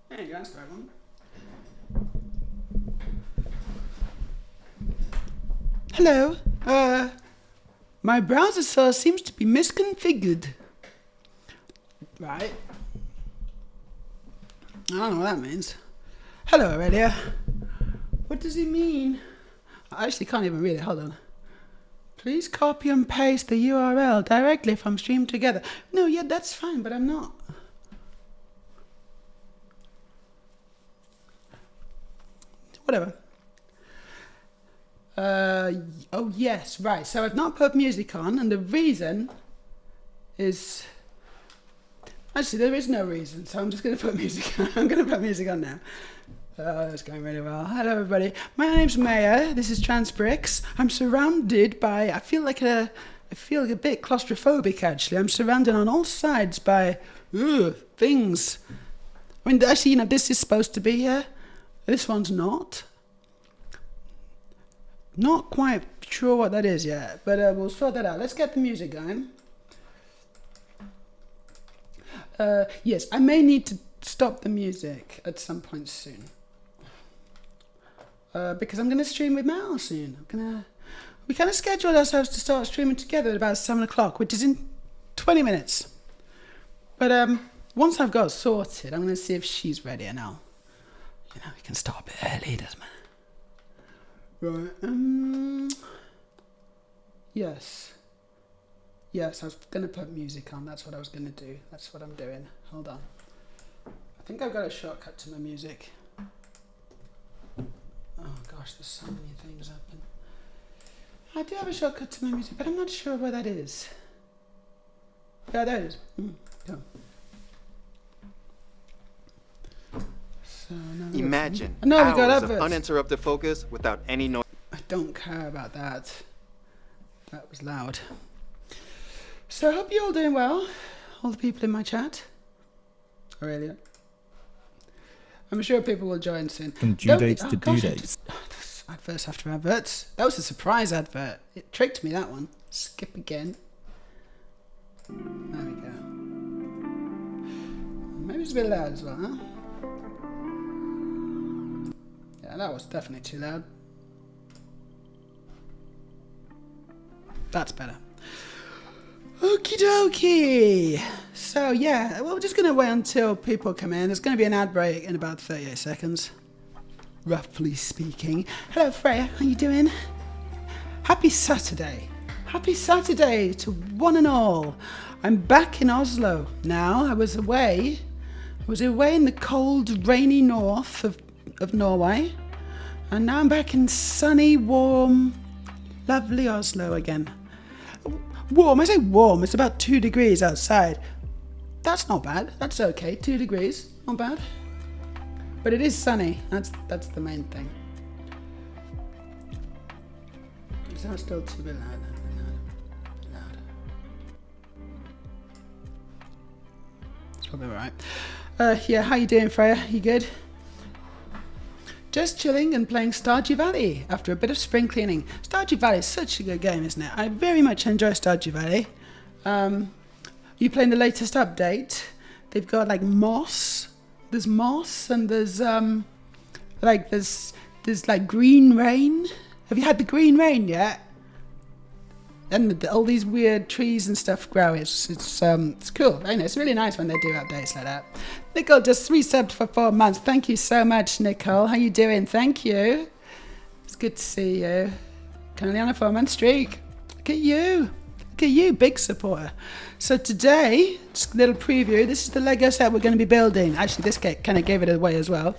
There you go, that's the right one. Hello. My browser source seems to be misconfigured. Right. I don't know what that means. Hello, Aurelia. What does it mean? I actually can't even read it. Hold on. Please copy and paste the URL directly from Stream Together. No, yeah, that's fine, but I'm not. Whatever. Oh yes, right. So I've not put music on, and the reason is actually there is no reason. So I'm just going to put music on. I'm going to put music on now. That's going really well. Hello, everybody. My name's Meja. This is Transbricks. I'm surrounded by. I feel like a bit claustrophobic. Actually, I'm surrounded on all sides by things. I mean, actually, this is supposed to be here. This one's not. Not quite sure what that is yet, but we'll sort that out. Let's get the music going. Yes, I may need to stop the music at some point soon. Because I'm going to stream with Mel soon. We kind of scheduled ourselves to start streaming together at about 7 o'clock, which is in 20 minutes. But once I've got it sorted, I'm going to see if she's ready, and we can start a bit early, doesn't it? Right, yes, I was going to put music on, that's what I was going to do, that's what I'm doing, hold on. I think I've got a shortcut to my music. Oh gosh, there's so many things open. I do have a shortcut to my music, but I'm not sure where that is. Yeah, there it is. Go. So imagine hours of uninterrupted focus without any noise. I don't care about that. That was loud. So I hope you're all doing well. All the people in my chat. Aurelia. I'm sure people will join soon. From due dates to due dates. Adverts after adverts. That was a surprise advert. It tricked me, that one. Skip again. There we go. Maybe it's a bit loud as well, huh? Yeah, that was definitely too loud. That's better. Okie dokie. So yeah, we're just going to wait until people come in. There's going to be an ad break in about 38 seconds. Roughly speaking. Hello Freya, how you doing? Happy Saturday. Happy Saturday to one and all. I'm back in Oslo now. I was away in the cold, rainy north of Norway. And now I'm back in sunny, warm, lovely Oslo again. Warm, I say warm, it's about 2 degrees outside. That's not bad, that's okay, 2 degrees, not bad. But it is sunny, that's the main thing. Is that still too loud? Loud. It's probably alright. Yeah, how you doing, Freya? You good? Just chilling and playing Stardew Valley after a bit of spring cleaning. Stardew Valley is such a good game, isn't it? I very much enjoy Stardew Valley. You playing the latest update? They've got like moss. There's moss and there's like green rain. Have you had the green rain yet? And all these weird trees and stuff grow. It's cool. I know it's really nice when they do updates like that. Nicole just resubbed for 4 months. Thank you so much, Nicole. How you doing? Thank you. It's good to see you. Currently on a 4-month streak. Look at you. Look at you, big supporter. So today, just a little preview. This is the Lego set we're going to be building. Actually, this kind of gave it away as well.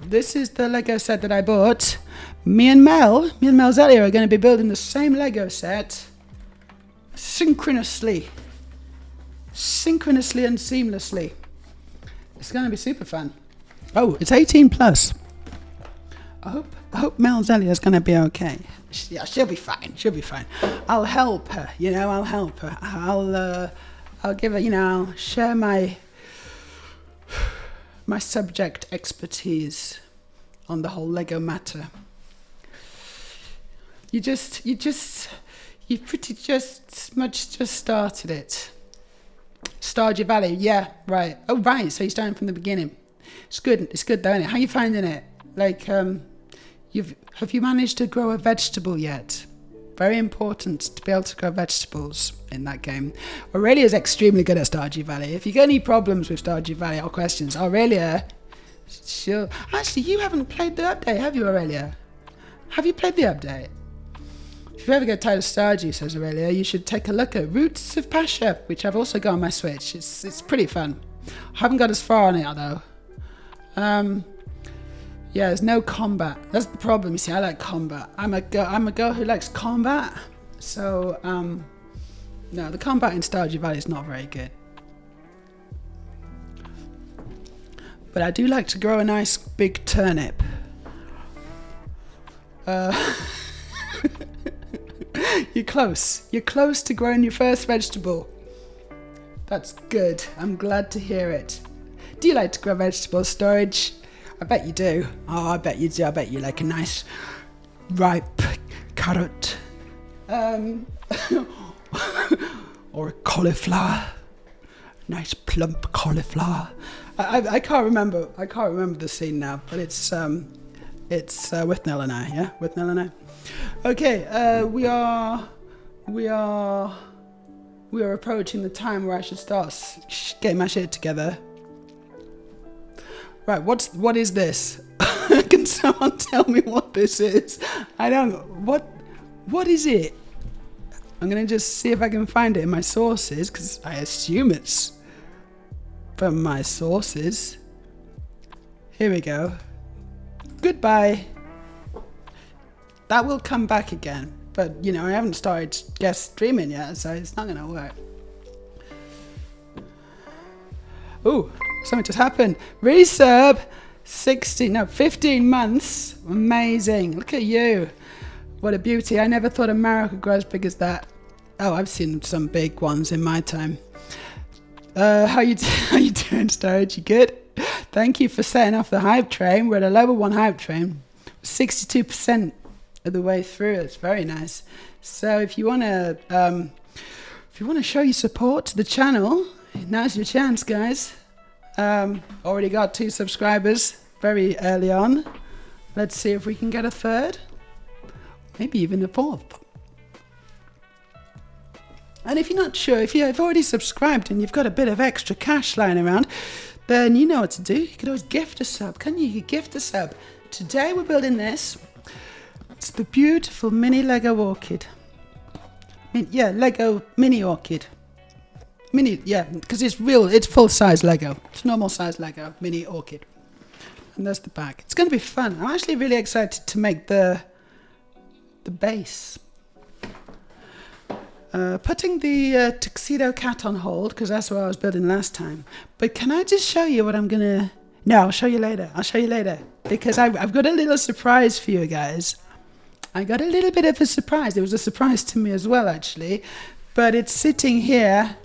This is the Lego set that I bought. Me and Mel's Ellie are going to be building the same Lego set synchronously and seamlessly. It's going to be super fun. Oh, it's 18 plus. I hope Mel's Ellie is going to be okay. Yeah, she'll be fine. I'll help her. I'll help her. I'll give her. I'll share my subject expertise on the whole Lego matter. You pretty much just started it. Stardew Valley, yeah, right. Oh, right, so you're starting from the beginning. It's good. It's good though, isn't it? How are you finding it? Like, have you managed to grow a vegetable yet? Very important to be able to grow vegetables in that game. Aurelia is extremely good at Stardew Valley. If you got any problems with Stardew Valley or questions, Aurelia, she'll... Actually, you haven't played the update, have you, Aurelia? Have you played the update? If you ever get tired of Stardew, says Aurelia, you should take a look at Roots of Pasha, which I've also got on my Switch. It's pretty fun. I haven't got as far on it, though. Yeah, there's no combat. That's the problem. You see, I like combat. I'm a girl who likes combat. So, no, the combat in Stardew Valley is not very good. But I do like to grow a nice big turnip. You're close. You're close to growing your first vegetable. That's good. I'm glad to hear it. Do you like to grow vegetable storage? I bet you do. Oh, I bet you do. I bet you like a nice ripe carrot. Or a cauliflower. Nice plump cauliflower. I can't remember. I can't remember the scene now, but it's with Nell and I. Yeah, with Nell and I. Okay. We are approaching the time where I should start getting my shit together. Right, what is this? Can someone tell me what this is? I don't... What is it? I'm going to just see if I can find it in my sources, because I assume it's from my sources. Here we go. Goodbye. That will come back again. But, you know, I haven't started guest streaming yet, so it's not going to work. Ooh. Something just happened. Resub 15 months. Amazing. Look at you. What a beauty. I never thought a marrow could grow as big as that. Oh, I've seen some big ones in my time. How you doing, Storage? You good? Thank you for setting off the hype train. We're at a level 1 hype train. 62% of the way through. It's very nice. So if you want to show your support to the channel, now's your chance, guys. Already got 2 subscribers very early on. Let's see if we can get a 3rd. Maybe even a 4th. And if you're not sure, if you've already subscribed and you've got a bit of extra cash lying around, then you know what to do. You could always gift a sub, can you? You could gift a sub. Today we're building this. It's the beautiful mini Lego orchid. Lego mini orchid. Because it's full-size Lego. It's normal-size Lego, mini orchid. And there's the back. It's going to be fun. I'm actually really excited to make the base. Putting the tuxedo cat on hold, because that's what I was building last time. But can I just show you what I'm going to... No, I'll show you later. Because I've got a little surprise for you guys. I got a little bit of a surprise. It was a surprise to me as well, actually. But it's sitting here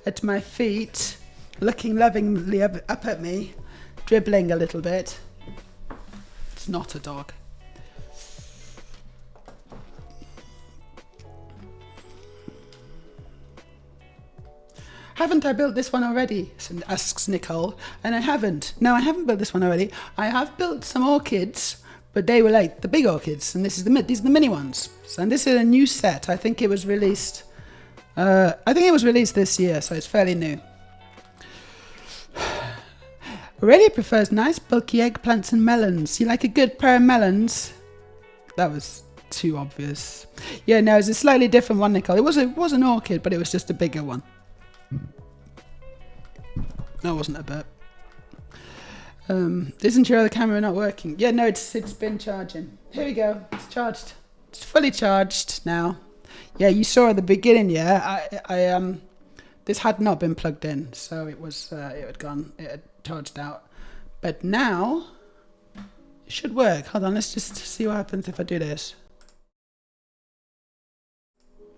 at my feet, looking lovingly up at me, dribbling a little bit. It's not a dog. Haven't I built this one already? Asks Nicole. And I haven't. No, I haven't built this one already. I have built some orchids, but they were like the big orchids, and these are the mini ones. And this is a new set. I think it was released this year, so it's fairly new. Aurelia prefers nice bulky eggplants and melons. You like a good pair of melons? That was too obvious. Yeah, no, it's a slightly different one, Nicole. It was an orchid, but it was just a bigger one. That wasn't a burp. Isn't your other camera not working? Yeah, no, it's been charging. Here we go. It's charged. It's fully charged now. Yeah, you saw at the beginning. Yeah, I this had not been plugged in, so it had charged out. But now it should work. Hold on, let's just see what happens if I do this.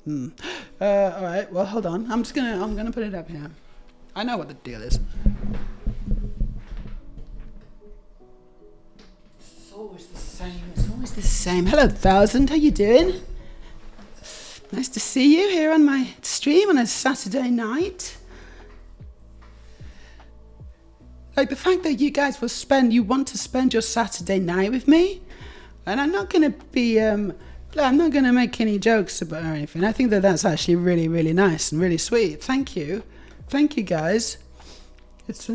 All right. Well, hold on. I'm gonna put it up here. I know what the deal is. It's always the same. It's always the same. Hello, Thousand. How you doing? Nice to see you here on my stream on a Saturday night. Like the fact that you guys you want to spend your Saturday night with me, and I'm not gonna make any jokes about or anything. I think that that's actually really, really nice and really sweet. Thank you guys. It's a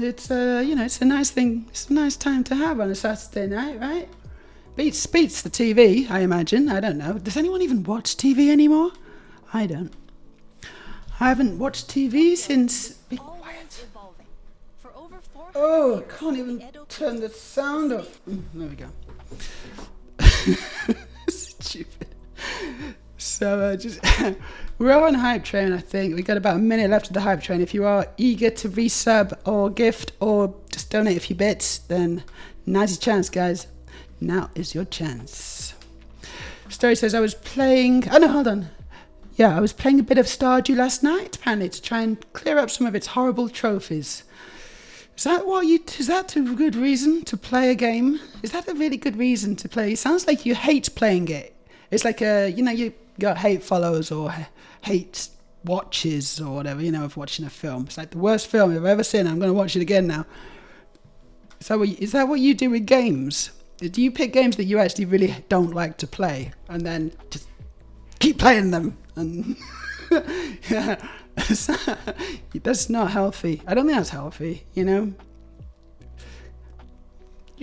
nice thing. It's a nice time to have on a Saturday night, right? Beats the TV, I imagine. I don't know. Does anyone even watch TV anymore? I don't. I haven't watched TV since. Be quiet. Oh, I can't even turn the sound off. There we go. Stupid. So we're on hype train. I think we got about a minute left of the hype train. If you are eager to resub or gift or just donate a few bits, then now's your chance, guys. Now is your chance. Story says I was playing. Oh no, hold on. Yeah, I was playing a bit of Stardew last night, apparently, to try and clear up some of its horrible trophies. Is that a good reason to play a game? Is that a really good reason to play? It sounds like you hate playing it. It's like you got hate follows or hate watches or whatever, of watching a film. It's like the worst film I've ever seen. I'm going to watch it again now. Is that what you do with games? Do you pick games that you actually really don't like to play and then just keep playing them? And yeah, that's not healthy. I don't think that's healthy. You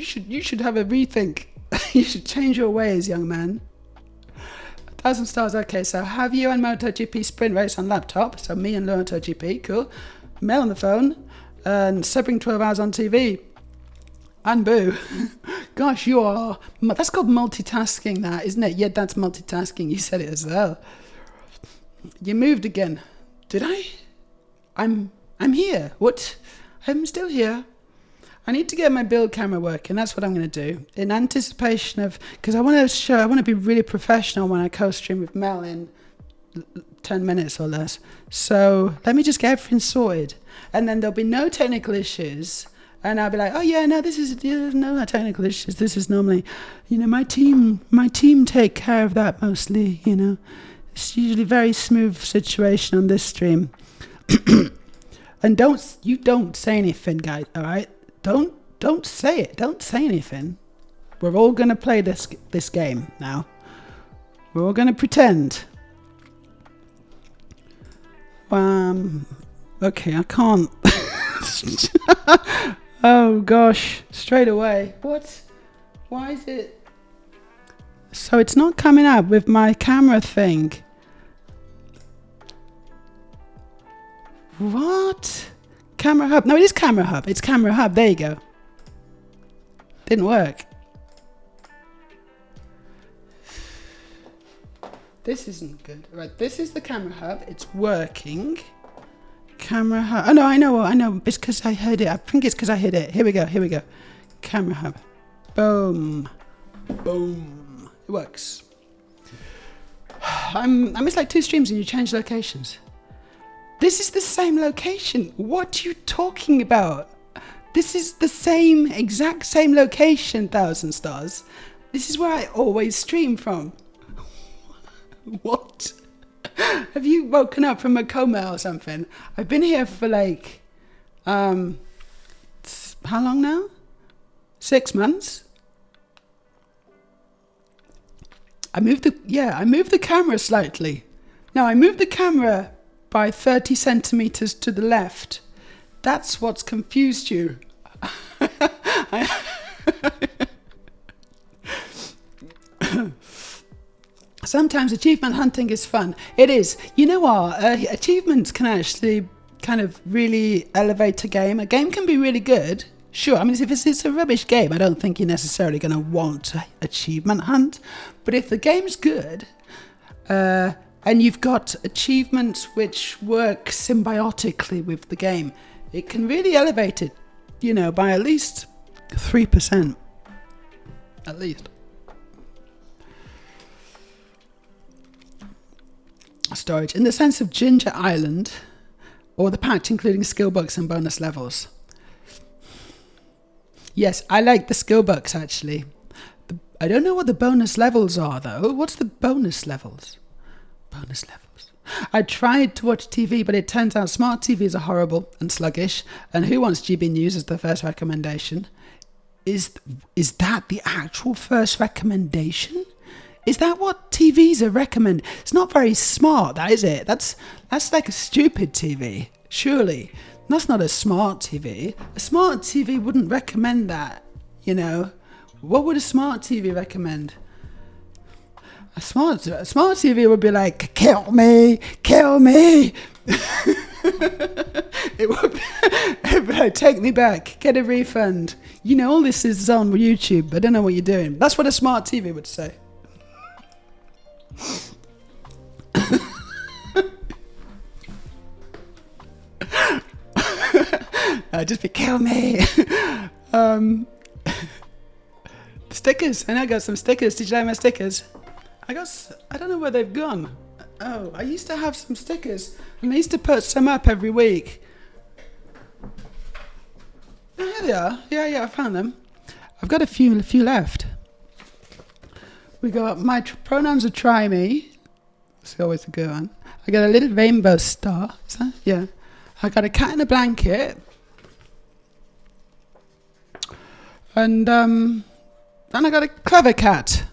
should have a rethink. You should change your ways, young man. 1,000 stars. Okay, so have you and MotoGP sprint race on laptop? So me and MotoGP, cool. Mel on the phone and subbing 12 hours on TV. And boo. Gosh, that's called multitasking, that, isn't it? Yeah, that's multitasking. You said it as well. You moved again. Did I? I'm here. What? I'm still here. I need to get my build camera working. That's what I'm going to do. In anticipation of, because I want to be really professional when I co-stream with Mel in 10 minutes or less. So let me just get everything sorted. And then there'll be no technical issues. And I'll be like, oh yeah, no, there's no technical issues. This is normally, my team take care of that mostly, It's usually a very smooth situation on this stream. And don't say anything, guys, all right? Don't say it. Don't say anything. We're all going to play this game now. We're all going to pretend. Okay, I can't. Oh gosh, straight away. What? Why is it? So it's not coming up with my camera thing. What? Camera hub. No, it is camera hub. It's camera hub. There you go. Didn't work. This isn't good. Right, this is the camera hub. It's working. Camera hub. Oh no, I know. It's because I heard it. I think it's because I hit it. Here we go. Camera hub. Boom. Boom. It works. I missed like 2 streams and you changed locations. This is the same location. What are you talking about? This is the exact same location, 1,000 stars. This is where I always stream from. What? Have you woken up from a coma or something? I've been here for like, how long now? 6 months? I moved the camera slightly. No, I moved the camera by 30 centimeters to the left. That's what's confused you. Sometimes achievement hunting is fun. It is. You know what? Achievements can actually kind of really elevate a game. A game can be really good. Sure, I mean, if it's a rubbish game, I don't think you're necessarily going to want to achievement hunt. But if the game's good, and you've got achievements which work symbiotically with the game, it can really elevate it, by at least 3%. At least. Storage. In the sense of Ginger Island, or the patch including skill books and bonus levels. Yes, I like the skill books actually. I don't know what the bonus levels are though. What's the bonus levels? Bonus levels. I tried to watch TV, but it turns out smart TVs are horrible and sluggish. And who wants GB News as the first recommendation? Is that the actual first recommendation? Is that what TVs are recommend? It's not very smart, that is it? That's like a stupid TV, surely. That's not a smart TV. A smart TV wouldn't recommend that, you know. What would a smart TV recommend? A smart TV would be like, kill me. It'd be like, take me back, get a refund. You know, all this is on YouTube. I don't know what you're doing. That's what a smart TV would say. Just be, kill me. Stickers. And I got some stickers. Did you like my stickers? I don't know where they've gone. Oh, I used to have some stickers, and I used to put some up every week. Oh, here they are. Yeah, I found them. I've got a few left. We got my pronouns are try me. It's always a good one. I got a little rainbow star. Is that? Yeah. I got a cat in a blanket. And I got a clever cat.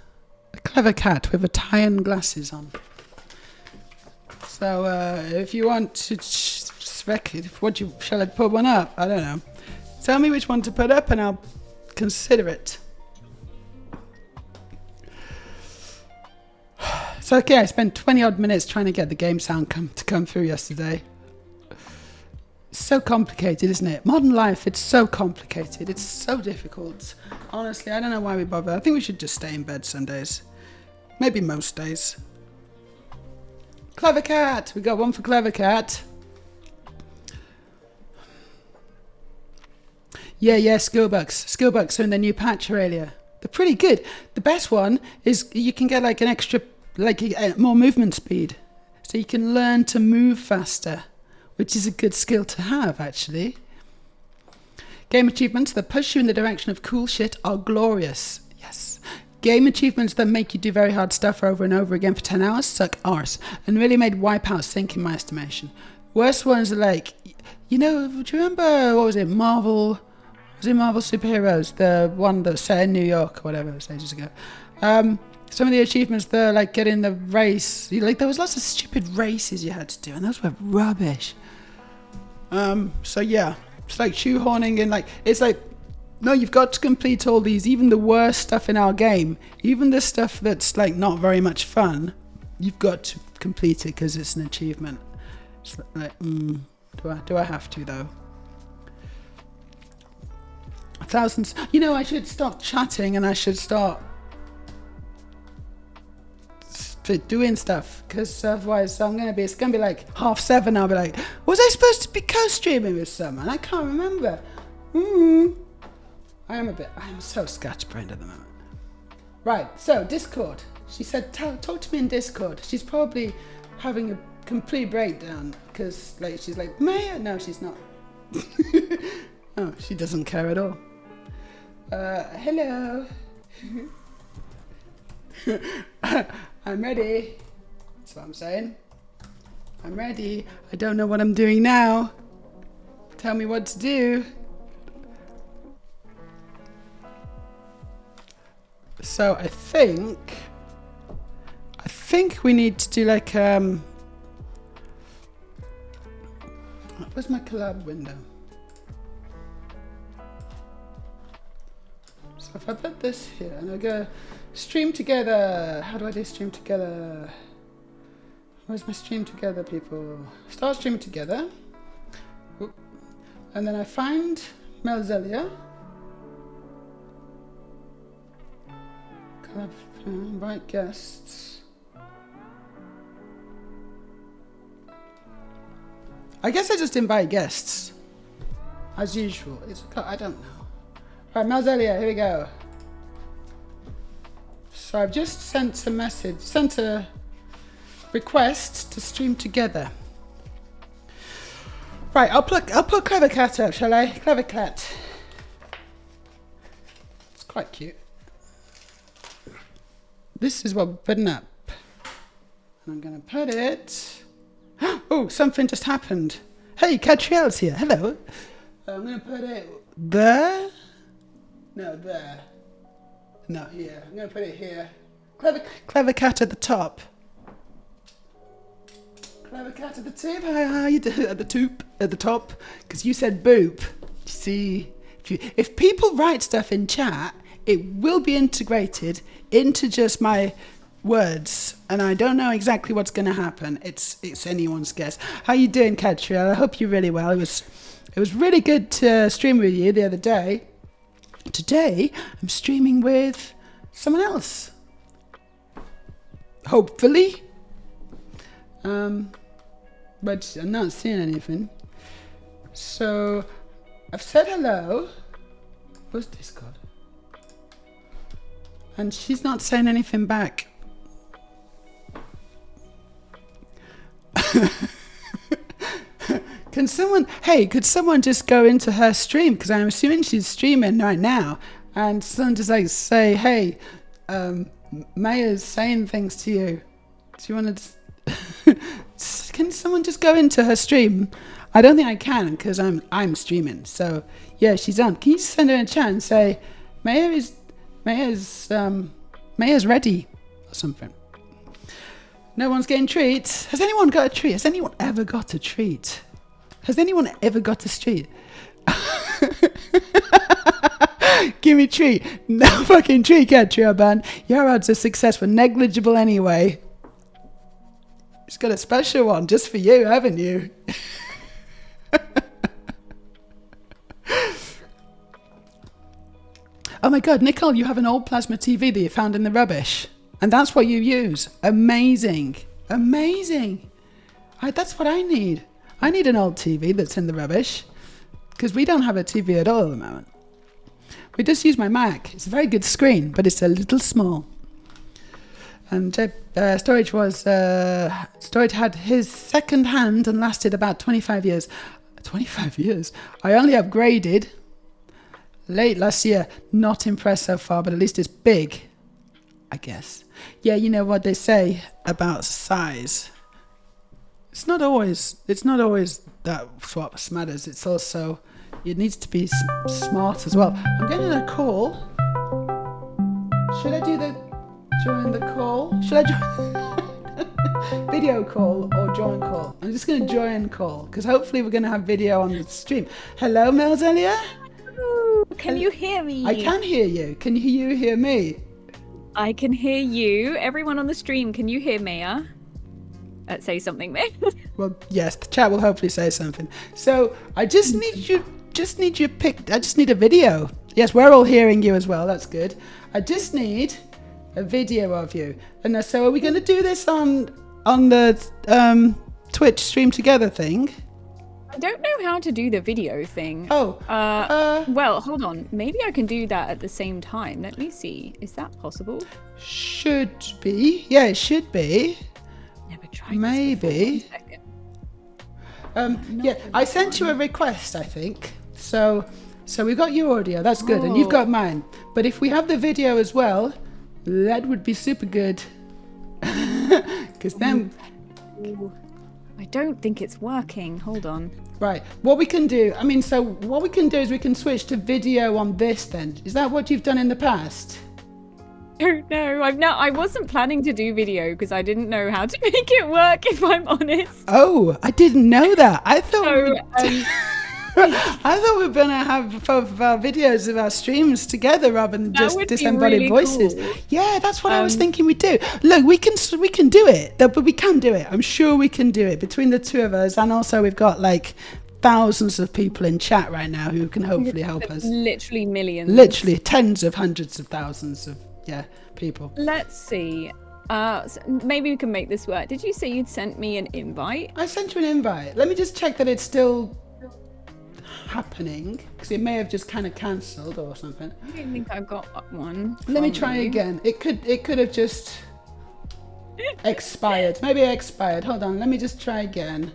A clever cat with a tie and glasses on. So if you want to shall I put one up? I don't know. Tell me which one to put up and I'll consider it. So okay, I spent 20 odd minutes trying to get the game sound to come through yesterday. It's so complicated, isn't it? Modern life, it's so complicated. It's so difficult. Honestly, I don't know why we bother. I think we should just stay in bed some days. Maybe most days. Clever Cat! We got one for Clever Cat. Yeah, Skillbucks. Skillbucks are in the new patch, Aurelia. They're pretty good. The best one is you can get like an extra, more movement speed. So you can learn to move faster, which is a good skill to have, actually. Game achievements that push you in the direction of cool shit are glorious. Yes. Game achievements that make you do very hard stuff over and over again for 10 hours suck arse and really made Wipeout sink in my estimation. Worst ones are like, you know, do you remember, what was it, Marvel Superheroes? The one that was set in New York or whatever, it was ages ago. Some of the achievements there, like getting the race, there was lots of stupid races you had to do, and those were rubbish. So yeah, it's like shoehorning in, it's like, no, you've got to complete all these, even the worst stuff in our game, even the stuff that's like not very much fun, you've got to complete it because it's an achievement. It's like, do I have to though? Thousands. You know, I should stop chatting and I should start doing stuff, because otherwise it's gonna be like 7:30. I'll be like, was I supposed to be co-streaming with someone? I can't remember. I'm so scatterbrained at the moment. Right, so Discord. She said, talk to me in Discord. She's probably having a complete breakdown because she's like, Meja? No, she's not. Oh, she doesn't care at all. Hello. I'm ready. That's what I'm saying. I'm ready. I don't know what I'm doing now. Tell me what to do. So I think we need to do where's my collab window? So if I put this here and I go stream together, how do I do stream together? Where's my stream together, people? Start stream together. Oop. And then I find Melzelia. Invite guests. I guess I just invite guests as usual. I don't know. Right, Melzelia, here we go. So I've just sent a request to stream together. Right, I'll put Clever Cat up, shall I? Clever Cat. It's quite cute. This is what we're putting up. And I'm going to put it Oh, something just happened. Hey, Catriel's here. Hello. I'm going to put it there. No, there. No, here. I'm going to put it here. Clever cat at the top. Clever cat at the tip. How you doing? At the top. Because you said boop. See, if people write stuff in chat, it will be integrated into just my words, and I don't know exactly what's going to happen. It's anyone's guess. How you doing, Catriel? I hope you're really well. It was really good to stream with you the other day. Today, I'm streaming with someone else. Hopefully. But I'm not seeing anything. So, I've said hello. What's Discord? And she's not saying anything back. Could someone just go into her stream? Because I'm assuming she's streaming right now. And someone just like say, hey, Meja's saying things to you. Do you want to can someone just go into her stream? I don't think I can because I'm streaming. So yeah, she's on. Can you just send her a chat and say, Meja's ready or something? No one's getting treats. Has anyone got a treat? Has anyone ever got a treat? Has anyone ever got a treat? Give me a treat. No fucking treat, Catriel, man. Your odds of success were negligible anyway. She's got a special one just for you, haven't you? Oh my god, Nicole, you have an old plasma TV that you found in the rubbish. And that's what you use. Amazing. Amazing. That's what I need. I need an old TV that's in the rubbish. Because we don't have a TV at all at the moment. We just use my Mac. It's a very good screen, but it's a little small. And storage had his second hand and lasted about 25 years. 25 years? I only upgraded late last year. Not impressed so far, but at least it's big, I guess. Yeah, you know what they say about size. It's not always that's what matters. It's also, it needs to be smart as well. I'm getting a call. Should I join the call? Should I join video call or join call? I'm just going to join call because hopefully we're going to have video on the stream. Hello, Melzelia? Can you hear me? I can hear you. Can you hear me? I can hear you. Everyone on the stream, can you hear Meja? Say something, Meja. Well, yes, the chat will hopefully say something. So I just need a video. Yes, we're all hearing you as well. That's good. I just need a video of you. And so are we going to do this on the Twitch stream together thing? I don't know how to do the video thing. Oh. Well, hold on. Maybe I can do that at the same time. Let me see. Is that possible? Should be. Yeah, it should be. Never tried Maybe. this before. Yeah, I sent you a request, I think. So we've got your audio. That's good. And you've got mine. But if we have the video as well, that would be super good. Because then... I don't think it's working. Hold on. Right. What we can do, what we can do is we can switch to video on this then. Is that what you've done in the past? Don't know. I wasn't planning to do video because I didn't know how to make it work, if I'm honest. Oh, I didn't know that. I thought So, I thought we were going to have both of our videos of our streams together rather than just disembodied really voices. cool. Yeah, that's what I was thinking we'd do. Look, we can do it, but we can do it. I'm sure we can do it between the two of us. And also we've got like thousands of people in chat right now who can hopefully help us. Literally millions. Literally tens of hundreds of thousands of people. Let's see. So maybe we can make this work. Did you say you'd sent me an invite? I sent you an invite. Let me just check that it's still happening because it may have just kind of cancelled or something. I don't think I got one. Let me try again. It could have just expired. Maybe it expired. Hold on. Let me just try again.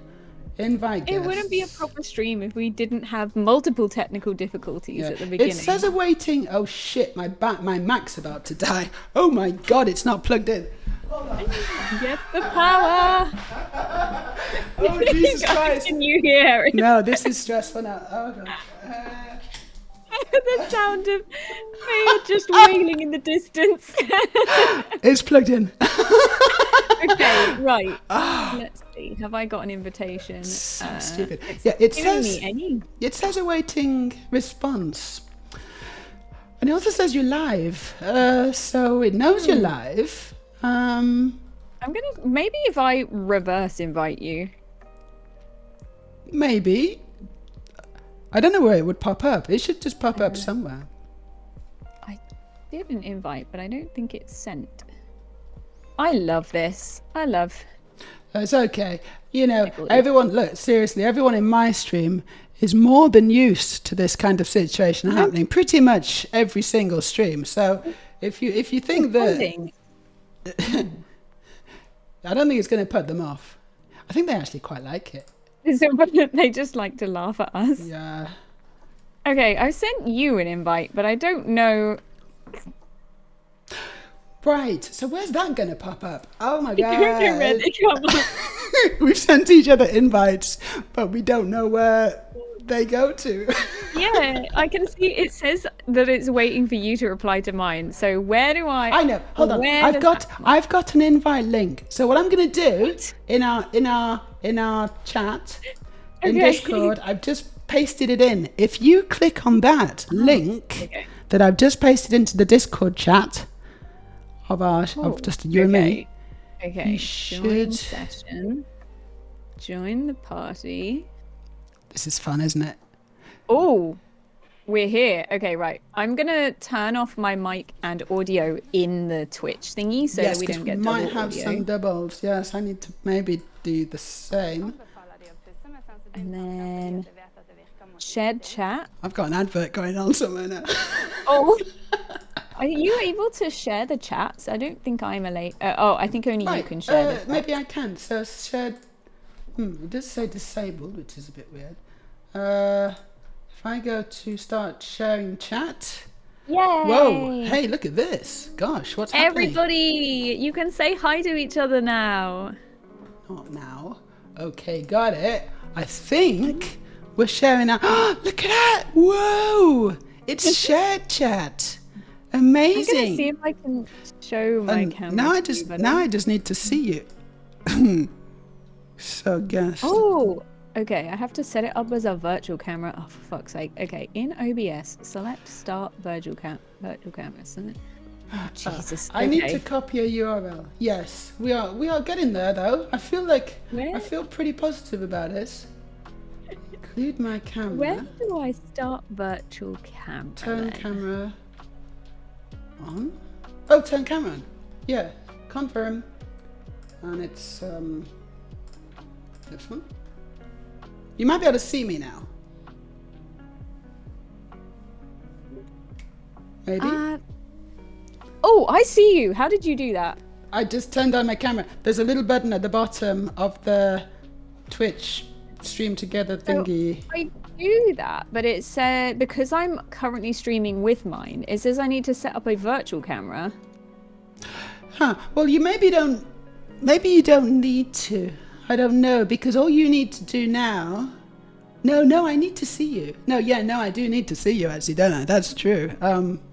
Invite guests. It wouldn't be a proper stream if we didn't have multiple technical difficulties at the beginning. It says awaiting. Oh shit! My Mac's about to die. Oh my god! It's not plugged in. Hold on. Get the power. Oh, Jesus Guys, Christ. can you hear it? No, this is stressful now. Oh, God. The sound of Meja just wailing in the distance. It's plugged in. Okay, right. Let's see. Have I got an invitation? So stupid. It's Yeah, it giving says me any. it says awaiting response, and it also says you're live. So it knows you're live. I'm gonna maybe if I reverse invite you. Maybe. I don't know where it would pop up. It should just pop up somewhere. I did an invite, but I don't think it's sent. I love this. I love. It's okay. You know, Difficult. everyone, look, seriously, everyone in my stream is more than used to this kind of situation happening pretty much every single stream. So if you think that, Finding. I don't think it's going to put them off. I think they actually quite like it. They just like to laugh at us. Yeah. Okay, I sent you an invite, but I don't know. Right. So where's that going to pop up? Oh my I don't know where God. they come up. We've sent each other invites, but we don't know where they go to. Yeah, I can see it says that it's waiting for you to reply to mine. So where do I? I know. Hold on. where I've does got that come up? I've got an invite link. So what I'm going to do in our chat in Okay. Discord, I've just pasted it in. If you click on that link Okay. that I've just pasted into the Discord chat of of just you and me, Okay. you Join should. session. Join the party. This is fun, isn't it? Oh, we're here. Okay, right. I'm gonna turn off my mic and audio in the Twitch thingy so yes, we 'cause don't we get might double have audio. some doubles. Yes, I need to maybe do the same. And then shared chat. I've got an advert going on somewhere now. Oh, are you able to share the chats? I don't think I'm I think only you can share. The maybe I can. So shared. It does say disabled, which is a bit weird. If I go to start sharing chat. Yay! Whoa! Hey, look at this. Gosh, what's happening? Everybody, you can say hi to each other now. Not now. Okay, got it. I think we're sharing now. Look at that! Whoa! It's shared chat. I'm gonna Amazing. see if I can show my And camera. now I to you, just but now I just need to see you. So guess. Oh, okay. I have to set it up as a virtual camera. Oh, for fuck's sake. Okay, in OBS, select start virtual camera. Oh, Jesus. I need Okay. to copy a URL. Yes, we are getting there though. I feel pretty positive about this. Include my camera. Where do I start virtual camera? Turn then? camera on. Oh, turn camera on. Yeah, confirm. And it's this one. You might be able to see me now. Maybe. Oh, I see you. How did you do that? I just turned on my camera. There's a little button at the bottom of the Twitch stream together thingy. I do that, but it said because I'm currently streaming with mine, it says I need to set up a virtual camera. Huh. Well, maybe you don't need to. I don't know, because all you need to do now. No, I need to see you. No, I do need to see you actually, don't I? That's true.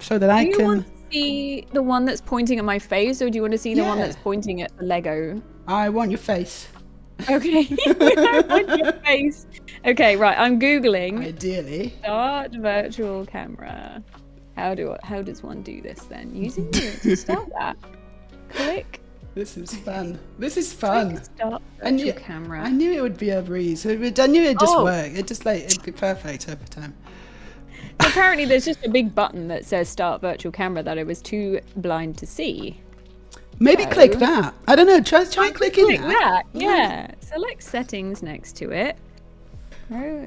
So that I Do you can. want to see the one that's pointing at my face, or do you want to see the one Yeah. that's pointing at the Lego? I want your face. Okay, I want your face. Okay, right. I'm googling Ideally. start virtual camera. How does one do this then? Using the start that. Click. This is fun. This is fun. Start I knew, virtual camera. I knew it would be a breeze. I knew it'd just Oh. work. It'd be perfect every time. So apparently there's just a big button that says start virtual camera that I was too blind to see. Maybe So- click that. I don't know. Try clicking Click that. that. Yeah. Select settings next to it.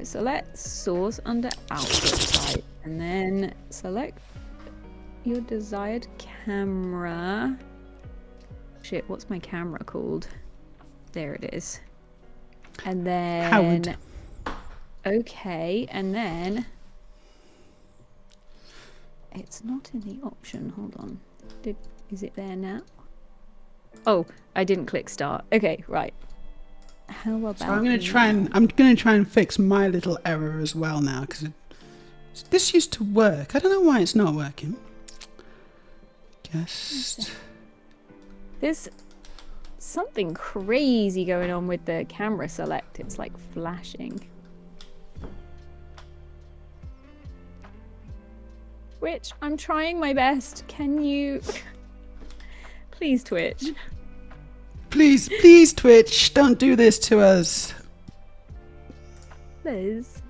Select source under output type. And then select your desired camera. Shit, what's my camera called? There it is. And then Howard. okay, and then it's not in the option. Hold on. Is it there now? Oh, I didn't click start. Okay, right. How about So I'm gonna try and fix my little error as well now, because this used to work. I don't know why it's not working. Just There's something crazy going on with the camera select. It's like flashing. Which I'm trying my best. Can you please Twitch? please Twitch, don't do this to us. Liz.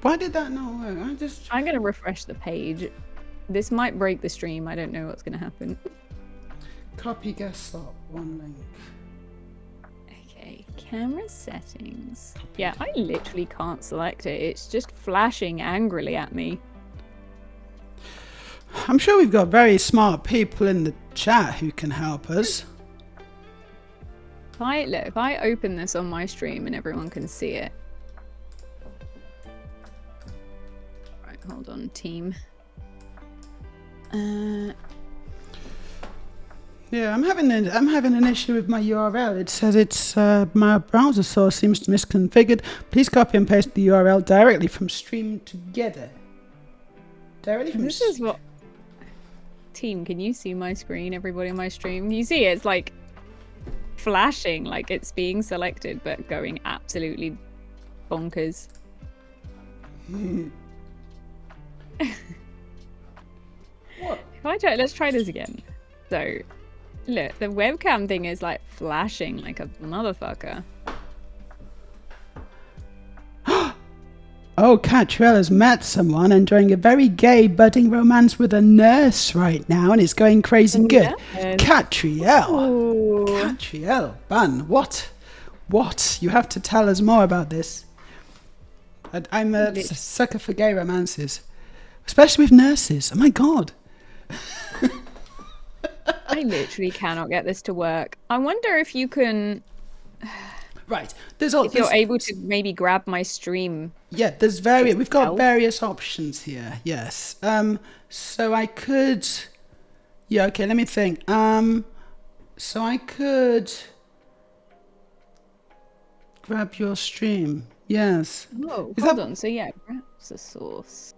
Why did that not work? I'm gonna refresh the page. This might break the stream. I don't know what's gonna happen. Copy guest slot, one link. Okay, camera settings. Yeah, I literally can't select it. It's just flashing angrily at me. I'm sure we've got very smart people in the chat who can help us. If I open this on my stream and everyone can see it. Right, hold on, team. Yeah, I'm having an issue with my URL. It says it's my browser source seems misconfigured. Please copy and paste the URL directly from Stream Together. Directly from. This is what. Team, can you see my screen? Everybody on my stream, you see it's like flashing, like it's being selected, but going absolutely bonkers. What? Let's try this again. So, look, the webcam thing is like flashing like a motherfucker. Oh, Catrell has met someone enjoying a very gay budding romance with a nurse right now, and it's going crazy good. Yes. Catriel, Catriel, Bun, what? You have to tell us more about this. I'm a sucker for gay romances, especially with nurses. Oh my god. I literally cannot get this to work. I wonder if you can. Right, if you're able to maybe grab my stream. Yeah, there's we've got various options here. Yes. So I could. Yeah. Okay. Let me think. So I could grab your stream. Yes. Oh, hold on. So yeah, grab the source.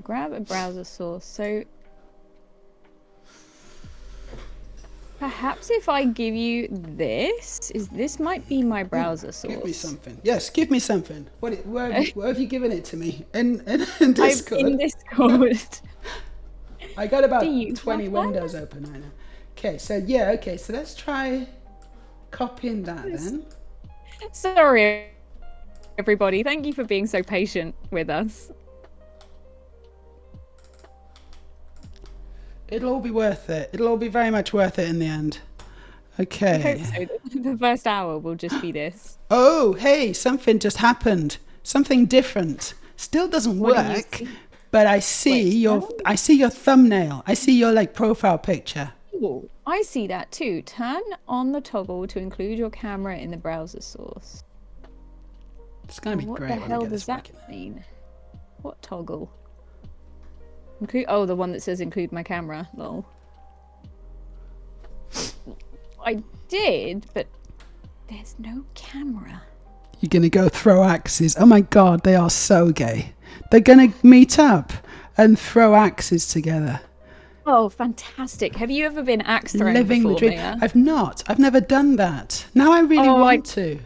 Grab a browser source. So perhaps if I give you this might be my browser source. Give me something. Yes, give me something. Where have you given it to me? In Discord. I'm in Discord. I got about 20 windows open right now. Okay, so yeah, okay, so let's try copying that then. Sorry, everybody. Thank you for being so patient with us. It'll all be worth it. It'll all be very much worth it in the end. Okay. I hope so. The first hour will just be this. Oh, hey, something just happened. Something different. Still doesn't work, but I see your thumbnail. I see your profile picture. Ooh, I see that too. Turn on the toggle to include your camera in the browser source. It's gonna be great. What the hell does that mean? What toggle? The one that says include my camera. Lol. I did, but there's no camera. You're gonna go throw axes. Oh my god, they are so gay. They're gonna meet up and throw axes together. Oh, fantastic. Have you ever been axe throwing Living before, the dream. Meja? I've not. I've never done that. Now I really want to.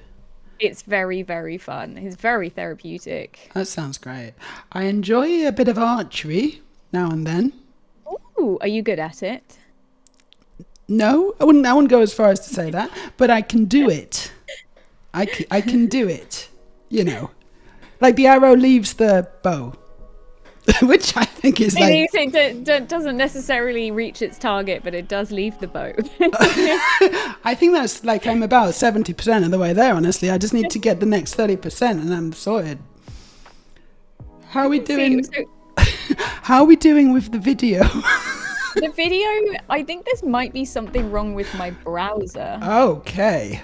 It's very, very fun. It's very therapeutic. That sounds great. I enjoy a bit of archery now and then. Ooh, are you good at it? No, I wouldn't go as far as to say that, but I can do it. I can do it. You know, like the arrow leaves the bow, which I think is it doesn't necessarily reach its target, but it does leave the bow. I think that's I'm about 70% of the way there. Honestly, I just need to get the next 30%, and I'm sorted. How are we doing? How are we doing with the video? The video, I think this might be something wrong with my browser. Okay.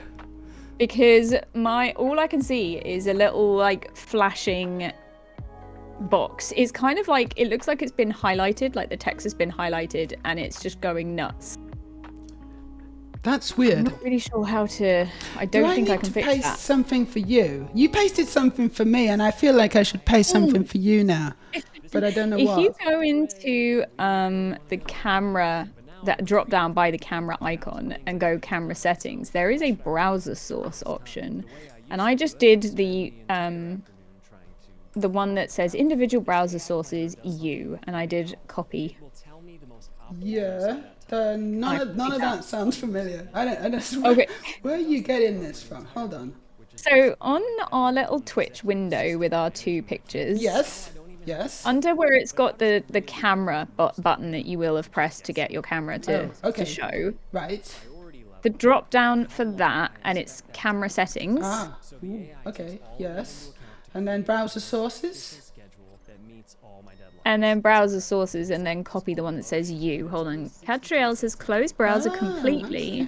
Because all I can see is a little flashing box. It's kind of it looks like it's been highlighted, like the text has been highlighted and it's just going nuts. That's I'm weird. not really sure how to. I Do don't I think need I can to fix paste that. something for you? You pasted something for me, and I feel like I should paste something for you now. But I don't know If you what. go into the camera, that drop down by the camera icon and go camera settings, there is a browser source option, and I just did the one that says individual browser sources EU, and I did copy. Yeah. None of that sounds familiar. I don't. Okay. Where are you getting this from? Hold on. So on our little Twitch window with our 2 pictures. Yes. Yes. Under where it's got the camera button that you will have pressed to get your camera to show. Right. The drop down for that, and it's camera settings. Ah. Ooh, okay. Yes. And then browser sources. And then browser sources, and then copy the one that says you. Hold on. Catriel says close browser completely.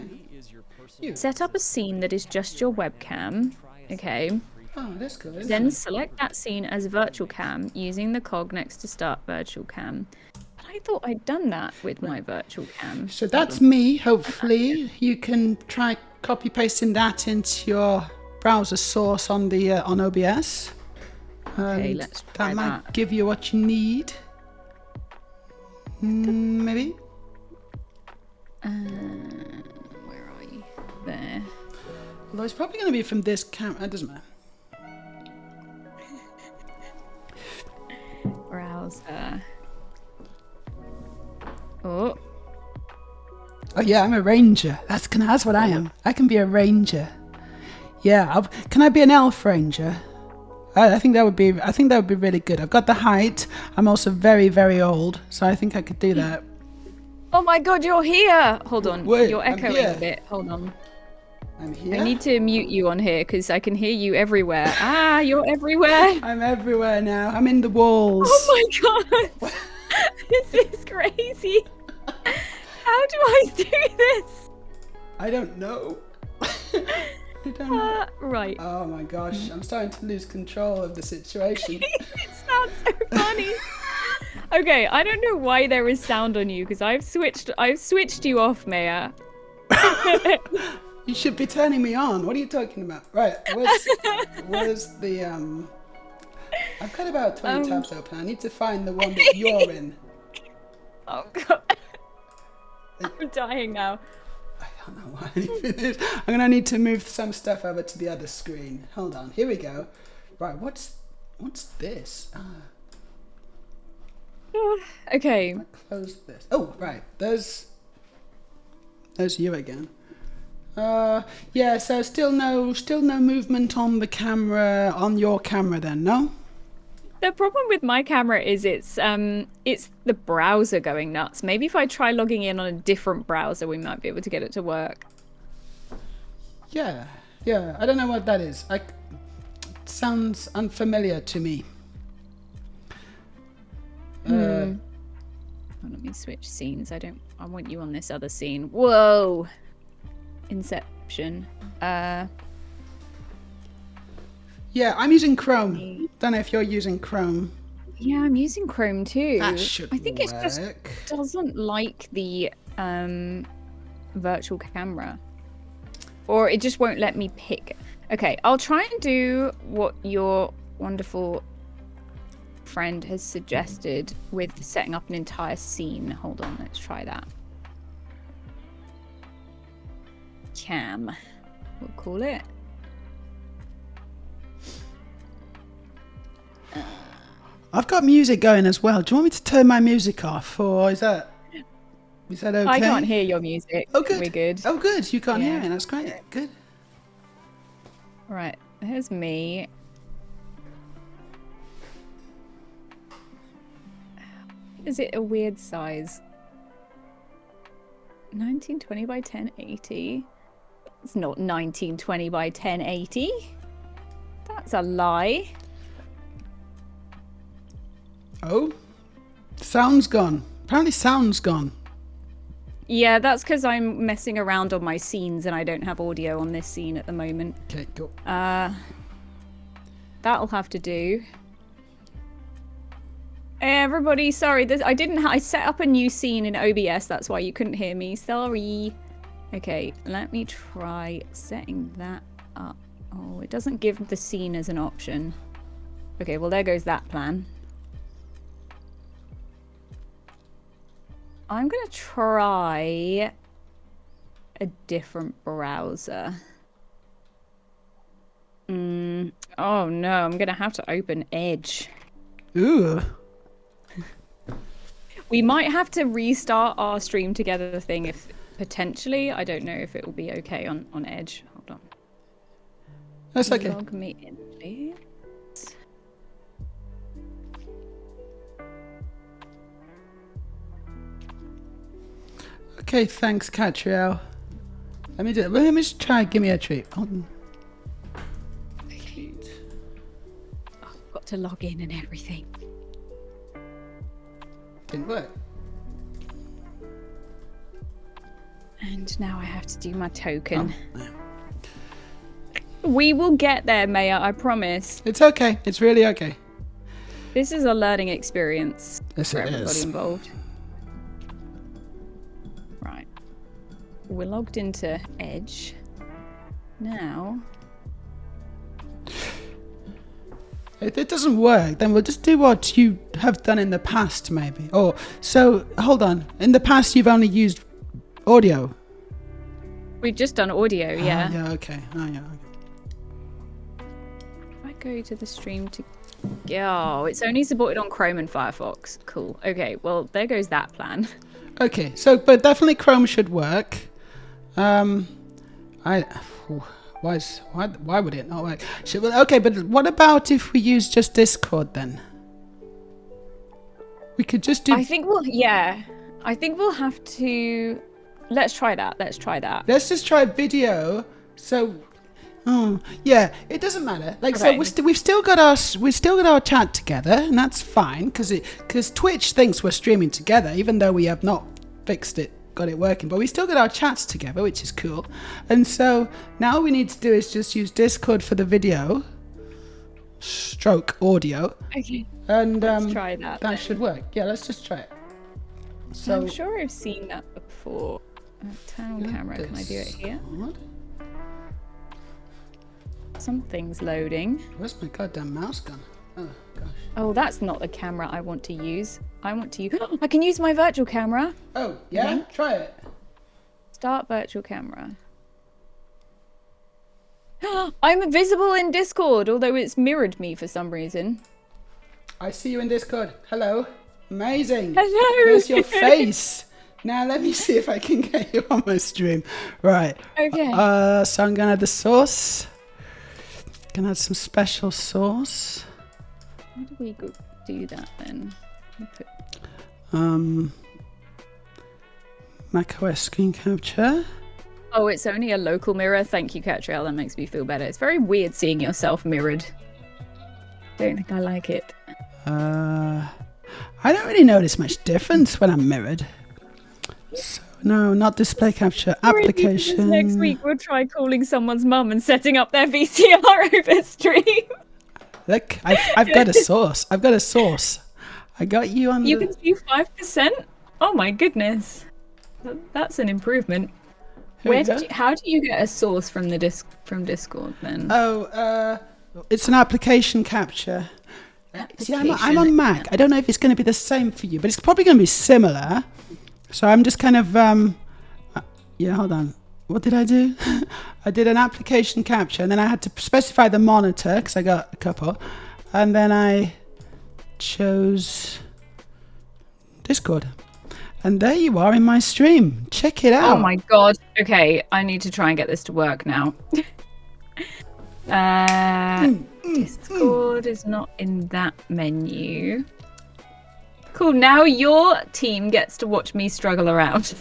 You. Set up a scene that is just your webcam. Okay. Oh, that's good. isn't Then it? select that scene as virtual cam using the cog next to start virtual cam. But I thought I'd done that with my virtual cam. So that's me. Hopefully, you can try copy pasting that into your browser source on the on OBS. Okay, And let's try that might that. give you what you need. Maybe. Where are you? There. Although it's probably going to be from this camera. It doesn't matter. Browser. Oh. Oh yeah, I'm a ranger. That's what I am. I can be a ranger. Yeah, can I be an elf ranger? I think that would be really good. I've got the height. I'm also very, very old, so I think I could do that. Oh my god, you're here! Hold on, Wait, you're I'm echoing here. a bit. Hold on. I'm here. I need to mute you on here because I can hear you everywhere. Ah, you're everywhere! I'm everywhere now. I'm in the walls. Oh my god! This is crazy! How do I do this? I don't know. I don't know. Right. Oh my gosh, I'm starting to lose control of the situation. It sounds so funny. Okay, I don't know why there is sound on you because I've switched you off, Meja. You should be turning me on. What are you talking about? Right, where's the I've got about 20 tabs open. I need to find the one that you're in. Oh god. I'm dying now. I don't know why anything is. I'm gonna need to move some stuff over to the other screen. Hold on. Here we go. Right. What's this? Okay. Close this. Oh, right. There's you again. Yeah. So still no movement on the camera, on your camera then, no? The problem with my camera is it's the browser going nuts. Maybe if I try logging in on a different browser, we might be able to get it to work. Yeah. Yeah. I don't know what that is. It sounds unfamiliar to me. Let me switch scenes. I want you on this other scene. Whoa. Inception. Yeah, I'm using Chrome. Don't know if you're using Chrome. Yeah, I'm using Chrome too. That should I think it just work. doesn't like the virtual camera. Or it just won't let me pick. Okay, I'll try and do what your wonderful friend has suggested with setting up an entire scene. Hold on, let's try that. Cam, we'll call it. I've got music going as well. Do you want me to turn my music off, or is that okay? I can't hear your music. Oh, good. We're good. Oh, good. You can't hear Yeah. me. That's great. Good. Right, here's me. Is it a weird size? 1920 by 1080? It's not 1920 by 1080. That's a lie. Oh, sound's gone. Apparently, sound's gone. Yeah, that's because I'm messing around on my scenes and I don't have audio on this scene at the moment. Okay, cool. That'll have to do. Everybody, sorry, I set up a new scene in OBS, that's why you couldn't hear me. Sorry. Okay, let me try setting that up. Oh, it doesn't give the scene as an option. Okay, well there goes that plan. I'm gonna try a different browser. Oh no, I'm gonna have to open Edge. Ooh. We might have to restart our stream together thing if potentially. I don't know if it will be okay on Edge. Hold on. That's okay. Log me in, please. Okay, thanks, Catriel. Let me just try. Give me a treat. Hold on. Oh, I've got to log in and everything. Didn't work. And now I have to do my token. Oh, no. We will get there, Meja, I promise. It's okay. It's really okay. This is a learning experience Yes, for it everybody is. involved. Right. We're logged into Edge. Now... If it doesn't work, then we'll just do what you have done in the past, maybe. Or, so, hold on. In the past, you've only used audio. We've just done audio, yeah. Yeah, okay. Oh, yeah, okay. If I go to the stream to... Oh, it's only supported on Chrome and Firefox. Cool. Okay, well, there goes that plan. Okay, so, but definitely Chrome should work. Why would it not work? Okay, but what about if we use just Discord then? We could just do... I think we'll have to... Let's try that. Let's Let's just try video. So, yeah, it doesn't matter. Like, Okay. so we've still got our chat together, and that's fine because Twitch thinks we're streaming together, even though we have not fixed it, got it working. But we still got our chats together, which is cool. And so now all we need to do is just use Discord for the video, stroke audio, Okay. and Let's try that. that should work. Yeah, let's just try it. So I'm sure I've seen that before. Town camera. Can I do it here? Discord. Something's loading. Where's my goddamn mouse gone? Oh gosh. Oh, that's not the camera I want to use. I want to use... I can use my virtual camera. Oh yeah, try it. Start virtual camera. I'm visible in Discord, although it's mirrored me for some reason. I see you in Discord. Hello. Amazing. Hello. There's your face. Now let me see if I can get you on my stream. Right. Okay. So I'm gonna add the sauce. Gonna add some special sauce. How do we do that then? Put... macOS screen capture. Oh, it's only a local mirror. Thank you, Catriel. That makes me feel better. It's very weird seeing yourself mirrored. Don't think I like it. I don't really notice much difference when I'm mirrored. So, no, not display capture. Application. Next week we'll try calling someone's mum and setting up their VCR over stream. Look, I've got a source. I've got a source. I got you on You the... can see 5%? Oh my goodness. That's an improvement. How do you get a source from from Discord then? Oh, it's an application capture. See, I'm on Mac. I don't know if it's going to be the same for you, but it's probably going to be similar. So I'm just kind of... yeah, hold on. What did I do? I did an application capture, and then I had to specify the monitor, because I got a couple. And then I chose Discord. And there you are in my stream. Check it out. Oh my god. Okay, I need to try and get this to work now. Discord is not in that menu. Cool, now your team gets to watch me struggle around.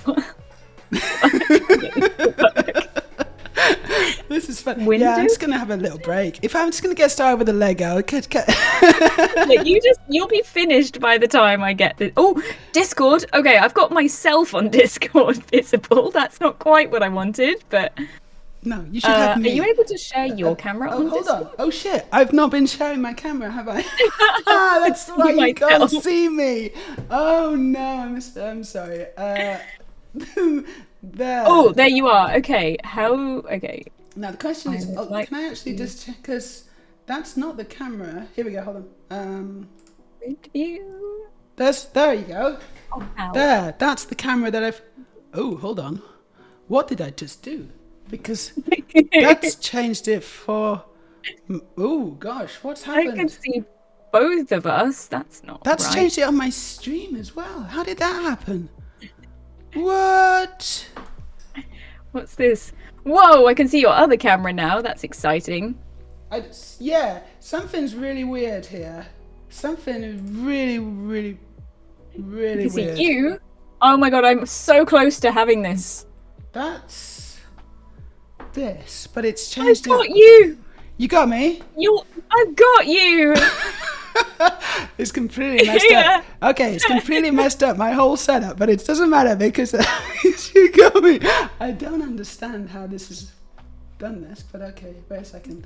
This is fun. Windows? Yeah, I'm just gonna have a little break. If I'm just gonna get started with the Lego, You'll be finished by the time I get this. Oh, Discord. Okay, I've got myself on Discord visible. That's not quite what I wanted, but no, you should have me. Are you able to share your camera on hold Discord? on. Oh shit, I've not been sharing my camera, have I? That's why you can't see me. Oh no, I'm sorry. There. Oh, there you are. Okay, how? Okay. Now the question is, I would like can I actually just check? Because that's not the camera. Here we go. Hold on. View. There you go. Oh, ow. There. That's the camera that I've. Oh, hold on. What did I just do? Because that's changed it for. Oh gosh, what's I happened? can see both of us. That's not That's right. changed it on my stream as well. How did that happen? What? What's this? Whoa, I can see your other camera now. That's exciting. Yeah, something's really weird here. Something is really I weird. can see you. Oh my god, I'm so close to having this. That's this, but it's I've changed got it. you. You got me? I've got you. It's completely messed Yeah. up. Okay, it's completely messed up, my whole setup, but it doesn't matter because you got me. I don't understand how this has done this, but okay, wait a second.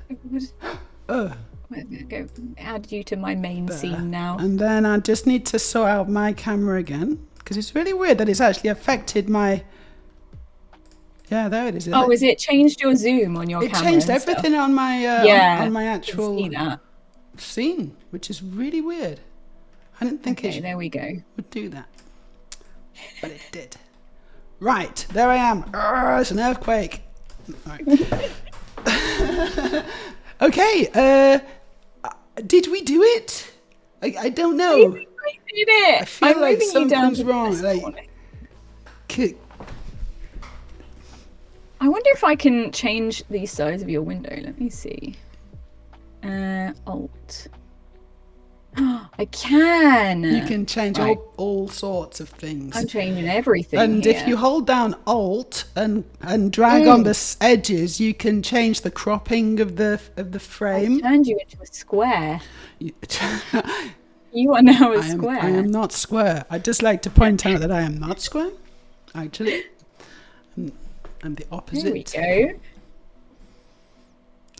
Oh, I'm going to add you to my main scene now. and then I just need to sort out my camera again because it's really weird that it's actually affected my. Yeah, there it is. Oh, is it changed your zoom on your It camera? changed and stuff? everything on my Yeah, on my I can actual see that. scene, which is really weird. I didn't think Okay, it there we go. would do that, but it did. Right, there I am. It's an earthquake. Right. Okay, did we do it? I don't know. I think we did it. I feel I'm like moving you down something's to wrong. this Like, corner. c- I wonder if I can change the size of your window. Let me see. Alt. I can. you can change Right. all sorts of things. I'm changing everything. And here. if you hold down Alt and drag on the edges, you can change the cropping of the frame. I turned you into a square. You- You are now a I am, square. I am not square. I'd just like to point out that I am not square. Actually, I'm the opposite. There we go.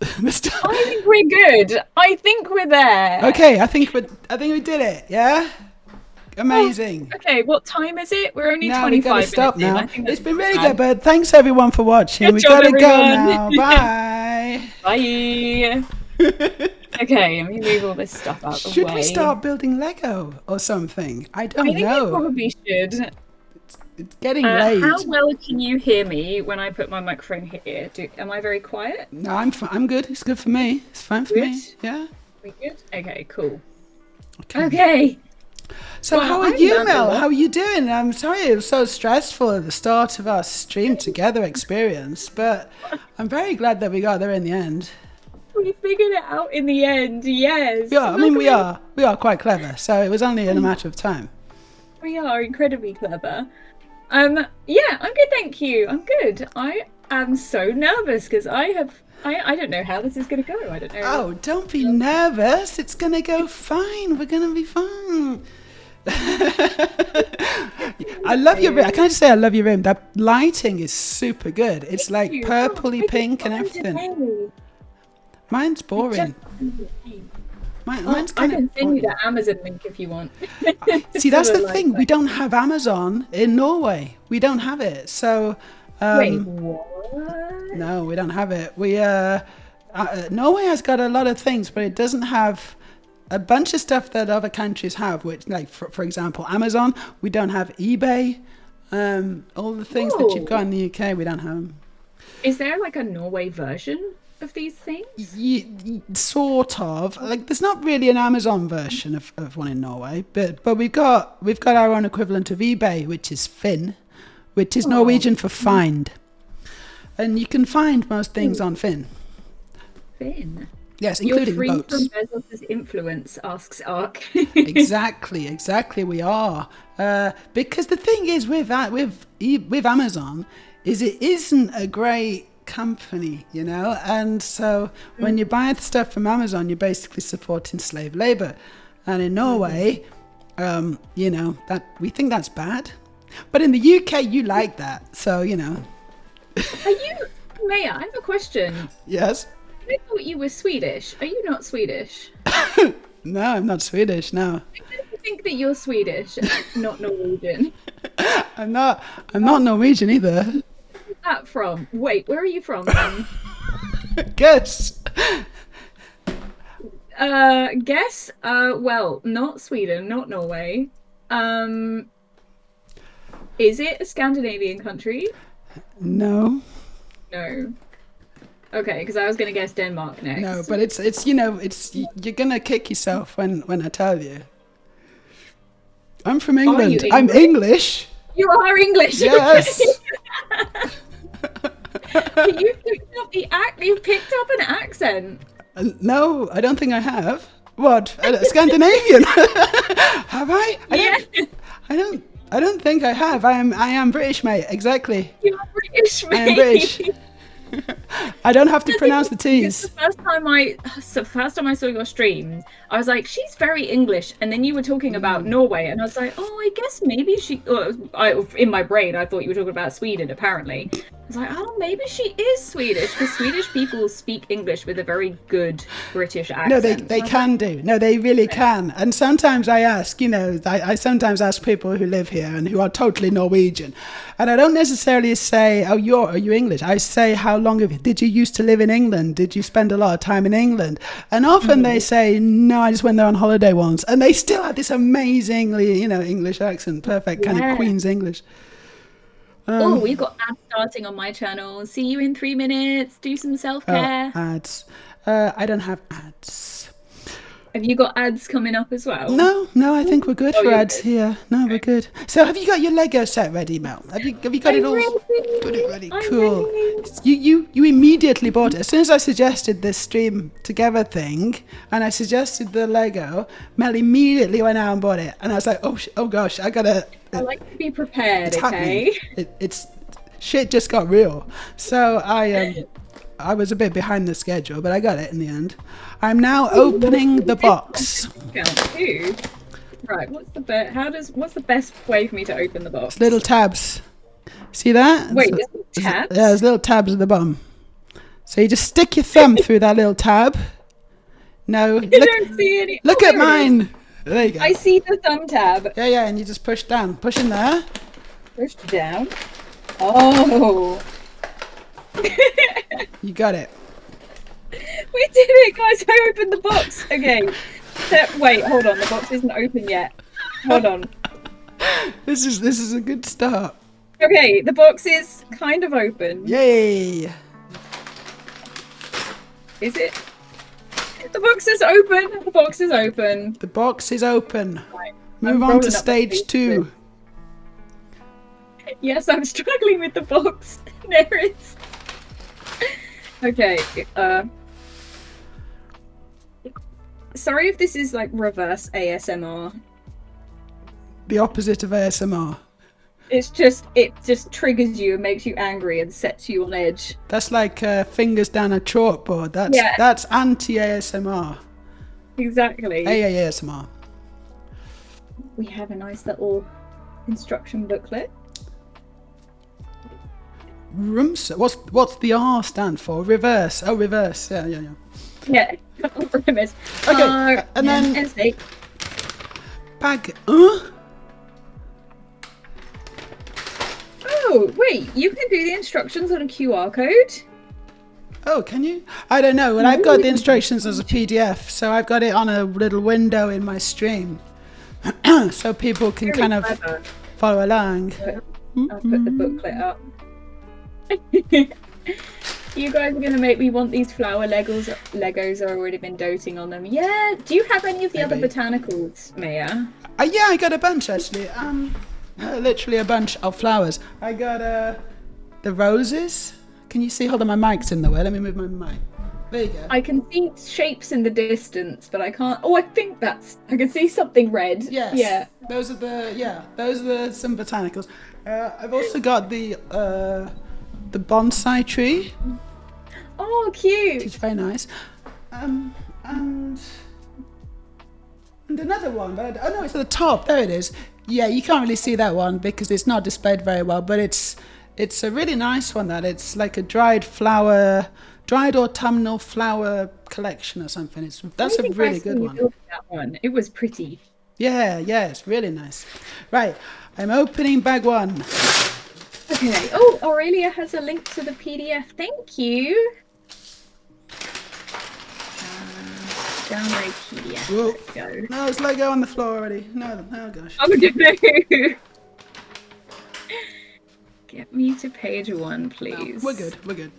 Mr. I think we're good. I think we're there. Okay, I think we did it. Yeah, amazing. Okay, what time is it? We're only Now 25 we gotta minutes stop in. now. I think It's that's been really bad. good, but thanks everyone for watching. Good We job, gotta go everyone. now. Bye. Bye. Okay, let me move all this stuff out the way. Should we start building Lego or something? I don't I think know. we probably should. It's getting late. How well can you hear me when I put my microphone here? Am I very quiet? No, I'm good. It's good for me. It's fine for me. Good? Yeah. We good? Okay, cool. Okay. Okay. So Well, how are I'm you, glad Mel? to- How are you doing? I'm sorry it was so stressful at the start of our stream together experience, but I'm very glad that we got there in the end. We figured it out in the end, yes. Yeah, I mean we are quite clever, so it was only in a matter of time. We are incredibly clever. Yeah, I'm good, thank you. I'm good. I am so nervous because I don't know how this is going to go. I don't know. Oh, don't be nervous. It's gonna go fine. We're gonna be fine. I love your room. I can't just say I love your room. That lighting is super good. It's like you. purpley Oh, pink and it's everything. entertaining. Mine's boring. Mine's I kind can of send you the Amazon link if you want. See, that's Sort the of thing. like We don't have Amazon in Norway. We don't have it. So, Wait, what? no, we don't have it. Norway has got a lot of things, but it doesn't have a bunch of stuff that other countries have. Which, like for example, Amazon. We don't have eBay. All the things that you've got in the UK, we don't have 'em. Is there like a Norway version of these things? Sort of. Like, there's not really an Amazon version of one in Norway, but we've got our own equivalent of eBay, which is Finn, which is Norwegian for find, and you can find most things on Finn. Finn. Yes, You're including free boats. from Bezos' influence, asks Ark. Exactly. We are because the thing is with Amazon is it isn't a great company, you know, and so when you buy the stuff from Amazon, you're basically supporting slave labor, and in Norway, you know, that we think that's bad, but in the UK you like that, so you know. Are you, Meja? I have a question. Yes. I thought you were Swedish. Are you not Swedish? No, I'm not Swedish. No. I think that you're Swedish, not Norwegian. I'm not Norwegian either. Where's that from? Wait, where are you from then? Guess. Guess. Well, not Sweden, not Norway. Is it a Scandinavian country? No. No. Okay, because I was gonna guess Denmark next. No, but it's you're gonna kick yourself when I tell you. I'm from England. you I'm English. You are English. Yes. You picked up you picked up an accent. No, I don't think I have. What? Scandinavian? Have I? I don't think I have. I am British, mate. Exactly. You're British, mate. I am British. I don't have to pronounce the T's. The first time I saw your streams, I was like, she's very English. And then you were talking about Norway, and I was like, oh, I guess maybe she. In my brain, I thought you were talking about Sweden. Apparently, I was like, oh, maybe she is Swedish, because Swedish people speak English with a very good British accent. No, they can do. No, they really can. And sometimes I ask, I sometimes ask people who live here and who are totally Norwegian, and I don't necessarily say, oh, are you English? I say, how long did you used to live in England? Did you spend a lot of time in England? And often they say, no, I just went there on holiday once, and they still have this amazingly, English accent, perfect kind of Queen's English. Oh, we've got ads starting on my channel. See you in 3 minutes. Do some self-care. Oh, ads. I don't have ads. Have you got ads coming up as well? No, I think we're good for ads here. No, we're good. So have you got your Lego set ready, Mel? Have you got it all? Got it ready? Cool. You immediately bought it. As soon as I suggested this stream together thing, and I suggested the Lego, Mel immediately went out and bought it. And I was like, oh gosh, I like to be prepared, it's okay? It's shit just got real. So I was a bit behind the schedule, but I got it in the end. I'm now opening the box. Right, what's the best way for me to open the box? It's little tabs. See that? Wait, there's tabs? Yeah, there's little tabs at the bottom. So you just stick your thumb through that little tab. No, I don't see any. Look at mine. There you go. I see the thumb tab. Yeah, and you just push down. Push in there. Push down. Oh. You got it. We did it, guys. I opened the box. Okay. Wait, hold on. The box isn't open yet. Hold on. This is a good start. Okay, the box is kind of open. Yay! Is it? The box is open. The box is open. The box is open. Right. Move on to stage 2. Yes, I'm struggling with the box. There it is. Okay. Sorry if this is like reverse ASMR. The opposite of ASMR. It just triggers you and makes you angry and sets you on edge. That's like fingers down a chalkboard. That's anti-ASMR. Exactly. ASMR. We have a nice little instruction booklet. What's the R stand for? Reverse. Oh, reverse. Yeah. Yeah. Reverse. Okay, and then bag. Oh, wait, you can do the instructions on a QR code? Oh, can you? I don't know. Well, I've got the instructions as a PDF, so I've got it on a little window in my stream, so people can kind of follow along. I'll put the booklet up. You guys are going to make me want these flower Legos. I've already been doting on them. Yeah. Do you have any of the other botanicals, Meja? Yeah, I got a bunch actually. Literally a bunch of flowers. I got the roses. Can you see? Hold on, my mic's in the way. Let me move my mic. There you go. I can see shapes in the distance, but I can't. Oh, I think I can see something red. Yes. Yeah. Those are some botanicals. I've also got the bonsai tree. Oh, cute. Which is very nice. And another one, but oh no, it's at the top. There it is. Yeah, you can't really see that one because it's not displayed very well, but it's a really nice one. It's like a dried autumnal flower collection or something. That's a really good one. That one. It was pretty. Yeah, it's really nice. Right, I'm opening bag 1. Okay. Oh, Aurelia has a link to the PDF. Thank you. Download PDF. Whoa. Let's go. No, it's Lego on the floor already. No, oh gosh. Oh no! Get me to page 1, please. We're good.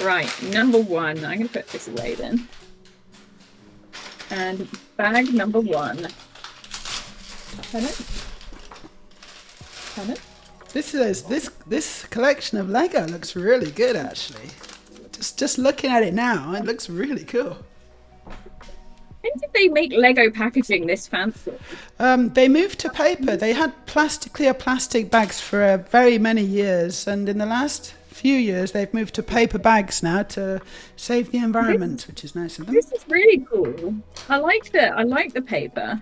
Right, number 1. I'm gonna put this away then. And bag number 1. Turn it. This collection of Lego looks really good actually. Just looking at it now, it looks really cool. When did they make Lego packaging this fancy? They moved to paper. They had clear plastic bags for very many years, and in the last few years they've moved to paper bags now to save the environment, which is nice of them. This is really cool. I like the paper.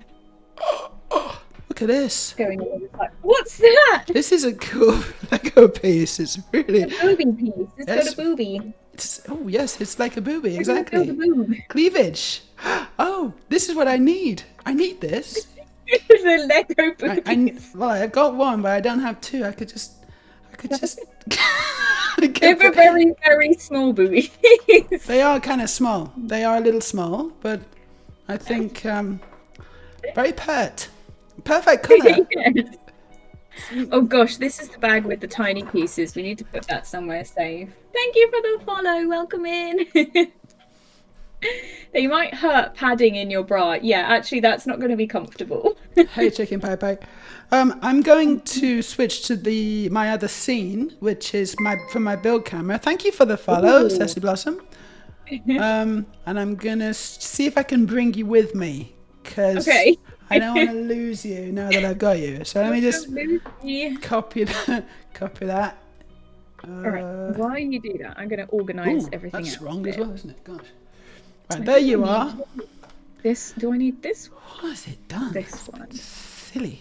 Look at this. Going all the time. What's that? This is a cool Lego piece. It's really. A booby piece. It's Yes. got a booby. Oh yes, it's like a booby. We're gonna Exactly. build a boob. Cleavage. Oh, this is what I need. I need this. The Lego booby. Well, I've got 1, but I don't have 2. I could just. They're very, very small boobies. They are kind of small. They are a little small, but I think very perfect colour. Yes. Oh gosh, this is the bag with the tiny pieces. We need to put that somewhere safe. Thank you for the follow. Welcome in. They might hurt padding in your bra. Yeah, actually, that's not going to be comfortable. Hey, Chicken Pie Pie. I'm going to switch to my other scene, which is from my build camera. Thank you for the follow, Ooh. Ceci Blossom. And I'm gonna see if I can bring you with me, because Okay. I don't want to lose you now that I've got you. So let me just Lucy. copy that. All right. While you do that, I'm going to organise Ooh, everything that's else. wrong a as bit. well, isn't it? Gosh. Right, there you are. This. Do I need this? What has it done? This one. Silly.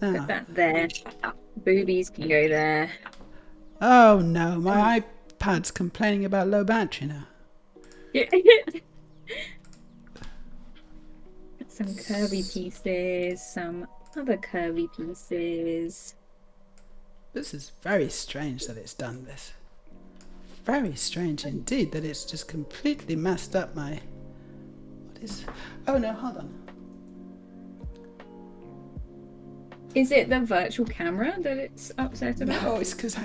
Put No. that there. Boobies can go there. Oh no, my iPad's complaining about low battery now. Yeah. Some curvy pieces. Some other curvy pieces. This is very strange that it's done this. Very strange indeed that it's just completely messed up my... What is... Oh no, hold on. Is it the virtual camera that it's upset about? No, it's because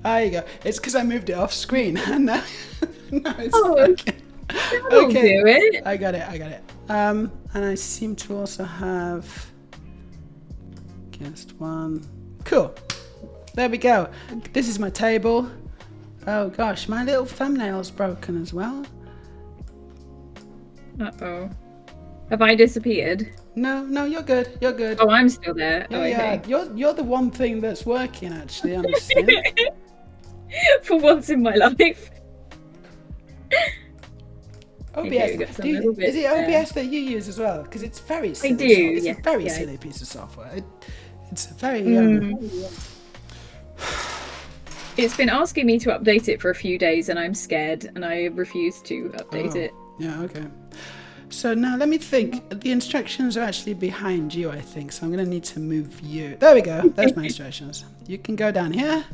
There you go. It's because I moved it off screen. And now... no, it's... Oh, okay. That'll do it. I got it. And I seem to also have... Guest 1. Cool. There we go. This is my table. Oh gosh, my little thumbnail's broken as well. Uh-oh. Have I disappeared? No, you're good. You're good. Oh, I'm still there. Yeah, Oh, okay. you're the one thing that's working actually, honestly. For once in my life. OBS. Okay, we got some little bits Is it there. OBS that you use as well? Because it's very silly. do, It's yes, a very yeah. silly piece of software. It's a very It's been asking me to update it for a few days and I'm scared and I refuse to update it. Yeah, okay. So now let me think. The instructions are actually behind you, I think. So I'm going to need to move you. There we go. There's my instructions. You can go down here.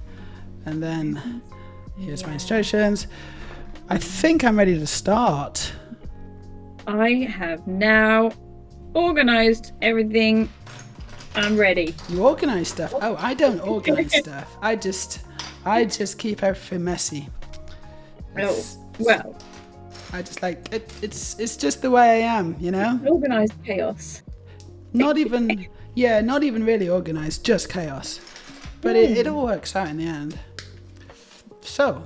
And then here's my instructions. I think I'm ready to start. I have now organized everything. I'm ready. You organize stuff. Oh, I don't organize stuff. I just keep everything messy. It's- Well, I just like it. It's just the way I am, you know. organized chaos. Not even really organized, just chaos. But it all works out in the end. So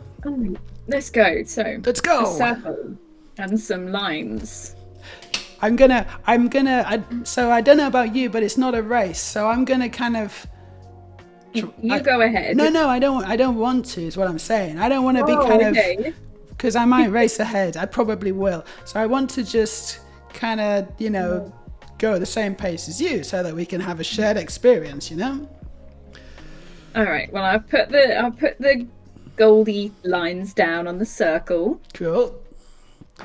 Let's go. So let's a go. circle and some lines. So I don't know about you, but it's not a race. So I'm gonna kind of. You go ahead. No, I don't want to. Is what I'm saying. I don't want to be kind of. Because I might race ahead. I probably will. So I want to just kind of, go at the same pace as you, so that we can have a shared experience. All right. Well, I've put the goldy lines down on the circle, Cool.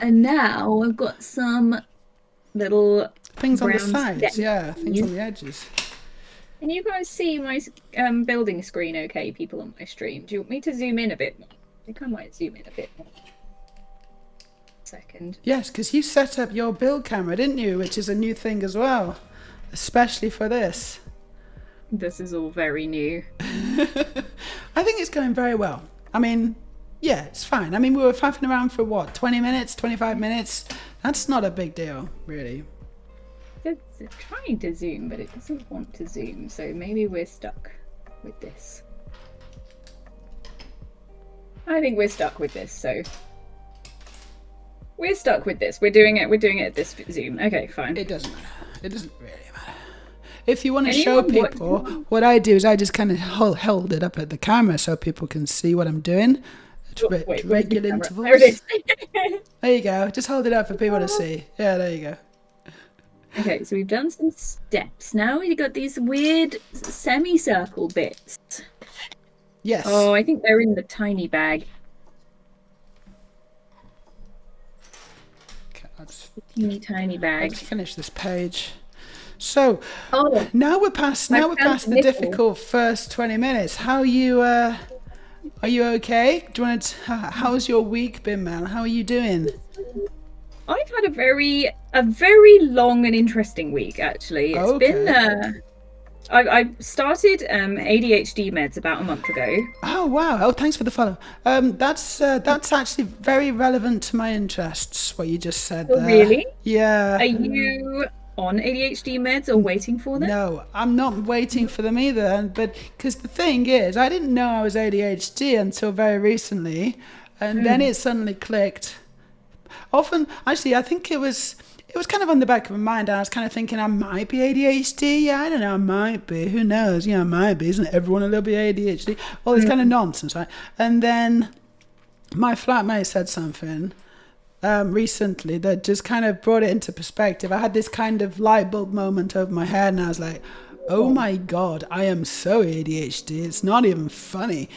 and now I've got some little things on the brown sides, steps. yeah, things on the edges. Can you guys see my building screen okay, people on my stream? Do you want me to zoom in a bit more? I think I might zoom in a bit more. Second. Yes, because you set up your build camera, didn't you? Which is a new thing as well, especially for this. This is all very new. I think it's going very well. I mean, yeah, it's fine. I mean, we were faffing around for what, 20 minutes, 25 minutes? That's not a big deal, really. It's trying to zoom, but it doesn't want to zoom, so maybe we're stuck with this. I think we're stuck with this, so we're stuck with this. We're doing it at this zoom. Okay, fine. It doesn't matter. It doesn't really matter. If you want to show Anyone people, what I do is I just kind of hold it up at the camera so people can see what I'm doing at Wait, where's the regular camera? intervals. There it is. There you go. Just hold it up for people to see. Yeah, there you go. Okay, so we've done some steps. Now we've got these weird semicircle bits. Yes. Oh, I think they're in the tiny bag. Okay, let's Tiny bag. finish this page. So Oh, now we're past I found the nickel. difficult first 20 minutes. How are you? Are you okay? Do you want to? How's your week been, Mel? How are you doing? I've had a very long and interesting week, actually. It's been I started ADHD meds about a month ago. Oh wow! Oh, thanks for the follow. That's actually very relevant to my interests. What you just said Oh, there. really? Yeah. Are you on ADHD meds or waiting for them? No, I'm not waiting for them either. But because the thing is, I didn't know I was ADHD until very recently, and then it suddenly clicked. Often, actually, I think it was kind of on the back of my mind. I was kind of thinking I might be ADHD. Yeah, I don't know. I might be. Who knows? Yeah, I might be. Isn't everyone a little bit ADHD? All this kind of nonsense, right? And then my flatmate said something recently that just kind of brought it into perspective. I had this kind of light bulb moment over my head, and I was like, oh my God, I am so ADHD. It's not even funny.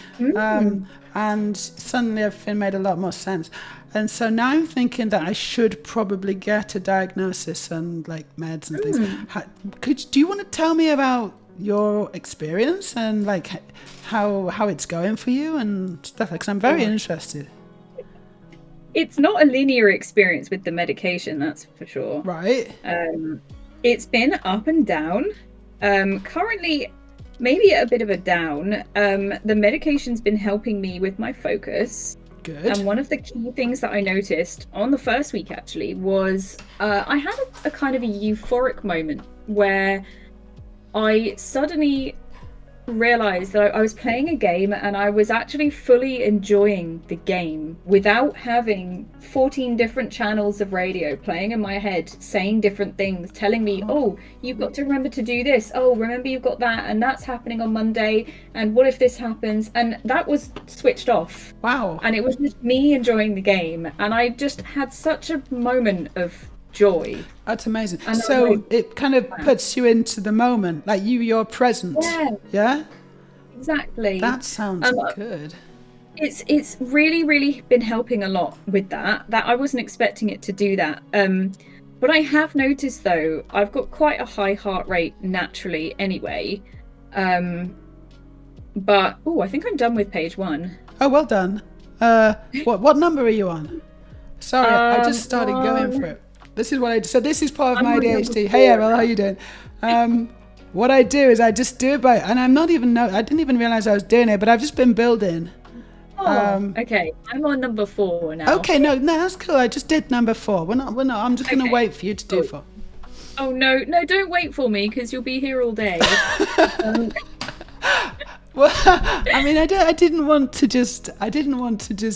And suddenly everything made a lot more sense. And so now I'm thinking that I should probably get a diagnosis and like meds and things. Do you want to tell me about your experience and like how it's going for you and stuff? Because I'm very interested. It's not a linear experience with the medication, that's for sure. Right. It's been up and down. Currently, maybe a bit of a down. The medication's been helping me with my focus. Good. And one of the key things that I noticed on the first week actually was I had a kind of a euphoric moment where I suddenly realized that I was playing a game and I was actually fully enjoying the game without having 14 different channels of radio playing in my head, saying different things, telling me, oh, you've got to remember to do this. Oh, remember you've got that, and that's happening on Monday. And what if this happens? And that was switched off. Wow. And it was just me enjoying the game. And I just had such a moment of joy. That's amazing. And So like, it kind of puts you into the moment, like you're present. Yeah. Yeah? Exactly. That sounds good. It's really been helping a lot with that I wasn't expecting it to do that. But I have noticed though, I've got quite a high heart rate naturally anyway. But I think I'm done with page 1. Oh, well done. What number are you on? Sorry, I just started going for it. This is what I do. So this is part of my ADHD. Hey, Errol, how you doing? What I do is I just do it by, and I didn't even realize I was doing it, but I've just been building. Okay, I'm on number 4 now. Okay, no, that's cool. I just did number 4. We're not. I'm just gonna wait for you to do 4. Oh no, don't wait for me because you'll be here all day. Well, I mean, I didn't want to just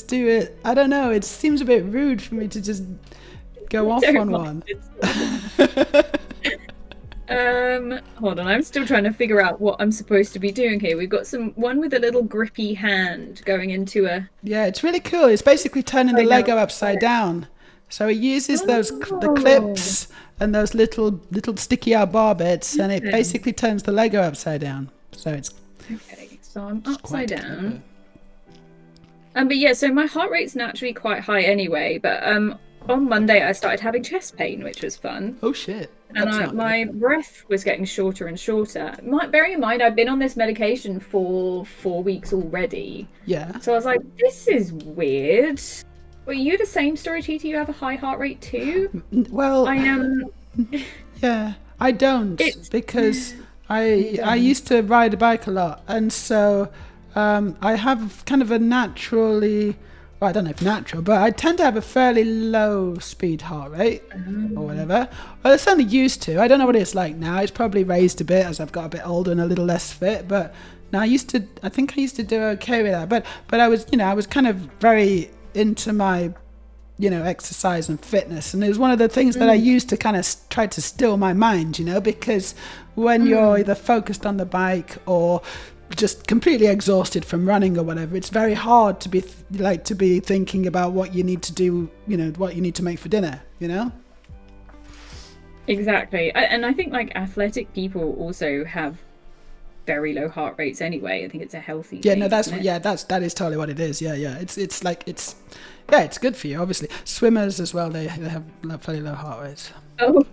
do it. I don't know. It seems a bit rude for me to just go off on one. Hold on, I'm still trying to figure out what I'm supposed to be doing here. We've got one with a little grippy hand going into a... Yeah, it's really cool. It's basically turning the Lego upside down. So it uses the clips and those little sticky out bar bits, and it basically turns the Lego upside down. So it's... Okay, so I'm upside down. But yeah, so my heart rate's naturally quite high anyway, but on Monday I started having chest pain, which was fun. Oh shit. And That's not my breath was getting shorter and shorter. Bearing in mind, I've been on this medication for 4 weeks already. Yeah. So I was like, this is weird. Were you the same story, TT? You have a high heart rate too? Well, I am. yeah, I don't because I used to ride a bike a lot, and so I have kind of a naturally, well, I don't know if natural, but I tend to have a fairly low speed heart rate or whatever. Well, it's only used to. I don't know what it's like now. It's probably raised a bit as I've got a bit older and a little less fit, but now I think I used to do okay with that. But I was, I was kind of very into my, exercise and fitness, and it was one of the things that I used to kind of try to still my mind, because when you're either focused on the bike or just completely exhausted from running or whatever, it's very hard to be thinking about what you need to do, what you need to make for dinner, Exactly. And I think like athletic people also have very low heart rates anyway. I think it's a healthy thing, that is totally what it is. It's good for you, obviously. Swimmers as well, they have fairly low heart rates, Oh,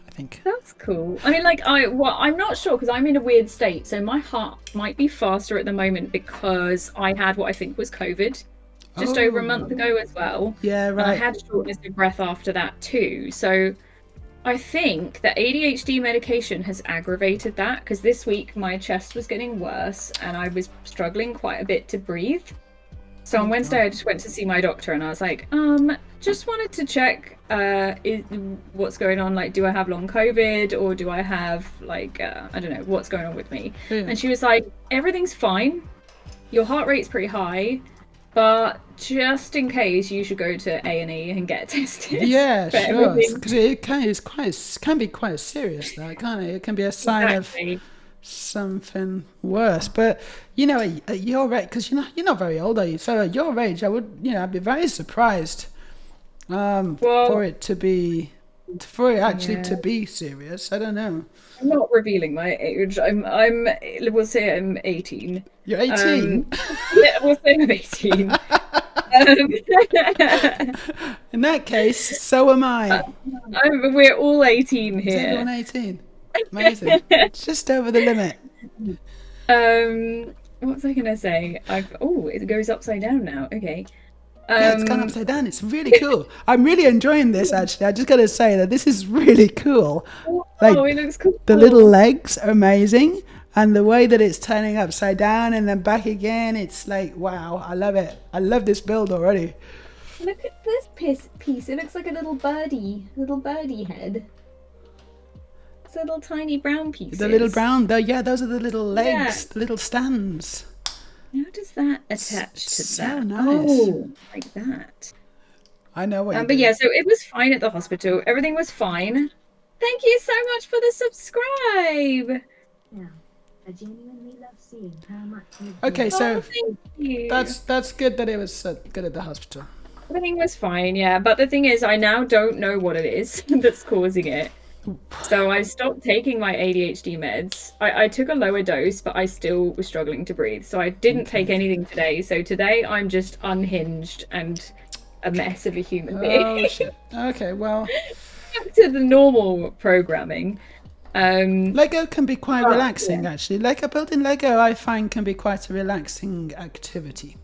I think. that's cool. I mean, like, I'm not sure because I'm in a weird state. So my heart might be faster at the moment because I had what I think was COVID just over a month ago as well. Yeah, And I right. had shortness of breath after that too. So I think that ADHD medication has aggravated that because this week my chest was getting worse and I was struggling quite a bit to breathe. So on Wednesday I just went to see my doctor and I was like, just wanted to check what's going on. Like, do I have long COVID or do I have I don't know, what's going on with me? Yeah. And she was like, everything's fine. Your heart rate's pretty high, but just in case you should go to A&E and get tested. Yeah, for sure. everything. Because it can be quite serious, though, can't it? It can be a sign Exactly. of something worse. But at your age, because you're not very old, are you? So at your age, I'd be very surprised for it to be to be serious. I don't know. I'm not revealing my age. We'll say I'm 18. You're 18. Yeah, we'll say I'm 18. In that case, so am I. We're all 18 Is everyone here. 18? Amazing. It's just over the limit. What was I gonna say? It goes upside down now. Okay. Yeah, it's gone upside down. It's really cool. I'm really enjoying this, actually. I just got to say that this is really cool. Like, it looks cool. the little legs are amazing. And the way that it's turning upside down and then back again, it's like, wow, I love it. I love this build already. Look at this piece. It looks like a little birdie head. It's little tiny brown pieces. The little brown, those are the little legs, the little stands. How does that attach to So that? nice. Oh, like that. I know what you But yeah, so it was fine at the hospital. Everything was fine. Thank you so much for the subscribe. Yeah, I genuinely love seeing how much you Okay, so Thank you. that's good that it was good at the hospital. Everything was fine, yeah. But the thing is, I now don't know what it is that's causing it. So I stopped taking my ADHD meds. I took a lower dose, but I still was struggling to breathe. So I didn't take anything today. So today I'm just unhinged and a mess of a human being. Oh shit. Okay, well, Back to the normal programming. Lego can be quite relaxing, actually. Building Lego, I find, can be quite a relaxing activity.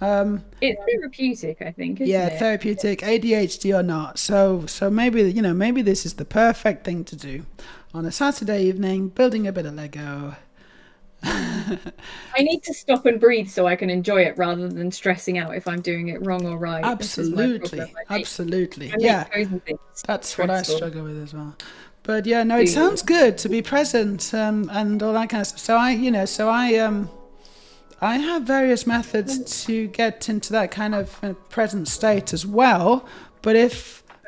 It's therapeutic, I think, isn't it? Therapeutic, ADHD or not. So maybe this is the perfect thing to do on a Saturday evening, building a bit of Lego. I need to stop and breathe so I can enjoy it rather than stressing out if I'm doing it wrong or right. This is my problem. Absolutely. I make Yeah, chosen things that's what I stressful. struggle with as well. But yeah, no, it sounds good to be present and all that kind of stuff. So I have various methods to get into that kind of present state as well. But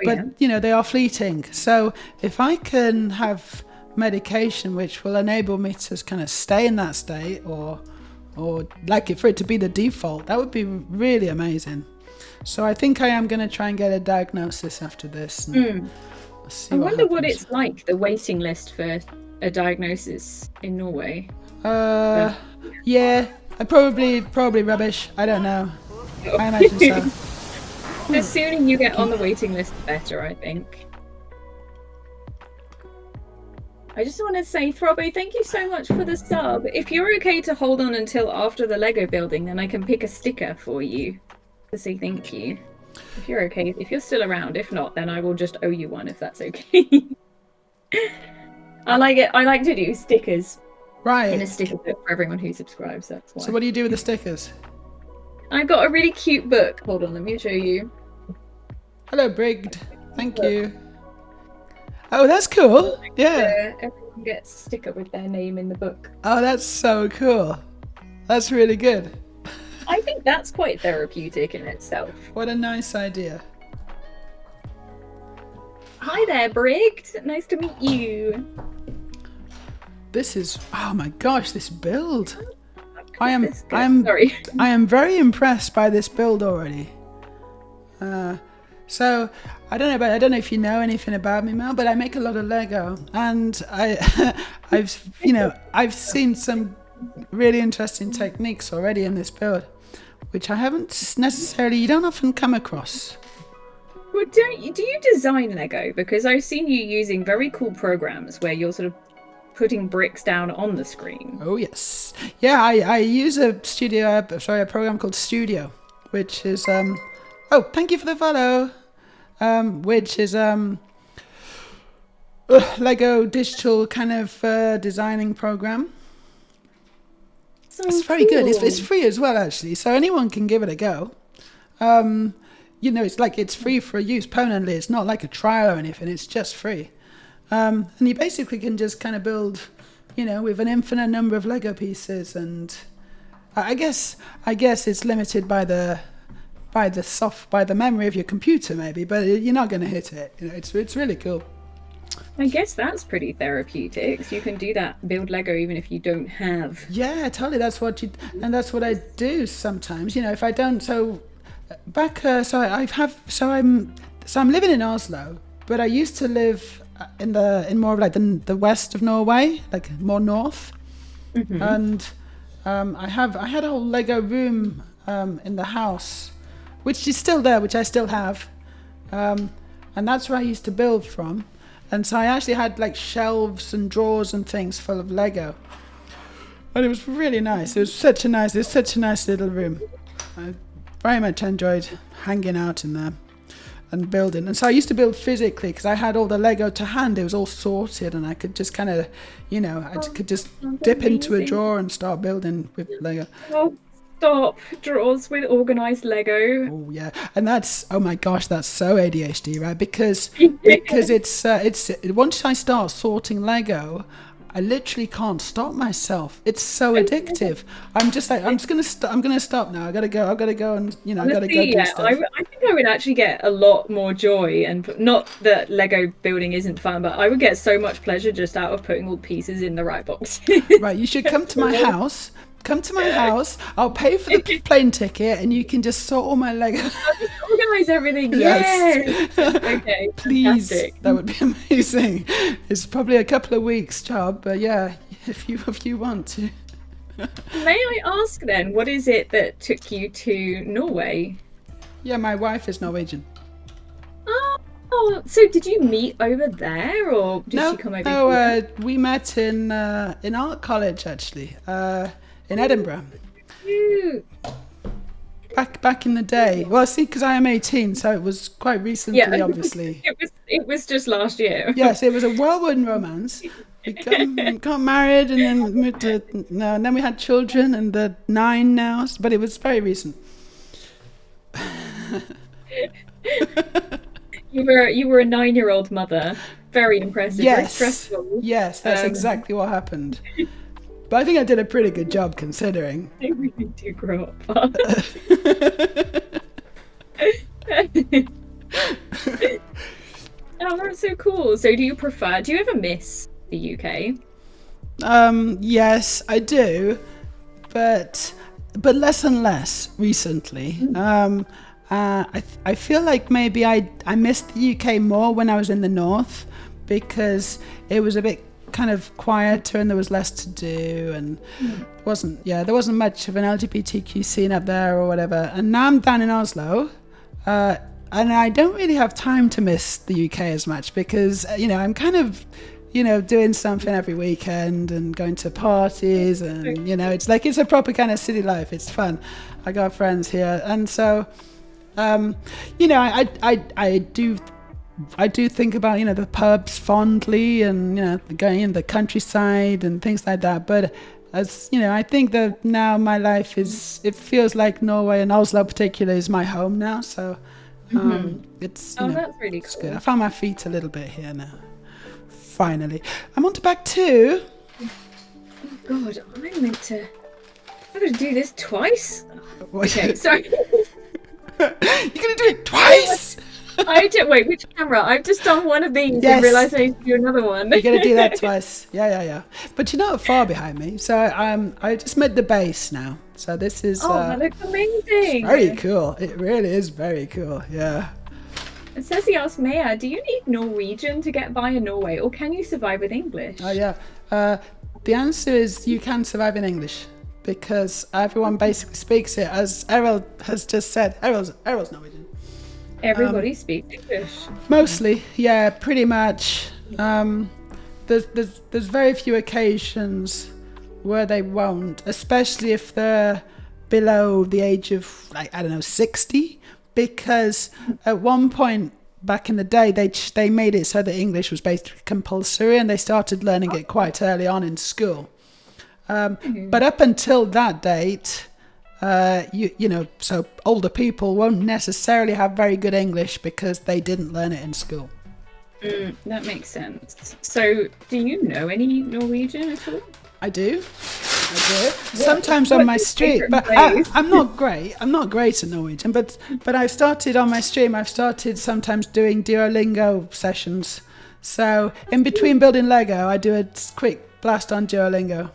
they are fleeting. So if I can have medication which will enable me to kind of stay in that state, or like for it to be the default, that would be really amazing. So I think I am going to try and get a diagnosis after this. And see I wonder what happens. it's like, the waiting list for a diagnosis in Norway. Yeah, probably rubbish. I don't know. I imagine so. The sooner you get on the waiting list, the better, I think. I just want to say, Throbbo, thank you so much for the sub. If you're okay to hold on until after the Lego building, then I can pick a sticker for you to say thank you. If you're okay, if you're still around. If not, then I will just owe you one if that's okay. I like it. I like to do stickers in a Right. sticker book for everyone who subscribes. That's why. So what do you do with the stickers? I got a really cute book. Hold on, let me show you. Hello, Brigged. Thank you. Oh, that's cool. Yeah. Everyone gets a sticker with their name in the book. Oh, that's so cool. That's really good. I think that's quite therapeutic in itself. What a nice idea. Hi there, Brigged. Nice to meet you. This is, oh my gosh, this build. I This guy- Sorry. am very impressed by this build already. So I don't know if you know anything about me, Mel, but I make a lot of Lego, and I've seen some really interesting techniques already in this build, which I haven't necessarily. You don't often come across. Well, do you design Lego? Because I've seen you using very cool programs where you're sort of putting bricks down on the screen. Oh yes, yeah. I use a program called Studio, which is Oh, thank you for the follow. Which is Lego digital kind of designing program. So It's very good. It's cool. free as well, actually, so anyone can give it a go. It's free for use permanently. It's not like a trial or anything. It's just free, and you basically can just kind of build, with an infinite number of Lego pieces. And I guess it's limited by the memory of your computer, maybe, but you're not going to hit it. It's really cool. I guess that's pretty therapeutic. So you can do that, build Lego even if you don't have. Yeah, totally. That's what I do sometimes. If I don't, I'm living in Oslo, but I used to live in more of like the west of Norway, like more north, and I had a whole Lego room in the house, which is still there, which I still have, and that's where I used to build from. And so I actually had like shelves and drawers and things full of Lego, and it was really nice. It was such a nice little room. I very much enjoyed hanging out in there and building. And so I used to build physically because I had all the Lego to hand. It was all sorted, and I could just kind of, could just dip into a amazing. drawer and start building with Lego. Oh, stop! Drawers with organized Lego. Oh yeah, and oh my gosh, that's so ADHD, right? Because it's once I start sorting Lego, I literally can't stop myself. It's so addictive. I'm just like, I'm gonna stop now. I gotta go and I gotta go do stuff. I think I would actually get a lot more joy, and not that Lego building isn't fun, but I would get so much pleasure just out of putting all the pieces in the right box. Right, you should come to my house. Come to my house. I'll pay for the plane ticket, and you can just sort all my Lego. Organize everything. Yes. Yes. Okay. Please, Fantastic. that would be amazing. It's probably a couple of weeks job, but yeah, if you want to. May I ask then, what is it that took you to Norway? Yeah, my wife is Norwegian. Oh, so did you meet over there, or did she come over here? We met in art college actually, in Edinburgh. Cute. Back in the day. Well, see, because I am 18, so it was quite recently, Yeah, obviously. It was just last year. Yes, it was a whirlwind romance. We got married, and then moved to and then we had children, and they're 9 now. But it was very recent. You were a 9-year-old mother. Very impressive. Very Yes, stressful. yes, that's exactly what happened. But I think I did a pretty good job considering. They really do grow up fast. Oh, that's so cool. So do you ever miss the UK? Yes, I do, but less and less recently. I feel like maybe I missed the UK more when I was in the north, because it was a bit kind of quieter and there was less to do, and there wasn't much of an LGBTQ scene up there or whatever. And now I'm down in Oslo. and I don't really have time to miss the UK as much because I'm kind of doing something every weekend and going to parties, and it's a proper kind of city life. It's fun. I got friends here, and so I do think about the pubs fondly, and going in the countryside and things like that. But as I think that now my life it feels like Norway, and Oslo particularly is my home now. So it's that's really it's cool. good. I found my feet a little bit here now. Finally, I'm on to bag 2. Oh God, I'm gonna do this twice. Okay, sorry. You're gonna do it twice. Wait, which camera? I've just done one of these Yes. and realised I need to do another one. You're gonna do that twice. Yeah. But you're not far behind me. So I just made the base now. So this is That looks amazing. very cool. It really is very cool. Yeah. And Ceci asked Meja, do you need Norwegian to get by in Norway, or can you survive with English? Oh yeah. The answer is you can survive in English because everyone basically speaks it, as Errol has just said. Errol's Norwegian. Everybody speaks English. Mostly, yeah, pretty much. There's very few occasions where they won't, especially if they're below the age of 60, because at one point back in the day they made it so that English was basically compulsory, and they started learning it quite early on in school. But up until that date, so older people won't necessarily have very good English because they didn't learn it in school. That makes sense. So, do you know any Norwegian at all? I do. Sometimes on my stream, but I'm not great. I'm not great at Norwegian, but I've started on my stream. I've started sometimes doing Duolingo sessions. So in between building Lego, I do a quick blast on Duolingo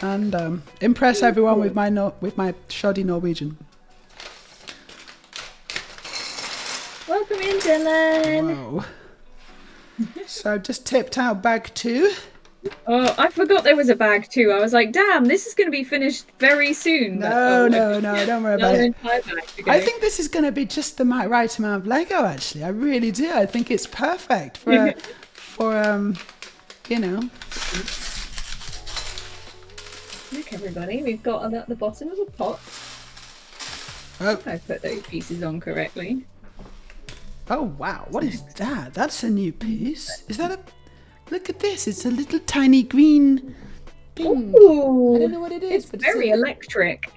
and impress everyone with my shoddy Norwegian. Welcome in, Dylan. Whoa. So I've just tipped out bag 2. Oh, I forgot there was a bag too. I was like, damn, this is going to be finished very soon. No, don't worry about it. Entire bag to go. I think this is going to be just the right amount of Lego, actually. I really do. I think it's perfect for Look, everybody, we've got at the bottom of the pot. Oh. I put those pieces on correctly. Oh, wow. What is that? That's a new piece. Is that a... Look at this. It's a little tiny green thing. Ooh, I don't know what it is. It's but very electric.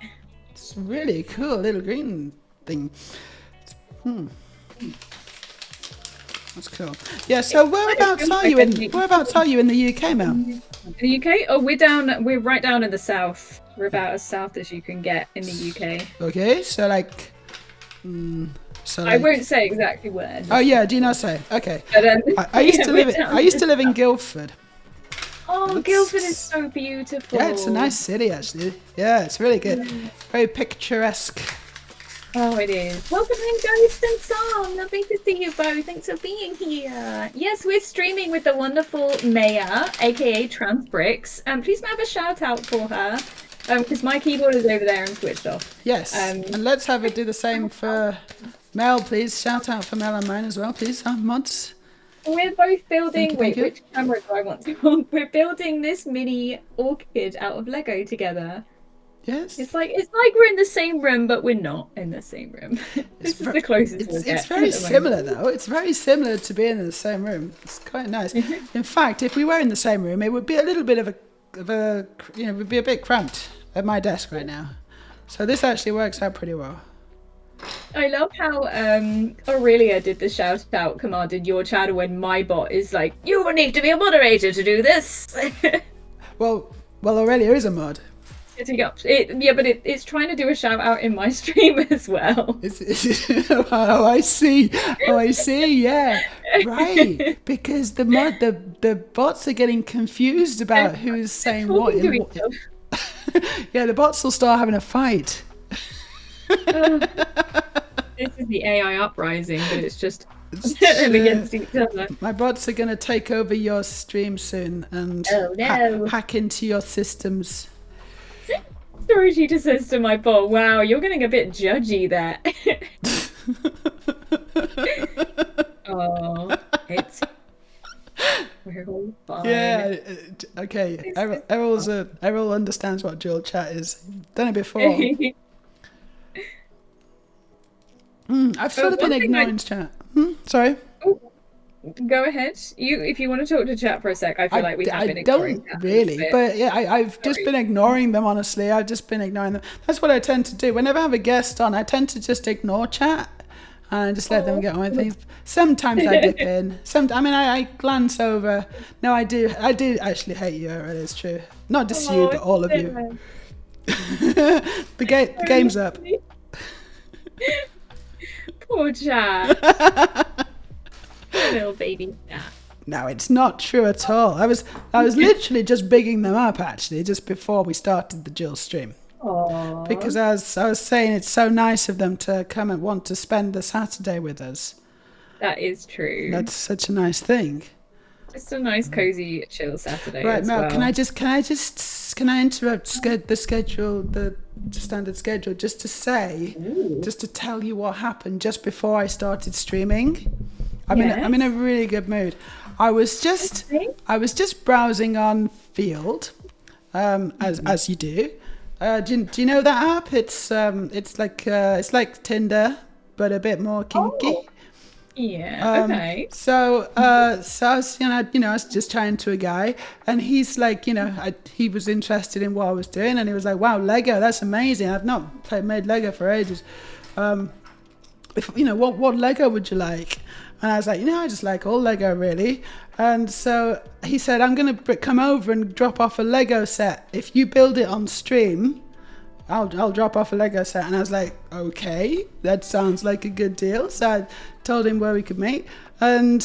It's really cool. Little green thing. That's cool. Yeah, so whereabouts are you in the UK, Mel? In the UK? Oh, we're right down in the south. We're about as south as you can get in the UK. Okay, so like... I won't say exactly where. Oh yeah, do you not say? Okay. But, I used to live in Guildford. Oh, Guildford is so beautiful. Yeah, it's a nice city actually. Yeah, it's really good. Very picturesque. Oh, it is. Welcome in, Ghost and Song. Lovely to see you both. Thanks for being here. Yes, we're streaming with the wonderful Meja, aka Transbricks. Please have a shout out for her. Because my keyboard is over there and switched off. Yes. And let's have it do the same for Mel, please. Shout out for Mel and mine as well, please. Mods. We're both building. Thank you. Which camera do I want to? We're building this mini orchid out of Lego together. Yes. It's like we're in the same room, but we're not in the same room. This is the closest we'll get. It's very similar, though. It's very similar to being in the same room. It's quite nice. In fact, if we were in the same room, it would be a little bit of a would be a bit cramped at my desk right now. So this actually works out pretty well. I love how Aurelia did the shout out command in your channel when my bot is like, you will need to be a moderator to do this. well, Aurelia is a mod. Setting up it's trying to do a shout out in my stream as well. Oh, I see. Yeah, right. Because the bots are getting confused about who's saying what. Yeah, the bots will start having a fight. This is the AI uprising, but it's just them against each other. My bots are going to take over your stream soon and hack into your systems. Sorry, she just says to my bot, wow, you're getting a bit judgy there. Oh, it's we're all fine. Yeah. Okay. Errol understands what dual chat is. Done it before. I've sort of been one thing ignoring chat. Sorry. Oh, go ahead. If you want to talk to chat for a sec, I feel like we have been ignoring don't chat a really, bit. but yeah, I've just Sorry. been ignoring them. Honestly, I've just been ignoring them. That's what I tend to do. Whenever I have a guest on, I tend to just ignore chat and just let them get on with things. Sometimes I dip in. I glance over. No, I do actually hate you. It is true. Not just you, but all of you. The game's up. Poor chat. Poor little baby chat. No, it's not true at all. I was literally just bigging them up actually, just before we started the dual stream. Aww. Because as I was saying, it's so nice of them to come and want to spend the Saturday with us. That is true. That's such a nice thing. Just a nice, cozy, chill Saturday. Right, as Mel, well. can I interrupt the schedule, the standard schedule, just to say, just to tell you what happened just before I started streaming. I'm in a really good mood. I was just browsing on Field, as you do. Do you know that app? It's like Tinder, but a bit more kinky. Oh. Yeah. Okay. So I was, I was just chatting to a guy, and he's like, he was interested in what I was doing, and he was like, "Wow, Lego, that's amazing. I've not made Lego for ages. What Lego would you like?" And I was like, I just like all Lego really. And so he said, "I'm gonna come over and drop off a Lego set. If you build it on stream, I'll drop off a Lego set." And I was like, "Okay, that sounds like a good deal." So I told him where we could meet, and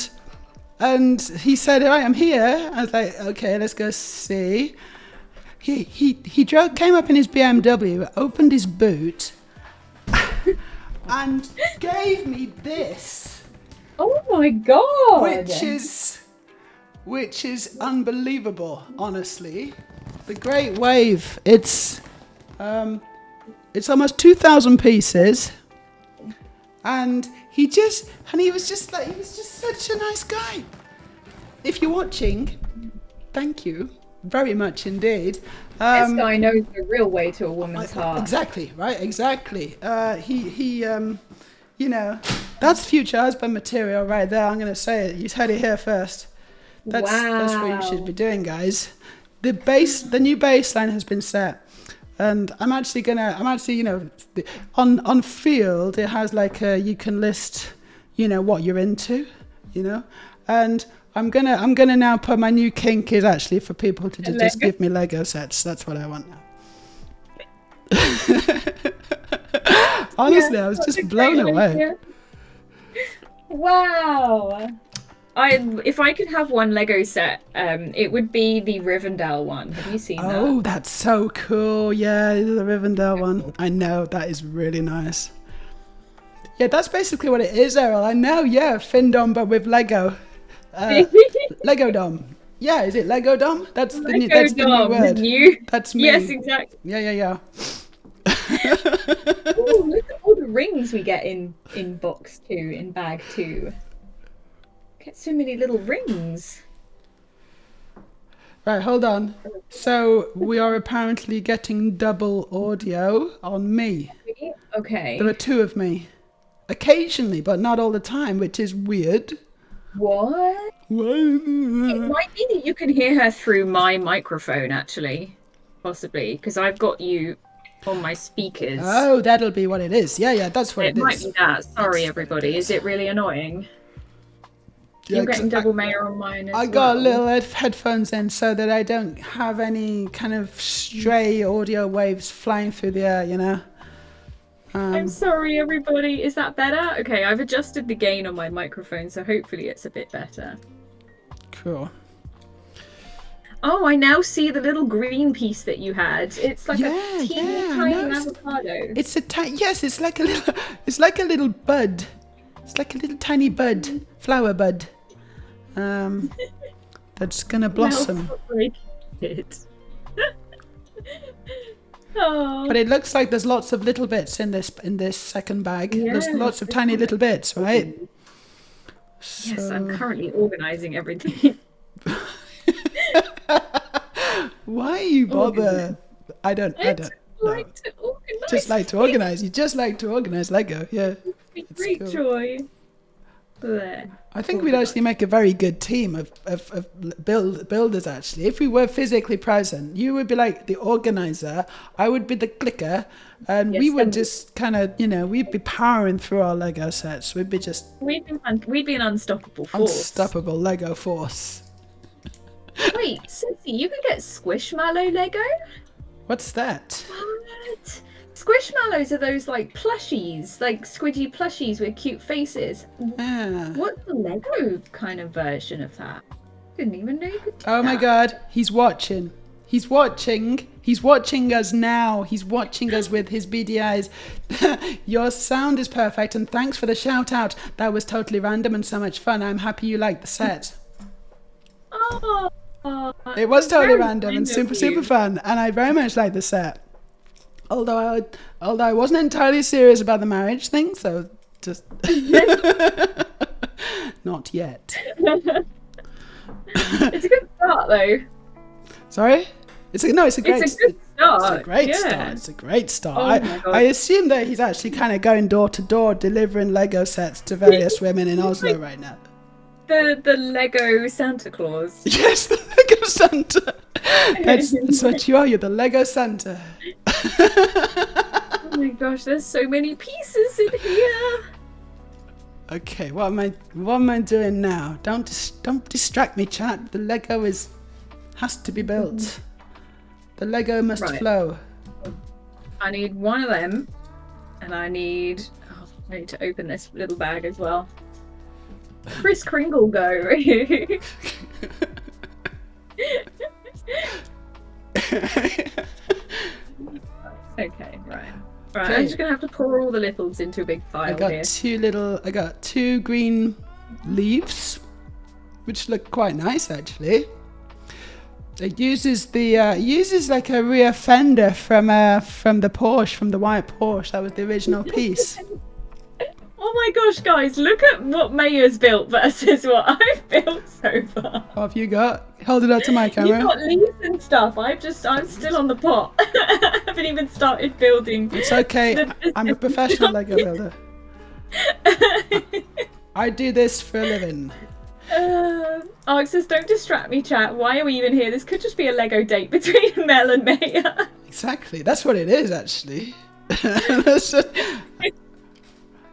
he said, "All right, I'm here." I was like, "Okay, let's go see." He came up in his BMW, opened his boot, and gave me this, Oh my god! which is unbelievable, honestly. The Great Wave. It's almost 2,000 pieces, and he was just such a nice guy. If you're watching, thank you very much indeed. This guy knows the real way to a woman's heart. Exactly, right? Exactly. That's future husband material right there. I'm going to say it. You heard it here first. That's what you should be doing, guys. The new baseline has been set, and I'm actually on Field it has like you can list, what you're into, and I'm gonna now put my new kink is actually for people to just give me Lego sets. That's what I want now. Honestly, I was just blown away. Idea. Wow. If I could have one Lego set, it would be the Rivendell one. Have you seen that? Oh, that's so cool. Yeah, the Rivendell one. I know, that is really nice. Yeah, that's basically what it is, Errol. I know, yeah, Findom, but with Lego. Lego Dom. Yeah, is it Lego Dom? That's the new word. That's me. Yes, exactly. Yeah. Ooh, look at all the rings we get in box 2, in bag 2. Get so many little rings. Right, hold on. So we are apparently getting double audio on me. Okay. There are 2 of me. Occasionally, but not all the time, which is weird. What? It might be that you can hear her through my microphone, actually. Possibly, because I've got you on my speakers. Oh, that'll be what it is. Yeah, that's what it is. It might be that. Sorry, everybody. Is it really annoying? Yeah, You're getting double Meja on mine as well. I got little headphones in so that I don't have any kind of stray audio waves flying through the air, I'm sorry, everybody. Is that better? Okay, I've adjusted the gain on my microphone, so hopefully it's a bit better. Cool. Oh, I now see the little green piece that you had. It's like a teeny tiny avocado. It's it's like a little bud. It's like a little tiny bud, flower bud. That's gonna blossom. Oh. But it looks like there's lots of little bits in this second bag. There's lots of tiny little bits, right? Yes, I'm So- currently organising everything. Why you bother? I don't I know. like to organise. Just like to organize. You just like to organize Lego. Yeah. It's It's great cool. joy. There. I think we'd actually make a very good team of builders, actually. If we were physically present, you would be like the organizer, I would be the clicker, and we Yes, would and- just kind of, we'd be powering through our Lego sets. We'd be just We'd be an unstoppable force. unstoppable Lego force. Wait, Cissy, you could get Squishmallow Lego? What's that? What? Squishmallows are those like plushies, like squidgy plushies with cute faces. Yeah. What's the Lego kind of version of that? Didn't even know you could do Oh my that. god, he's watching. He's watching. He's watching us now. He's watching us with his beady eyes. Your sound is perfect, and thanks for the shout out. That was totally random and so much fun. I'm happy you liked the set. Oh, It was that's totally very random and kind super, of super you. fun, and I very much liked the set. Although I wasn't entirely serious about the marriage thing, so just not yet. It's a good start though. Sorry? It's a great It's a good It's start. a great yeah. start. It's a great start. Oh my God. I assume that he's actually kind of going door to door delivering Lego sets to various women in Oslo right now. The Lego Santa Claus. Yes, the Lego Santa. That's what you are. You're the Lego Santa. Oh my gosh, there's so many pieces in here. Okay, what am I doing now? Don't distract me, chat. The Lego has to be built. The Lego must Right. flow. I need one of them, and I need to open this little bag as well. Kris Kringle go. Okay, right. Right, Okay. I'm just gonna have to pour all the littles into a big I pile here. got two green leaves, which look quite nice actually. It uses like a rear fender from the Porsche, from the white Porsche. That was the original piece. Oh my gosh, guys, look at what Meja's built versus what I've built so far. What have you got? Hold it up to my You've camera. got leaves and stuff. I'm still on the pot. I haven't even started building. It's okay. the- I'm a professional Lego builder. I do this for a living. Alex says, don't distract me, chat. Why are we even here? This could just be a Lego date between Mel and Meja. Exactly. That's what it is, actually.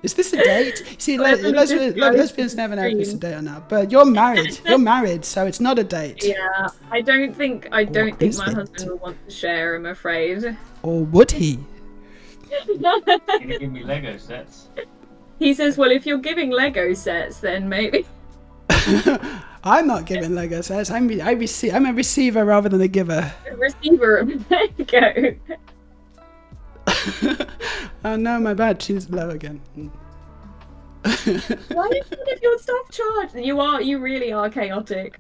Is this a date? See, lesbians never know if it's a date or not. But you're married. You're married, so it's not a date. Yeah, I don't think is my it? husband will want to share, I'm afraid. Or would he? Can you give me Lego sets? He says, well, if you're giving Lego sets, then maybe. I'm not giving Lego sets. I'm a receiver rather than a giver. Receiver of Lego. Oh no, my battery's low again. Why did you leave your stuff charged? You really are chaotic.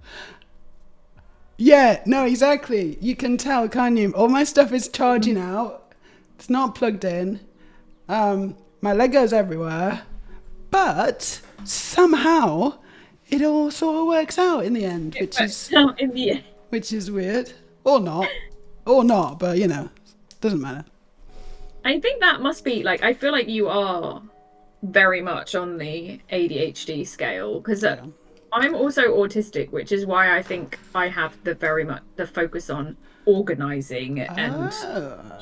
Yeah, no, exactly. You can tell, can't you? All my stuff is charging out. It's not plugged in. My Legos everywhere. But somehow it all sort of works out in the end, In the end. which is weird. Or not. But doesn't matter. I think that must be like, I feel like you are very much on the ADHD scale because Yeah. I'm also autistic, which is why I think I have the focus on organizing and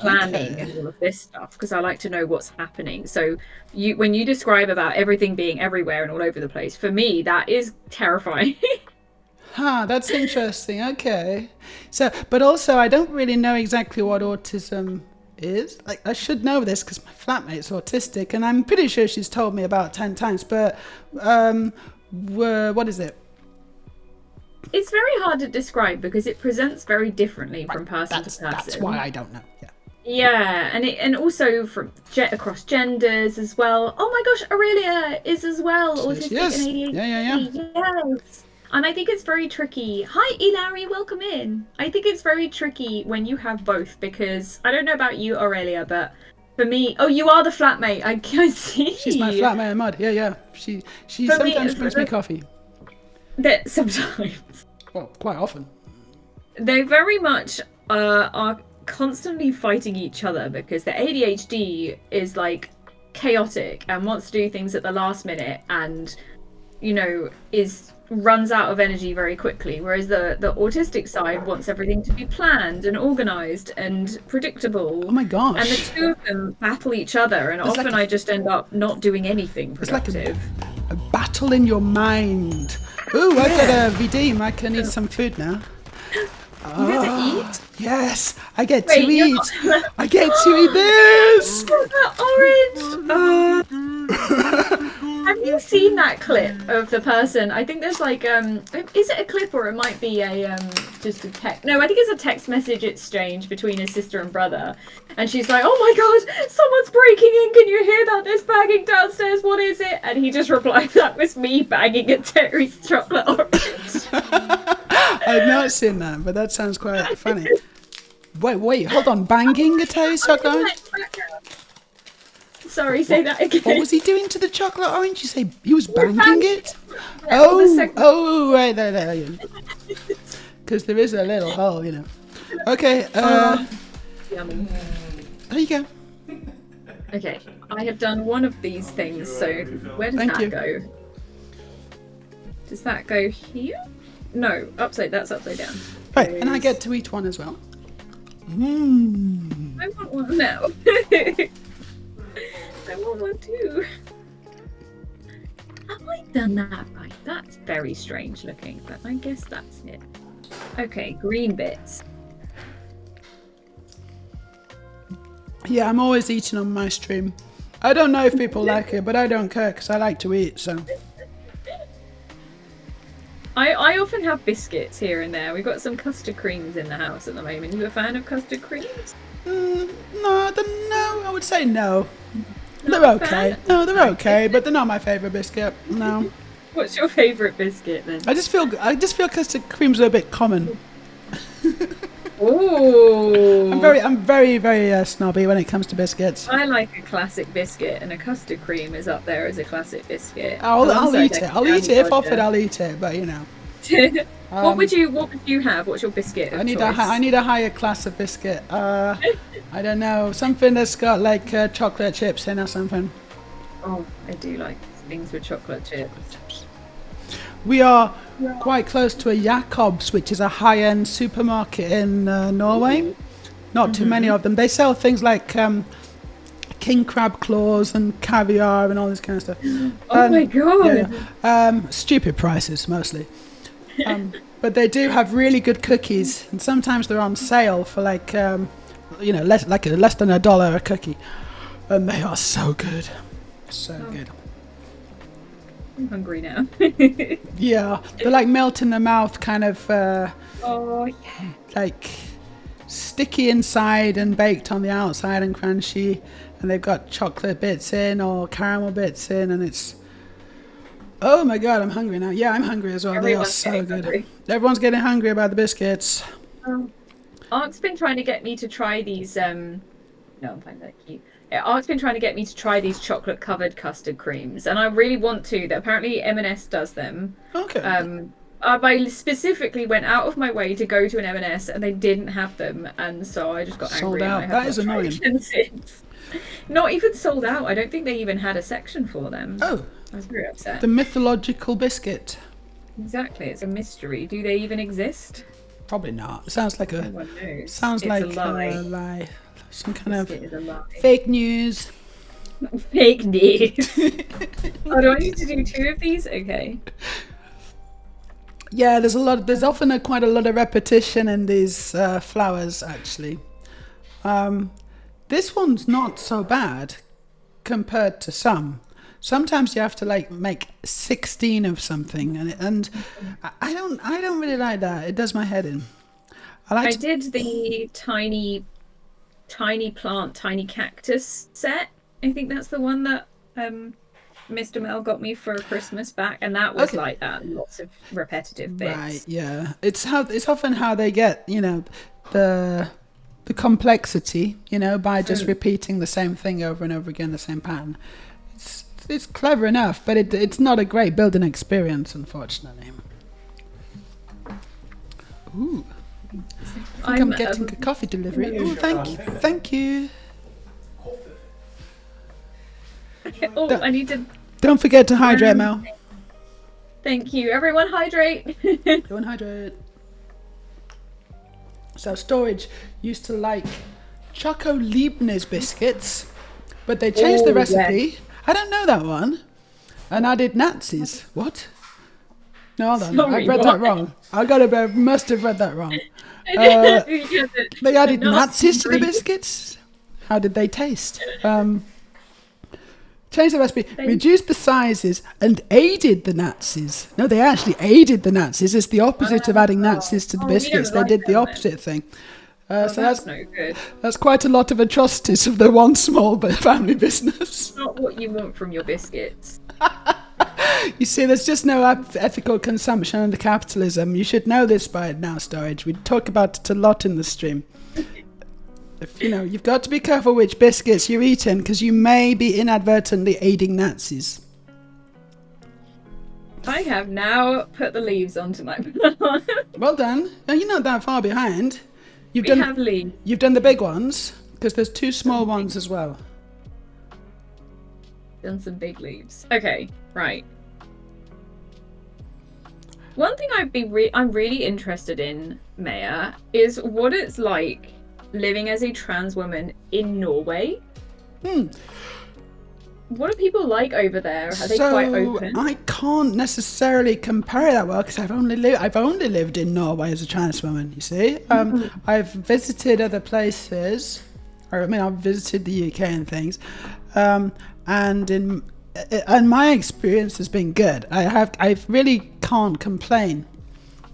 planning Okay. and all of this stuff because I like to know what's happening. So when you describe about everything being everywhere and all over the place, for me that is terrifying. Huh, that's interesting. Okay. So, but also I don't really know exactly what autism is. Like, I should know this because my flatmate's autistic and I'm pretty sure she's told me about 10 times, but what is it? It's very hard to describe because it presents very differently from person to person. That's why I don't know. Yeah. Yeah, and also from across genders as well. Oh my gosh, Aurelia is as well autistic Yes. and ADHD. Yeah. Yes. And I think it's very tricky. Hi, Ilari, welcome in. I think it's very tricky when you have both because I don't know about you, Aurelia, but For me, oh, you are the flatmate. I see. She's my flatmate in mud. Yeah, yeah. She For me, sometimes it's brings me coffee. That sometimes Well, quite often. they very much are constantly fighting each other because the ADHD is like chaotic and wants to do things at the last minute, and runs out of energy very quickly, whereas the autistic side wants everything to be planned and organized and predictable. Oh my gosh. And the two of them battle each other, and often I just end up not doing anything productive. A battle in your mind. Ooh, I've got a redeem. I can eat some food now. You get to eat? Yes, I get Wait, to you're eat. not- I get to eat this. Orange. Have you seen that clip of the person? I think there's like is it a clip or it might be a just a text? No, I think it's a text message exchange between a sister and brother, and she's like, "Oh my god, someone's breaking in! Can you hear that? There's banging downstairs. What is it?" And he just replied, "That was me banging a Terry's chocolate orange." I've not seen that, but that sounds quite funny. Wait, hold on. Banging a Terry's chocolate orange? Sorry, say that again. What was he doing to the chocolate orange? You say he was banging it? Yeah, on the second- Right there. Because there is a little hole, Okay, Yummy. there you go. Okay, I have done one of these things, so where does Thank that you. go? Does that go here? No, that's upside down. Right, and I get to eat one as well. I want one now. I want one too. Have I done that right? That's very strange looking, but I guess that's it. Okay, green bits. Yeah, I'm always eating on my stream. I don't know if people like it, but I don't care because I like to eat, so. I often have biscuits here and there. We've got some custard creams in the house at the moment. You a fan of custard creams? No, I would say no. Not They're a okay. fan? No, they're okay, but they're not my favourite biscuit. No. What's your favourite biscuit then? I just feel custard creams are a bit common. Ooh. I'm very, very snobby when it comes to biscuits. I like a classic biscuit, and a custard cream is up there as a classic biscuit. I'll eat Alongside it. I'll eat it if offered. Dodger. I'll eat it, but What would you have? What's your biscuit? Of I need choice? I need a higher class of biscuit. I don't know, something that's got like chocolate chips in or something. Oh, I do like things with chocolate chips. We are quite close to a Jacobs, which is a high-end supermarket in Norway. Not too many of them. They sell things like king crab claws and caviar and all this kind of stuff. Oh my god! Stupid prices mostly. But they do have really good cookies, and sometimes they're on sale for like less than $1 a cookie, and they are so good, good. I'm hungry now. Yeah, they're like melt in the mouth, kind of Oh yeah. like sticky inside and baked on the outside and crunchy, and they've got chocolate bits in or caramel bits in, and it's. Oh my god, I'm hungry now. Yeah, I'm hungry as well. Everyone's they are so getting good. hungry. Everyone's getting hungry about the biscuits. Art's been trying to get me to try these. No, I'm finding that cute. Yeah, Art's been trying to get me to try these chocolate-covered custard creams, and I really want to. That apparently M&S does them. Okay. I specifically went out of my way to go to an M&S, and they didn't have them, and so I just got Sold angry. out. And I have That is not tried annoying. them since. Not even sold out. I don't think they even had a section for them. Oh, I was very upset. the mythological biscuit. Exactly, it's a mystery. Do they even exist? Probably not. It sounds like No a one knows. sounds It's like a lie. a lie. Some kind of Biscuit is a lie. fake news. Fake news. Oh, do I need to do 2 of these? Okay. Yeah, there's often quite a lot of repetition in these flowers actually. This one's not so bad compared to some. Sometimes you have to like make 16 of something, and I don't really like that. It does my head in. I did the tiny plant, tiny cactus set. I think that's the one that Mr. Mel got me for Christmas back, and that was Okay. like that. Lots of repetitive bits. Right, yeah. It's often how they get, the the complexity, by just repeating the same thing over and over again, the same pattern. It's clever enough, but it's not a great building experience, unfortunately. Ooh. I think I'm getting a coffee delivery. Oh, thank you. I need to. Don't forget to hydrate, Mel. Thank you, everyone. Hydrate. Everyone hydrate. So Storage used to like Choco Liebkne's biscuits, but they changed the recipe. Yes. I don't know that one. And added Nazis. What? No, hold on. Sorry, I've read that wrong. Must have read that wrong. They added Nazis to the biscuits. How did they taste? Changed the recipe, reduced the sizes, and aided the Nazis. No, they actually aided the Nazis. It's the opposite of adding Nazis to the biscuits. They did the opposite thing. So that's no good. That's quite a lot of atrocities of the one small family business. Not what you want from your biscuits. You see, there's just no ethical consumption under capitalism. You should know this by now, Storage. We talk about it a lot in the stream. You've got to be careful which biscuits you're eating, because you may be inadvertently aiding Nazis. I have now put the leaves onto my Well done. No, you're not that far behind. We have leaves. You've done the big ones, because there's 2 small ones as well. Done some big leaves. Okay, right. One thing I'm really interested in, Meja, is what it's like living as a trans woman in Norway. What are people like over there? Are they quite open? I can't necessarily compare that well, because I've only lived in Norway as a trans woman. You see, I've visited other places. I've visited the UK and things, and my experience has been good. I really can't complain.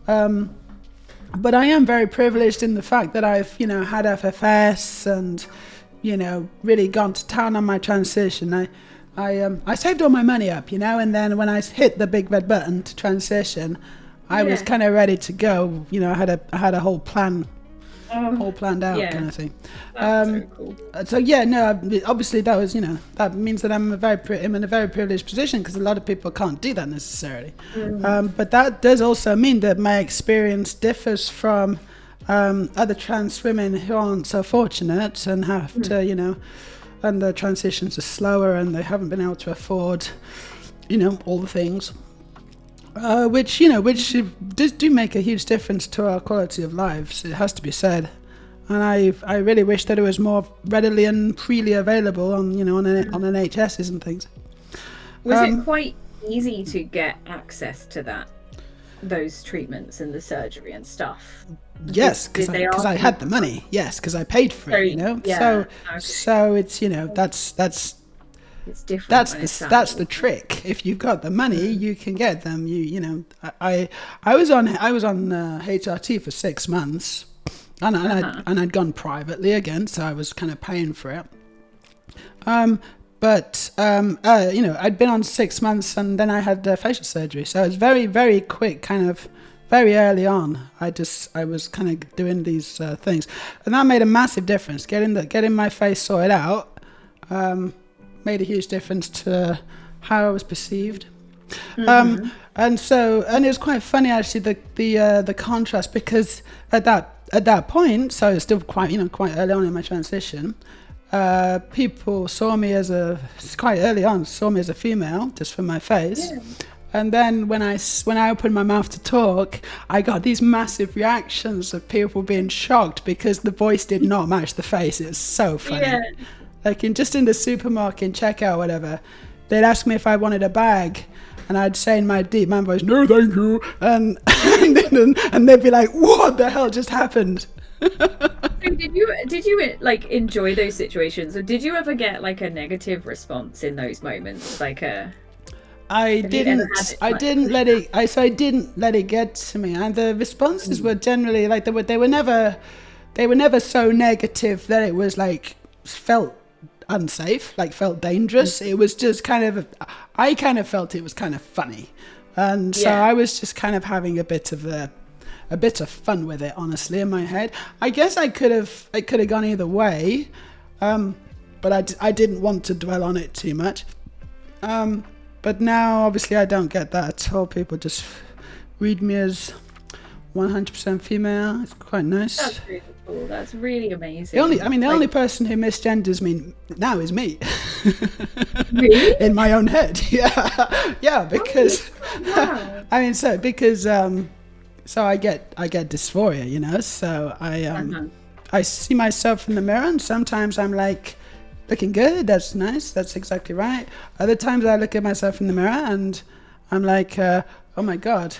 But I am very privileged in the fact that I've, had FFS and, really gone to town on my transition. I saved all my money up, and then when I hit the big red button to transition, I was kind of ready to go. I had a whole plan, all planned out kind of thing. That's so cool. So obviously that was, that means that I'm in a very privileged position, because a lot of people can't do that necessarily. But that does also mean that my experience differs from other trans women who aren't so fortunate and have to, and the transitions are slower and they haven't been able to afford, all the things. Which do make a huge difference to our quality of lives. It has to be said, and I really wish that it was more readily and freely available on on NHSs and things. Was it quite easy to get access to those treatments and the surgery and stuff? Yes, because I had the money. Yes, because I paid for it. So it's that's. It's different. That's the trick. If you've got the money, you can get them. I was on HRT for 6 months, and I'd gone privately again, so I was kind of paying for it. But I'd been on 6 months, and then I had facial surgery, so it was very, very quick, kind of very early on. I was kind of doing these things, and that made a massive difference. Getting my face sorted out. Made a huge difference to how I was perceived, and it was quite funny actually the contrast, because at that point, so it's still quite early on in my transition, people saw me as a female just from my face, and then when I opened my mouth to talk, I got these massive reactions of people being shocked because the voice did not match the face. It was so funny. Like in the supermarket, checkout, whatever, they'd ask me if I wanted a bag, and I'd say in my deep man voice, "No, thank you," and they'd be like, "What the hell just happened?" So did you like enjoy those situations, or did you ever get like a negative response in those moments? I didn't let it get to me, and the responses were generally like they were never so negative that it was like felt unsafe, like felt dangerous. It was just I kind of felt it was kind of funny, and so I was just kind of having a bit of a bit of fun with it, honestly, in my head. I guess I could have gone either way, but I didn't want to dwell on it too much. But now, obviously, I don't get that at all. People just read me as 100% female. It's quite nice. That's really cool. That's really amazing. The only person who misgenders me now is me. Really? In my own head. Yeah, because Wow. so I get dysphoria, you know. So I see myself in the mirror, and sometimes I'm like, looking good, that's nice, that's exactly right. Other times I look at myself in the mirror and I'm like, oh my God,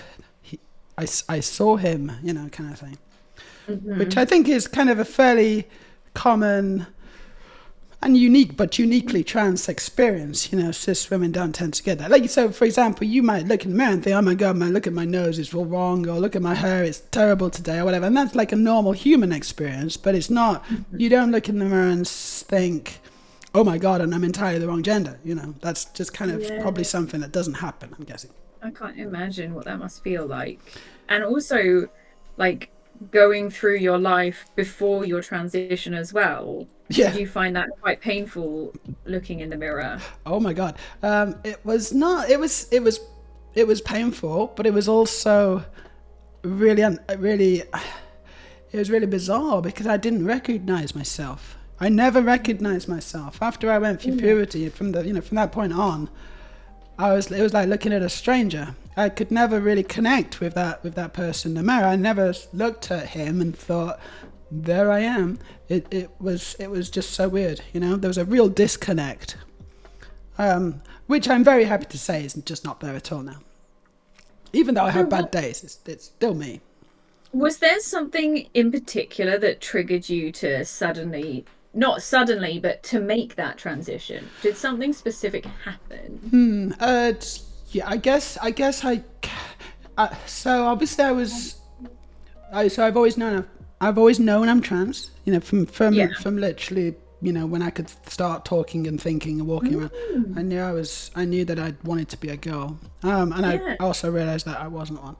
I saw him, you know, kind of thing. Mm-hmm. Which I think is kind of a fairly common and uniquely trans experience. You know, cis women don't tend to get that. Like, so for example, you might look in the mirror and think, oh my God, look at my nose, it's all wrong, or look at my hair, it's terrible today, or whatever. And that's like a normal human experience, but it's not, you don't look in the mirror and think, oh my God, and I'm entirely the wrong gender. You know, that's just kind of probably something that doesn't happen, I'm guessing. I can't imagine what that must feel like. And also, like, going through your life before your transition as well. Yeah. Did you find that quite painful looking in the mirror? Oh my God. It was painful, but it was also really bizarre because I didn't recognize myself. I never recognized myself after I went through puberty. From that point on, it was like looking at a stranger. I could never really connect with that person in the mirror. I never looked at him and thought, there I am. It was just so weird, you know. There was a real disconnect, which I'm very happy to say is just not there at all now. Even though I have bad days, it's still me. Was there something in particular that triggered you to not suddenly, but to make that transition? Did something specific happen? Yeah, I guess so obviously I've always known I'm trans, you know, from literally, you know, when I could start talking and thinking and walking around. I knew that I wanted to be a girl. I also realized that I wasn't one.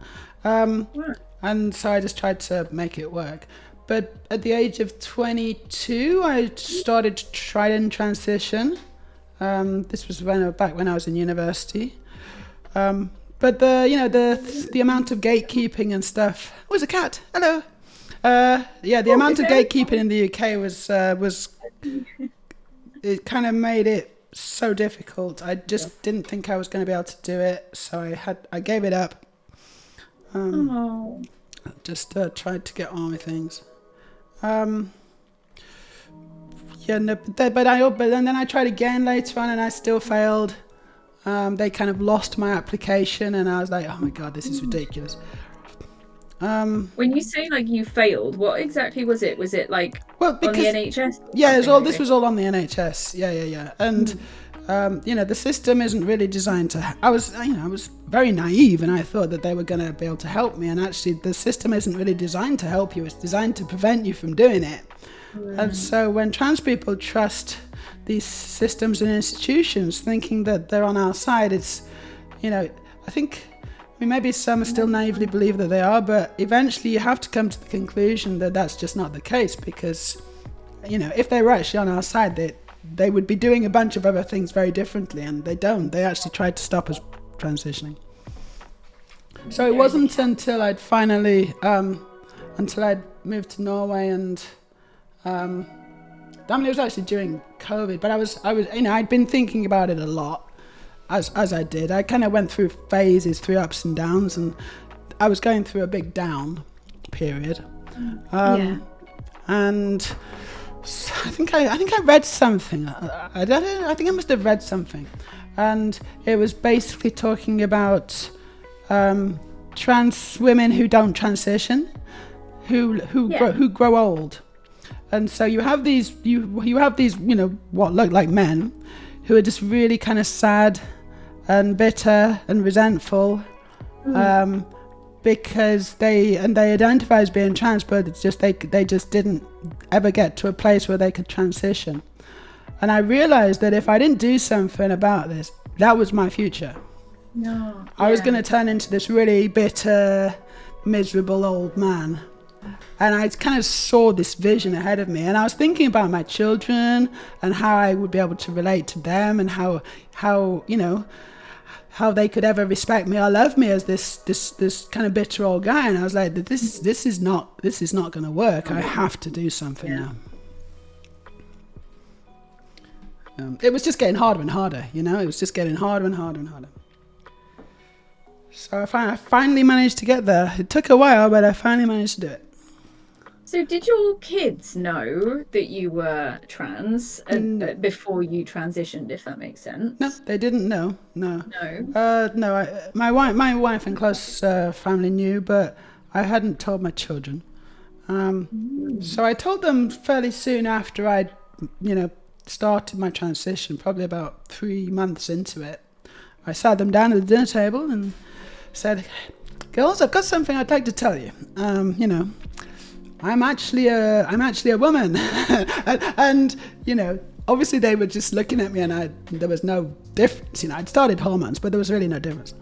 And so I just tried to make it work. But at the age of 22, I started to try and transition. This was back when I was in university. But the amount of gatekeeping and stuff. Oh, it's a cat. Hello. The amount of gatekeeping in the UK was it kind of made it so difficult. I just didn't think I was going to be able to do it, so I gave it up. Just tried to get on with things. But then I tried again later on, and I still failed. They kind of lost my application, and I was like, oh my God, this is ridiculous. When you say like you failed, what exactly was it? Was it like on the NHS? Yeah, this was all on the NHS. Yeah. And the system isn't really designed to. I was very naive, and I thought that they were going to be able to help me. And actually, the system isn't really designed to help you. It's designed to prevent you from doing it. And so when trans people trust these systems and institutions, thinking that they're on our side, it's, I think. Maybe some still naively believe that they are, but eventually you have to come to the conclusion that that's just not the case, because, if they were actually on our side, they would be doing a bunch of other things very differently, and they don't. They actually tried to stop us transitioning. So it wasn't until I'd finally, until I'd moved to Norway, and it was actually during COVID, but I was, I'd been thinking about it a lot. As I did, I kind of went through phases, through ups and downs, and I was going through a big down period. And so I think I read something. I think I must have read something, and it was basically talking about trans women who don't transition, who grow old, and so you have these what look like men who are just really kind of sad and bitter and resentful, because they identify as being trans, but it's just they just didn't ever get to a place where they could transition. And I realized that if I didn't do something about this, that was my future. I was going to turn into this really bitter, miserable old man. And I kind of saw this vision ahead of me, and I was thinking about my children and how I would be able to relate to them, and how they could ever respect me or love me as this kind of bitter old guy. And I was like, this is not going to work. I have to do something now. It was just getting harder and harder, It was just getting harder and harder and harder. So I finally managed to get there. It took a while, but I finally managed to do it. So did your kids know that you were trans before you transitioned, if that makes sense? No, they didn't know. No. No? No, my wife and close family knew, but I hadn't told my children. So I told them fairly soon after I'd, started my transition, probably about 3 months into it. I sat them down at the dinner table and said, "Girls, I've got something I'd like to tell you. I'm actually a woman," and obviously they were just looking at me, and there was no difference. I'd started hormones, but there was really no difference.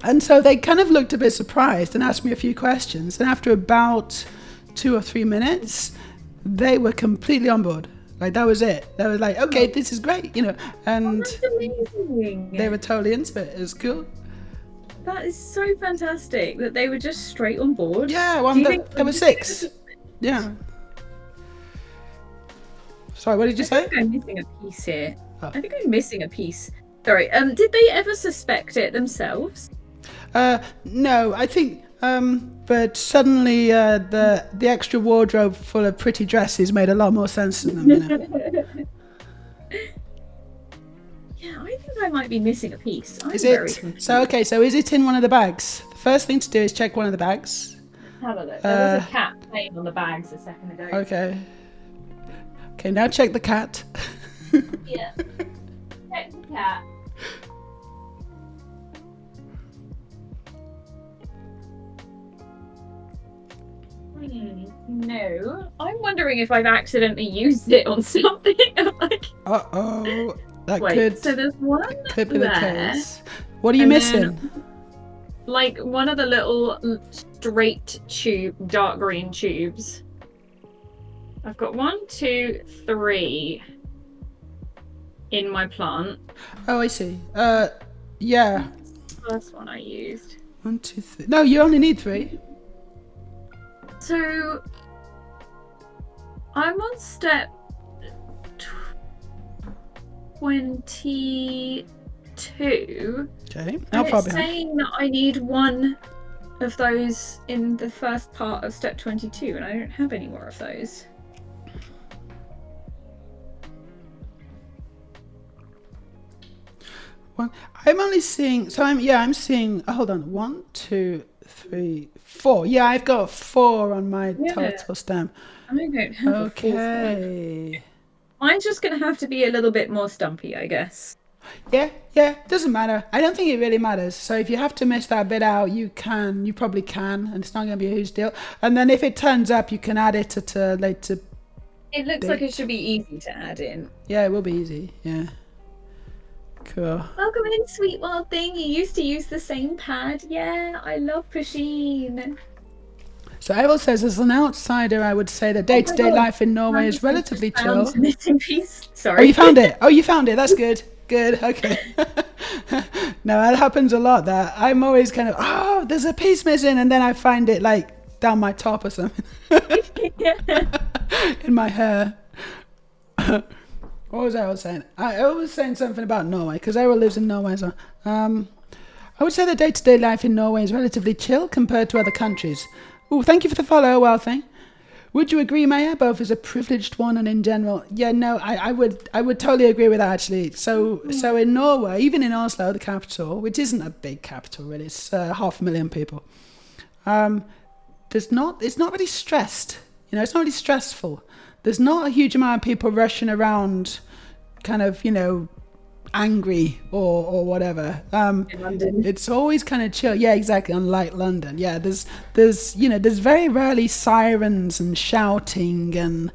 And so they kind of looked a bit surprised and asked me a few questions. And after about 2 or 3 minutes, they were completely on board. Like, that was it. They were like, "Okay, this is great," and That's amazing. they were totally into it. It was cool. That is so fantastic that they were just straight on board. Yeah, there were 6. Yeah. Sorry, what did you I say? think I'm missing a piece here. Oh. I think I'm missing a piece. Sorry. Did they ever suspect it themselves? No, I think. But suddenly, the extra wardrobe full of pretty dresses made a lot more sense to them. Yeah, I think I might be missing a piece. I'm Is very it confused. so? Okay, so is it in one of the bags? The first thing to do is check one of the bags. Have a look. There was a cat playing on the bags a second ago. Okay. Okay, now check the cat. Yeah. Check the cat. No. I'm wondering if I've accidentally used it on something. Like, Uh-oh. That wait, so there's one could be the there. case. What are you And missing? then, like, one of the little straight dark green tubes. I've got 1, 2, 3 in my plant. Oh, I see. Yeah. First one I used. 1, 2, 3. No, you only need 3. So I'm on step 22. Okay. How And far it's behind? saying that I need 1 of those in the first part of step 22, and I don't have any more of those. I'm only seeing. So I'm seeing. Hold on. 1, 2, 3, 4. Yeah, I've got 4 on my total stem. I don't have a full one. Okay. Mine's just gonna have to be a little bit more stumpy, I guess. Yeah. Doesn't matter. I don't think it really matters. So if you have to miss that bit out, you probably can, and it's not going to be a huge deal. And then if it turns up, you can add it at a later. It looks like it should be easy to add in. Yeah, it will be easy. Yeah. Cool. Welcome in, sweet wild thing. You used to use the same pad. Yeah, I love Pusheen. So Errol says, as an outsider, I would say that day-to-day life in Norway is relatively chill. Missing piece. Sorry. Oh, you found it. Oh, you found it. That's good. Good. Okay. No, that happens a lot. That I'm always kind of, oh, there's a piece missing, and then I find it like down my top or something in my hair. What was I saying? I was saying something about Norway because Errol lives in Norway. So, I would say that day-to-day life in Norway is relatively chill compared to other countries. Oh, thank you for the follow, Wild Thing. Would you agree, Meja, both as a privileged one and in general? Yeah, no, I would totally agree with that, actually. So in Norway, even in Oslo, the capital, which isn't a big capital really, it's 500,000 people. It's not really stressed. It's not really stressful. There's not a huge amount of people rushing around, kind of, angry or whatever. In London. It's always kind of chill. Yeah, exactly. Unlike London. Yeah, there's very rarely sirens and shouting and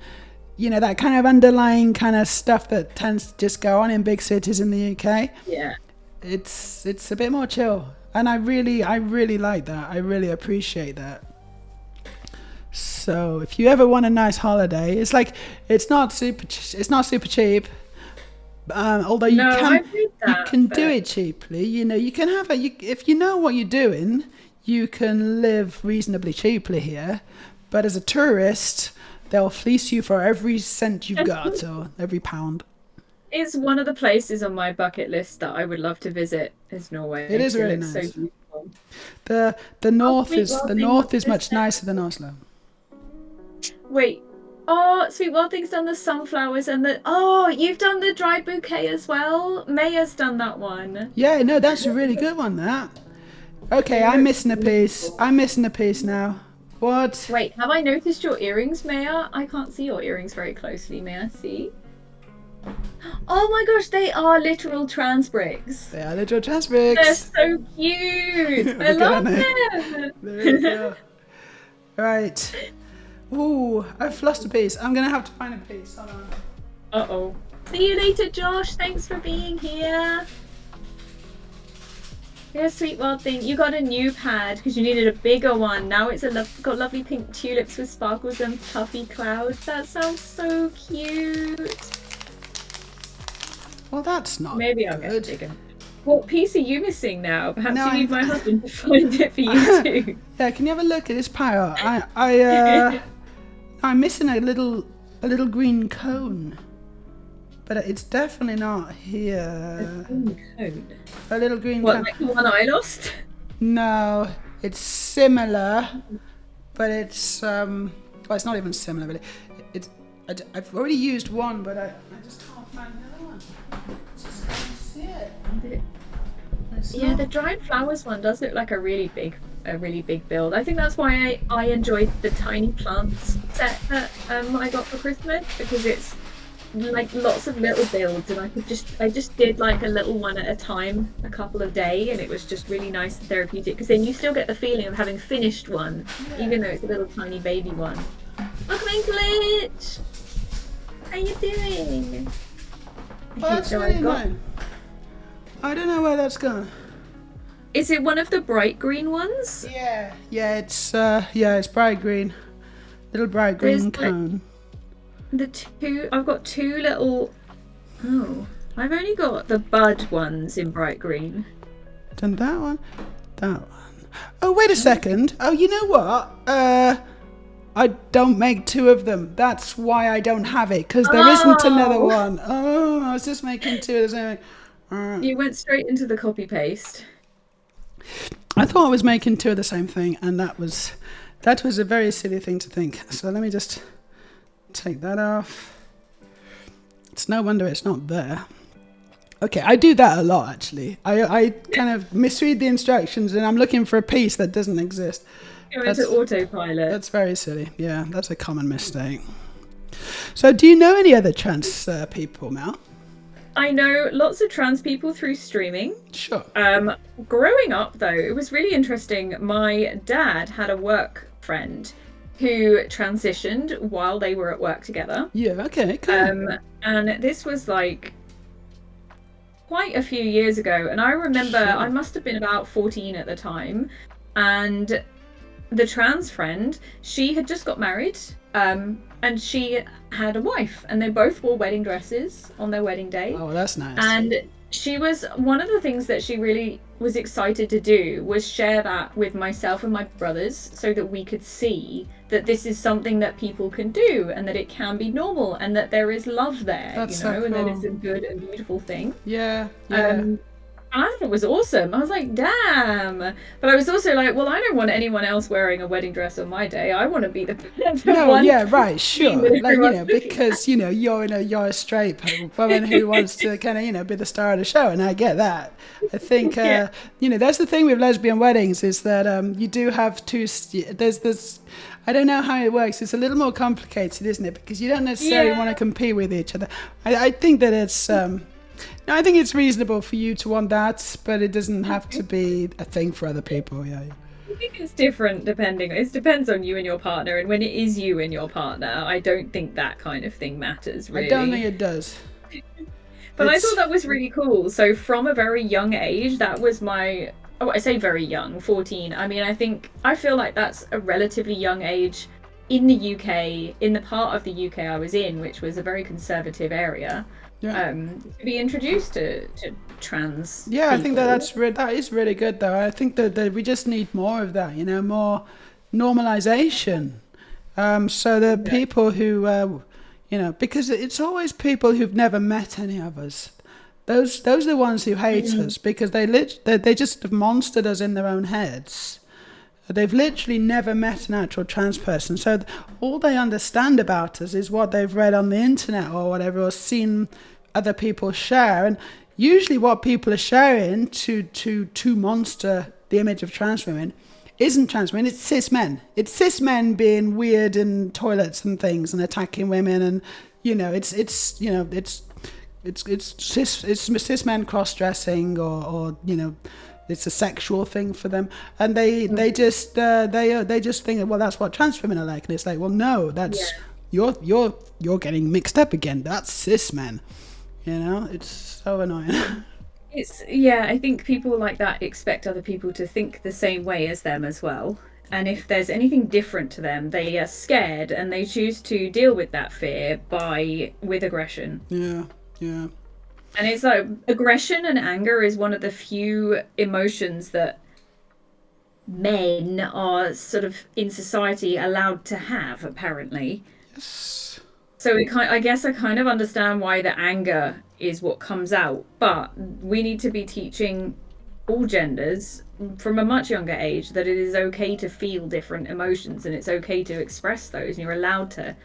that kind of underlying kind of stuff that tends to just go on in big cities in the UK. Yeah. It's a bit more chill. And I really like that. I really appreciate that. So if you ever want a nice holiday, it's like it's not super cheap. Although you No, can I've read that, do but- it cheaply. You know, you can have if you know what you're doing, you can live reasonably cheaply here. But as a tourist, they'll fleece you for every cent you've got or every pound. It's one of the places on my bucket list that I would love to visit is Norway. It is really looks nice. So beautiful. The north sweet, is well, the they north want is this much there. nicer than Oslo. Wait. Oh, Sweet Wild Thing's done the sunflowers and you've done the dried bouquet as well. Maya's done that one. Yeah, no, that's a really good one. That. Okay, It I'm looks missing a piece. beautiful. I'm missing a piece now. What? Wait, have I noticed your earrings, Maya? I can't see your earrings very closely. May I see? Oh my gosh, they are literal trans bricks. They are little They're transbricks. so cute. I Look love at them. There you go. Right. Ooh, I've lost a piece. I'm gonna have to find a piece. Hold on. Uh-oh. See you later, Josh. Thanks for being here. Yeah, Sweet Wild Thing. You got a new pad because you needed a bigger one. Now it's got lovely pink tulips with sparkles and puffy clouds. That sounds so cute. Well, that's not Maybe I'll good. get bigger. What piece are you missing now? Perhaps No, you need I'm- my husband to find it for you too. Yeah, can you have a look at this pile? I'm missing a little green cone, but it's definitely not here. Code. A little green What, cone. like the one I lost? No, it's similar, but it's well, it's not even similar really. I've already used one, but I just can't find another one. Just can't see it. It's Yeah, not- the dried flowers one does look like a really big build. I think that's why I enjoyed the tiny plants set that I got for Christmas, because it's like lots of little builds, and I just did like a little one at a time, a couple a day, and it was just really nice and therapeutic, because then you still get the feeling of having finished one, even though it's a little tiny baby one. Welcome in, Glitch! How you doing? Oh, Okay, that's so really I've got. mine. I don't know where that's gone. Is it one of the bright green ones? Yeah, it's bright green, little bright green There's, like- cone. I've got two little. Oh, I've only got the bud ones in bright green. Done that one. Oh, wait a second. Oh, you know what? I don't make two of them. That's why I don't have it, because there isn't another Oh. one. Oh, I was just making two of the same. You went straight into the copy paste. I thought I was making two of the same thing, and that was a very silly thing to think. So let me just take that off. It's no wonder it's not there. Okay, I do that a lot actually. I kind of misread the instructions and I'm looking for a piece that doesn't exist. Go into autopilot. That's very silly. Yeah, that's a common mistake. So do you know any other trans people, Mel? I know lots of trans people through streaming. Sure. Growing up, though, it was really interesting. My dad had a work friend who transitioned while they were at work together. Yeah, okay, cool. And this was like quite a few years ago. And I remember I must have been about 14 at the time. And the trans friend, she had just got married. And she had a wife, and they both wore wedding dresses on their wedding day. Oh, that's nice. And she was, one of the things that she really was excited to do was share that with myself and my brothers, so that we could see that this is something that people can do, and that it can be normal, and that there is love there, That's you so know, and that cool. it's a good and beautiful thing. Yeah. And I thought it was awesome. I was like, damn. But I was also like, well, I don't want anyone else wearing a wedding dress on my day. I want to be the No, one yeah, right, sure. that Like, you everyone's know, looking because, you know, you're a straight woman who wants to kind of, you know, be the star of the show, and I get that. I think, you know, that's the thing with lesbian weddings is that you do have to, there's, I don't know how it works. It's a little more complicated, isn't it? Because you don't necessarily want to compete with each other. I think that it's, I think it's reasonable for you to want that, but it doesn't have to be a thing for other people, yeah. I think it's different it depends on you and your partner, and when it is you and your partner, I don't think that kind of thing matters really. I don't think it does. But I It's- thought that was really cool. So from a very young age, that was my I say very young, 14. I mean, I feel like that's a relatively young age in the UK, in the part of the UK I was in, which was a very conservative area. Yeah. To be introduced to trans. Yeah, I think people. that is really good though. I think that we just need more of that, more normalization. So the people who, because it's always people who've never met any of us. Those are the ones who hate us because they just have monstered us in their own heads. They've literally never met an actual trans person. So all they understand about us is what they've read on the internet or whatever, or seen other people share. And usually what people are sharing to monster the image of trans women isn't trans women, it's cis men. It's cis men being weird in toilets and things and attacking women, and it's cis men cross-dressing or it's a sexual thing for them, and they just think, well, that's what trans women are like, and it's like, well, no, that's you're getting mixed up again. That's cis men, it's so annoying. I think people like that expect other people to think the same way as them as well, and if there's anything different to them, they are scared and they choose to deal with that fear with aggression. Yeah. And it's like aggression and anger is one of the few emotions that men are sort of in society allowed to have, apparently. Yes. So I guess I kind of understand why the anger is what comes out, but we need to be teaching all genders from a much younger age that it is okay to feel different emotions and it's okay to express those, and you're allowed to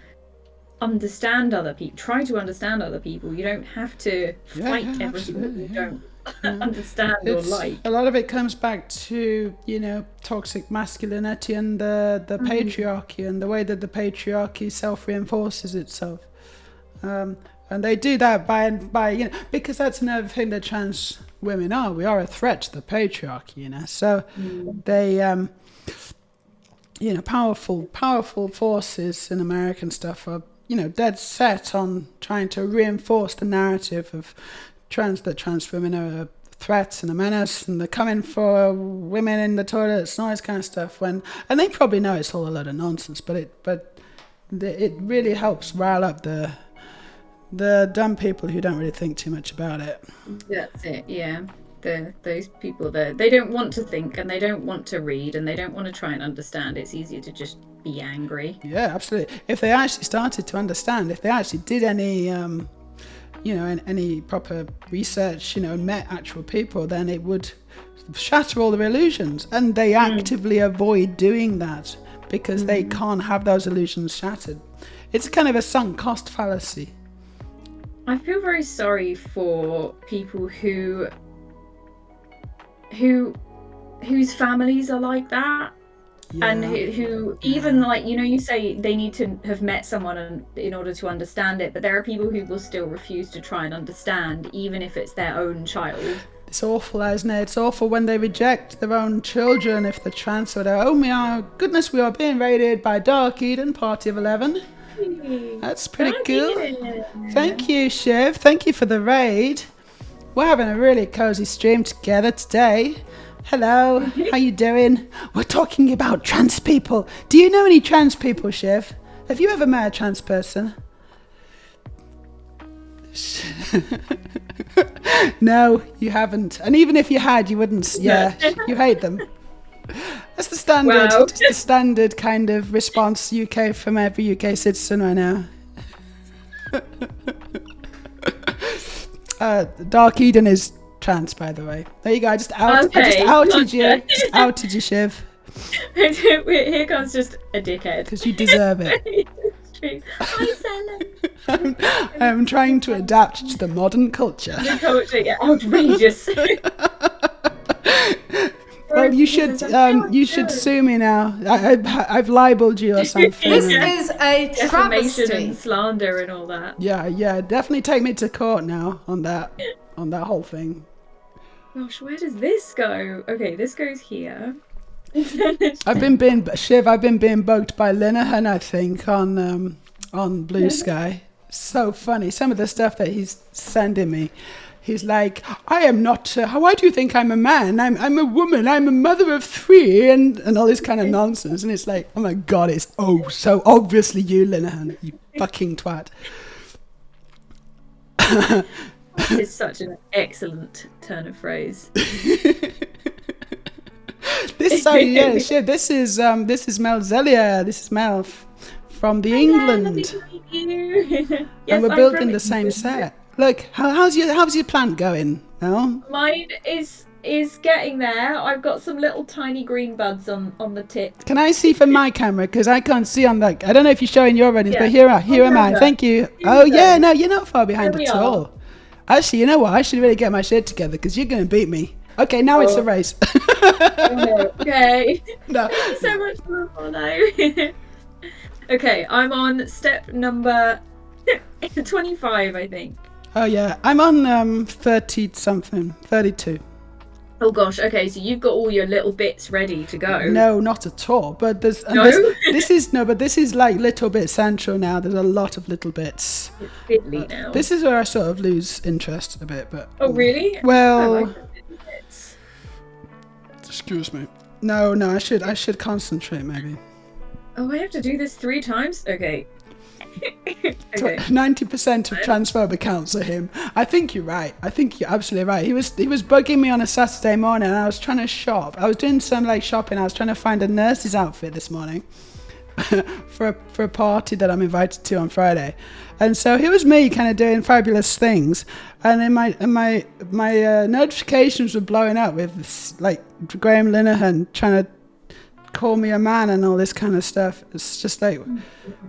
understand other people. Try to understand other people. You don't have to fight everything that you don't understand or like. A lot of it comes back to toxic masculinity and the patriarchy and the way that the patriarchy self-reinforces itself, and they do that by because that's another thing that trans women are. We are a threat to the patriarchy, so they powerful forces in American stuff are dead set on trying to reinforce the narrative of trans women are a threat and a menace, and they're coming for women in the toilets and all this kind of stuff. And they probably know it's all a load of nonsense, but it really helps rile up the dumb people who don't really think too much about it. That's it. Yeah. Those people they don't want to think and they don't want to read and they don't want to try and understand. It's easier to just be angry. Yeah, absolutely. If they actually started to understand, if they actually did any any proper research, and met actual people, then it would shatter all their illusions, and they actively avoid doing that because they can't have those illusions shattered. It's kind of a sunk cost fallacy. I feel very sorry for people whose families are like that, and who even like you say they need to have met someone in order to understand it, but there are people who will still refuse to try and understand even if it's their own child. It's awful, isn't it? It's awful when they reject their own children if they're trans, or they're, oh my goodness, we are being raided by Dark Eden Party of 11. That's pretty cool. Thank you, Shiv. Thank you for the raid. We're having a really cozy stream together today. Hello, how you doing? We're talking about trans people. Do you know any trans people, Shiv? Have you ever met a trans person? No, you haven't. And even if you had, you wouldn't. Yeah, you hate them. That's the standard. Wow. Just the standard kind of response UK from every UK citizen right now. Dark Eden is trans, by the way. There you go. I just outed you, Shiv. Here comes just a dickhead. Because you deserve it. Hi, Sella. I'm trying to adapt to the modern culture. The culture, yeah, outrageous. Well, you should sue me now. I've libeled you or something. This is a Defamation travesty. and slander and all that. Yeah, definitely take me to court now on that whole thing. Gosh, where does this go? Okay, this goes here. I've been being bugged by Linehan, I think, on Blue Sky. So funny. Some of the stuff that he's sending me. He's like, I am not, why do you think I'm a man? I'm a woman, I'm a mother of 3, and all this kind of nonsense. And it's like, oh my God, it's so obviously you, Linehan, you fucking twat. This is such an excellent turn of phrase. This is Mel Zelia. This is Mel from the England. Yes, And we're I'm built from in the same England. set. Look, how's your plant going, Mel? Mine is getting there. I've got some little tiny green buds on the tip. Can I see from my camera? Because I can't see on that. I don't know if you're showing your readings, Yeah. but here am I. Remember. Thank you. Here Oh we go. yeah, no, you're not far behind Here we at are. all. Actually, you know what? I should really get my shit together because you're going to beat me. Okay, now it's a race. Okay. No. Thank you so much for the follow. Okay, I'm on step number 25, I think. Oh yeah, I'm on 30 something, 32. Oh gosh, okay, so you've got all your little bits ready to go. No, not at all. But there's and No? this is like little bit central now. There's a lot of little bits. It's fiddly now. This is where I sort of lose interest a bit. But Oh really? well, I like the fiddly bits. excuse me. No, I should concentrate maybe. Oh, I have to do this 3 times? Okay. Okay. 90% of transphobe accounts are him. I think you're right. I think you're absolutely right. He was bugging me on a Saturday morning, and I was trying to shop. I was doing some like shopping. I was trying to find a nurse's outfit this morning for a party that I'm invited to on Friday. And so here was me kind of doing fabulous things, and then my notifications were blowing up with this, like Graham Linehan trying to call me a man and all this kind of stuff. It's just like,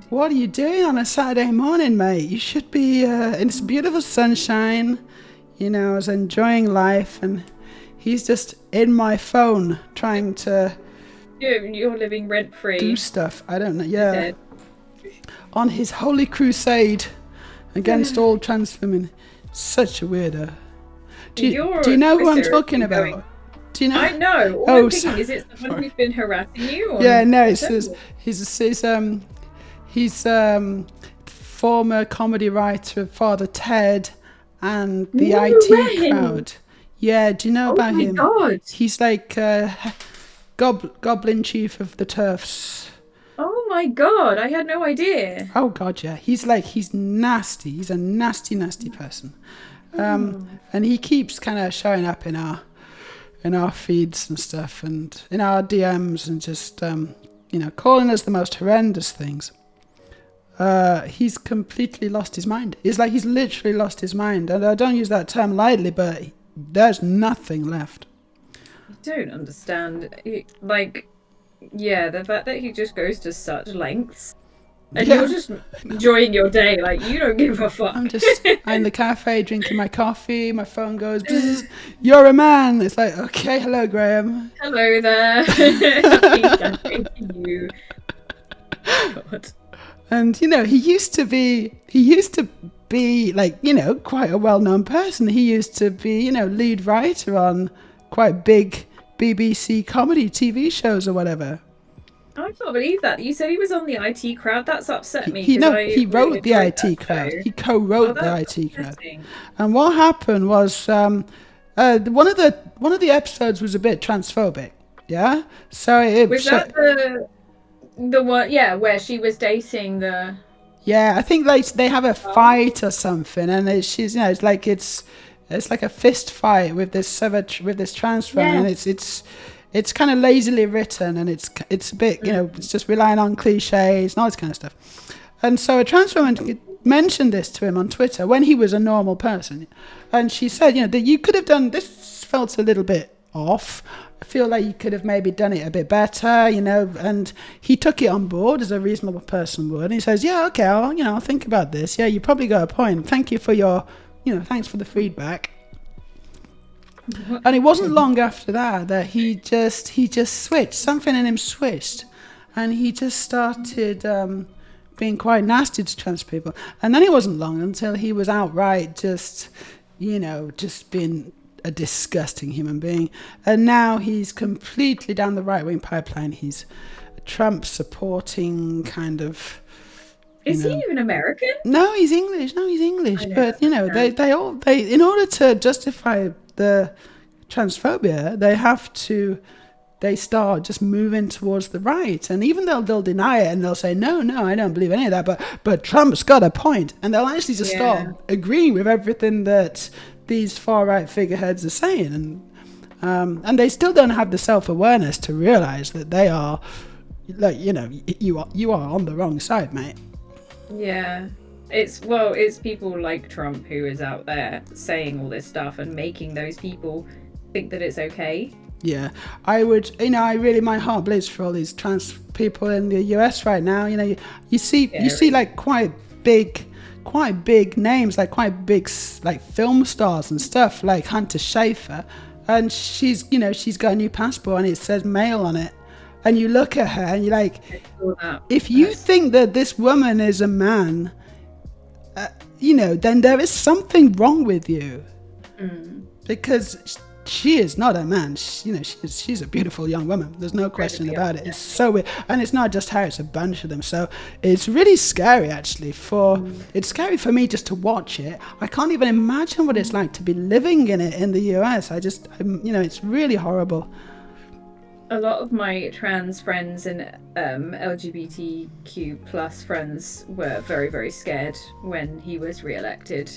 what are you doing on a Saturday morning, mate? You should be in this beautiful sunshine, you know, I was enjoying life, and he's just in my phone trying to You're living rent free. do stuff. I don't know. Yeah, on his holy crusade against all trans women. Such a weirdo. Do you know who I'm talking about? Do you know? I know. All I'm thinking is it's the one who's been harassing you. Or Yeah, no, he's former comedy writer of Father Ted and the No IT way. crowd. Yeah, do you know about my him? God. He's like Goblin Chief of the Turfs. Oh my God, I had no idea. Oh God, yeah. He's nasty. He's a nasty, nasty person. And he keeps kind of showing up in our feeds and stuff, and in our DMs, and just calling us the most horrendous things. He's completely lost his mind. He's literally lost his mind, and I don't use that term lightly, but there's nothing left. I don't understand. The fact that he just goes to such lengths. And Yeah. you're just enjoying your day, like you don't give a fuck. I'm in the cafe drinking my coffee, my phone goes, bzz, you're a man. It's like, okay, hello, Graham. Hello there. Happy Sunday to you. God. And he used to be like, quite a well-known person. He used to be, lead writer on quite big BBC comedy TV shows or whatever. I can't believe that. You said he was on the IT crowd. That's upset me. He 'cause I wrote really the enjoyed IT that crowd. show. He co-wrote the that's IT crowd. upsetting. And what happened was one of the episodes was a bit transphobic. Yeah, so Was that the one? Yeah, where she was dating the. Yeah, I think they have a fight or something, and she's it's like a fist fight with this trans woman, and it's kind of lazily written, and it's a bit it's just relying on cliches and all this kind of stuff. And so a trans woman mentioned this to him on Twitter when he was a normal person, and she said that you could have done this. Felt a little bit off. I feel like you could have maybe done it a bit better, and he took it on board as a reasonable person would. And he says, yeah, okay, I'll think about this. Yeah, you probably got a point. Thank you for your, thanks for the feedback. And it wasn't long after that he just switched. Something in him switched, and he just started being quite nasty to trans people. And then it wasn't long until he was outright just being a disgusting human being. And now he's completely down the right-wing pipeline. He's a Trump supporting kind of Is he even American? No, he's English. No, he's English. I know, But you know, yeah. they in order to justify the transphobia, they start just moving towards the right, and even though they'll deny it and they'll say no, I don't believe any of that, but Trump's got a point, and they'll actually just start agreeing with everything that these far right figureheads are saying, and they still don't have the self-awareness to realize that they are, like, you know, you are on the wrong side, mate. Yeah. It's people like Trump who is out there saying all this stuff and making those people think that it's okay. Yeah, I would, my heart bleeds for all these trans people in the US right now. You know, you see like quite big names, like quite big like film stars and stuff, like Hunter Schafer, and she's got a new passport and it says male on it, and you look at her and you're like, if you think that this woman is a man, then there is something wrong with you, because she is not a man. She's a beautiful young woman. There's no question about it. It's so weird. And it's not just her, it's a bunch of them. So it's really scary, actually. It's scary for me just to watch it. I can't even imagine what it's like to be living in it in the US. It's really horrible. A lot of my trans friends and LGBTQ plus friends were very, very scared when he was re-elected.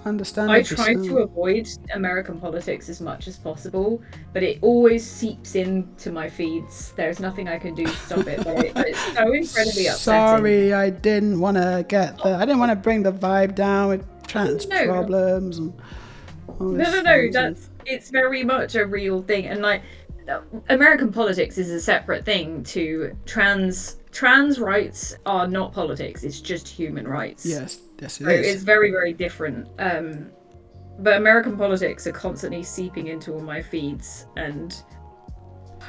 Understandably. I try to avoid American politics as much as possible, but it always seeps into my feeds. There's nothing I can do to stop it, but it's so incredibly upsetting. Sorry, I didn't want to bring the vibe down with trans problems and all this. It's very much a real thing, and like American politics is a separate thing to trans rights are not politics. It's just human rights. Yes, it is. It's very, very different. But American politics are constantly seeping into all my feeds, and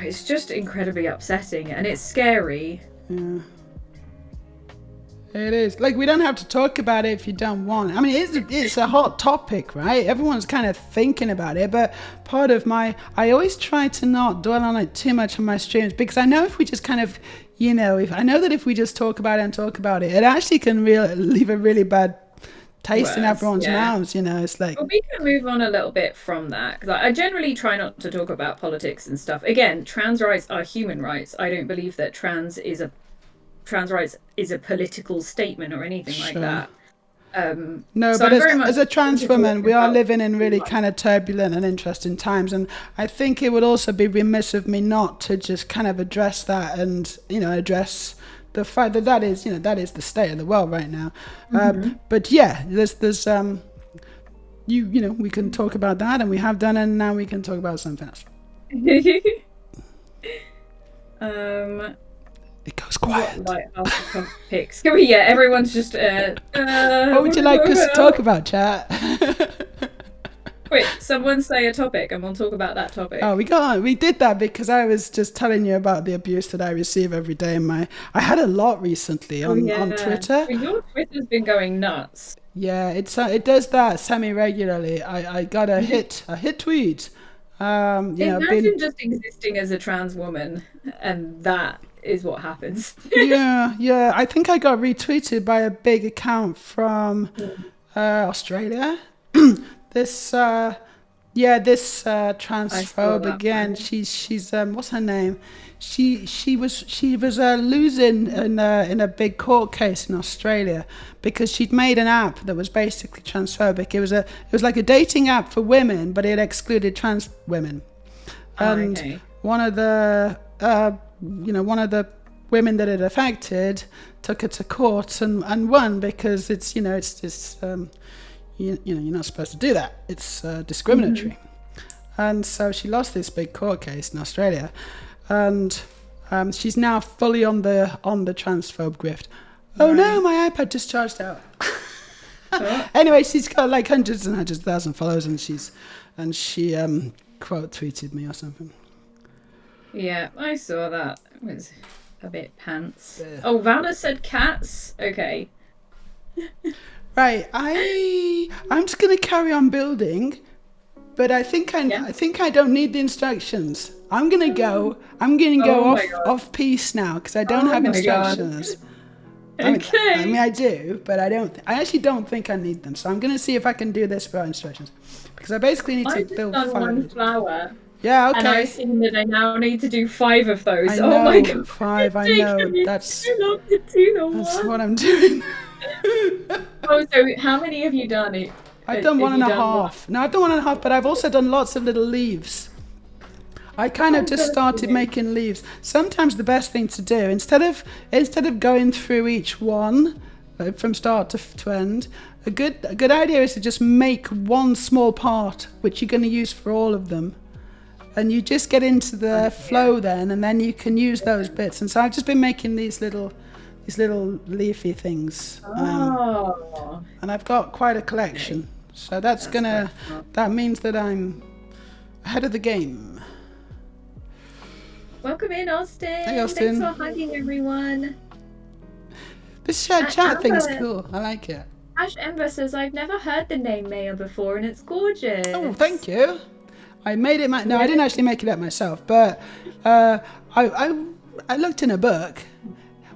it's just incredibly upsetting, and it's scary. Yeah. It is. Like, we don't have to talk about it if you don't want. I mean, it's a hot topic, right? Everyone's kind of thinking about it, but I always try to not dwell on it too much on my streams, because I know if we just kind of, if we just talk about it, it actually can leave a really bad taste in everyone's mouths. It's like, well, we can move on a little bit from that, because I generally try not to talk about politics and stuff. Again, trans rights are human rights. I don't believe that trans rights is a political statement or anything like that. No, so but as a trans woman, we are living in really kind of turbulent and interesting times, and I think it would also be remiss of me not to just kind of address that and address the fact that is the state of the world right now. But yeah, there's we can talk about that, and we have done, and now we can talk about something else. It goes quiet. Picks. Everyone's just. What would you like us to talk about, chat? Wait, someone say a topic, and we'll talk about that topic. Oh, we did that because I was just telling you about the abuse that I receive every day. I had a lot recently on Twitter. Well, your Twitter's been going nuts. Yeah, it does that semi-regularly. I got a hit tweet. Imagine just existing as a trans woman, and that is what happens. yeah. I think I got retweeted by a big account from Australia. This transphobe again. She's what's her name? She was losing in a big court case in Australia because she'd made an app that was basically transphobic. It was like a dating app for women, but it excluded trans women. And one of the women that it affected took her to court and won because it's just you're not supposed to do that. It's discriminatory. And so she lost this big court case in Australia, and she's now fully on the transphobe grift. Oh no, my iPad just charged out. Anyway, she's got like hundreds and hundreds of thousands of followers, and she quote tweeted me or something. Yeah, I saw that. It was a bit pants. Yeah. Oh, Vanna said cats. Okay. Right, I'm just gonna carry on building, but I think I don't need the instructions. I'm gonna go Oh my God. off piece now because I don't Oh have my God. instructions. Okay. I mean, I do, but I actually don't think I need them. So I'm gonna see if I can do this without instructions because I basically need to I've just build done 5 of one these. flower, Yeah, and I've okay. seen that I now need to do 5 of those. I Oh my know, God. 5. I It's know. taken me That's too long to do the one. what I'm doing. Oh, so how many have you done? I've done Have one and you a done one? half. No, I've done 1.5, but I've also done lots of little leaves. I kind of Oh, just good. started making leaves. Sometimes the best thing to do, instead of going through each one from start to end, a good idea is to just make one small part which you're going to use for all of them, and you just get into the flow then, and then you can use those bits. And so I've just been making these little leafy things, Oh. and I've got quite a collection. So that means that I'm ahead of the game. Welcome in, Austin. Hey, Austin. Thanks for hugging everyone. This shared chat thing's Amber. cool. I like it. Ash Ember says, I've never heard the name Meja before, and it's gorgeous. Oh, thank you. I made it. No, I didn't actually make it up myself, but I looked in a book.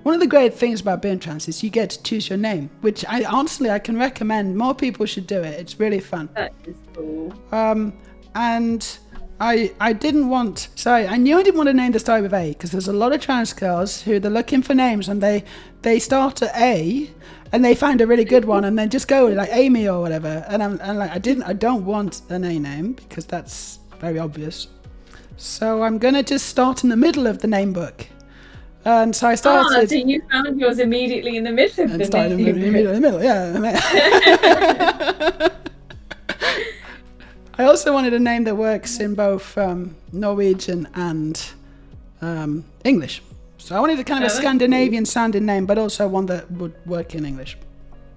One of the great things about being trans is you get to choose your name, which I can recommend. More people should do it. It's really fun. That is cool. And I didn't want, sorry, I knew I didn't want to name the story with A because there's a lot of trans girls who they're looking for names and they start at A and they find a really good one and then just go with like Amy or whatever. And I'm like, I don't want an A name because that's very obvious. So I'm going to just start in the middle of the name book. And so I started. So you found yours immediately in the middle of the started name. in the middle, yeah. I also wanted a name that works in both Norwegian and English. So I wanted a kind of a Scandinavian sounding name, but also one that would work in English.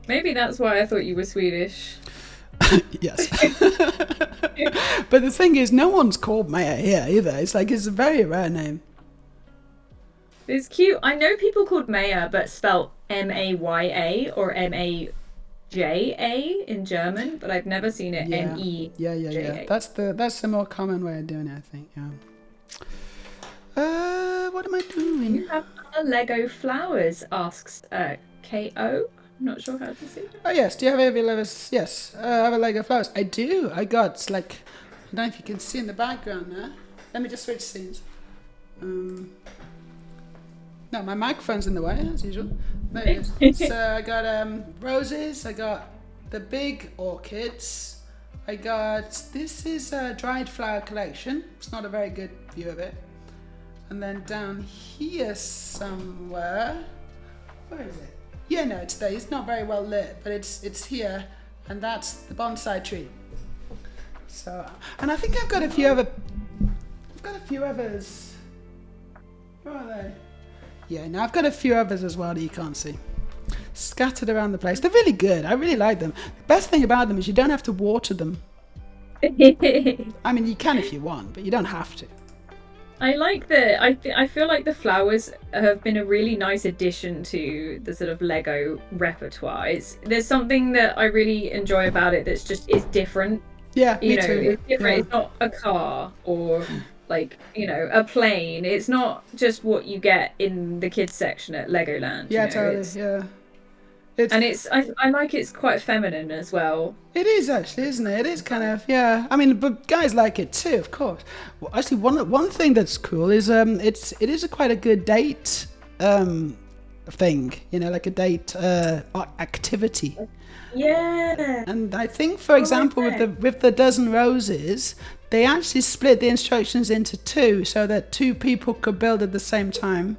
Maybe that's why I thought you were Swedish. Yes. But the thing is, no one's called Meja here either. It's a very rare name. It's cute. I know people called Meja, but spelt Maya or Maja in German, but I've never seen it Meja. Yeah. That's the more common way of doing it, I think. Yeah. What am I doing? You have Lego flowers? Asks KO. I'm not sure how to say that. Oh yes. Do you have any Legos? Yes. I have a Lego flowers. I do. I got I don't know if you can see in the background there. Let me just switch scenes. No, my microphone's in the way, as usual. There it is. So I got roses, I got the big orchids, this is a dried flower collection. It's not a very good view of it. And then down here somewhere, where is it? Yeah, no, it's there. It's not very well lit, but it's here, and that's the bonsai tree. So, and I think I've got a few others. Where are they? Yeah, now I've got a few others as well that you can't see. Scattered around the place. They're really good. I really like them. The best thing about them is you don't have to water them. I mean, you can if you want, but you don't have to. I like I feel like the flowers have been a really nice addition to the sort of Lego repertoire. There's something that I really enjoy about it that's it's different. Yeah, me too. It's different. Yeah. It's not a car or a plane. It's not just what you get in the kids section at Legoland. Yeah, totally. Yeah. I like it's quite feminine as well. It is actually, isn't it? It is kind of, yeah. I mean, but guys like it too, of course. Well, actually, one thing that's cool is it is quite a good date thing. Like a date activity. Yeah. And I think, for example, with the dozen roses, they actually split the instructions into 2 so that 2 people could build at the same time.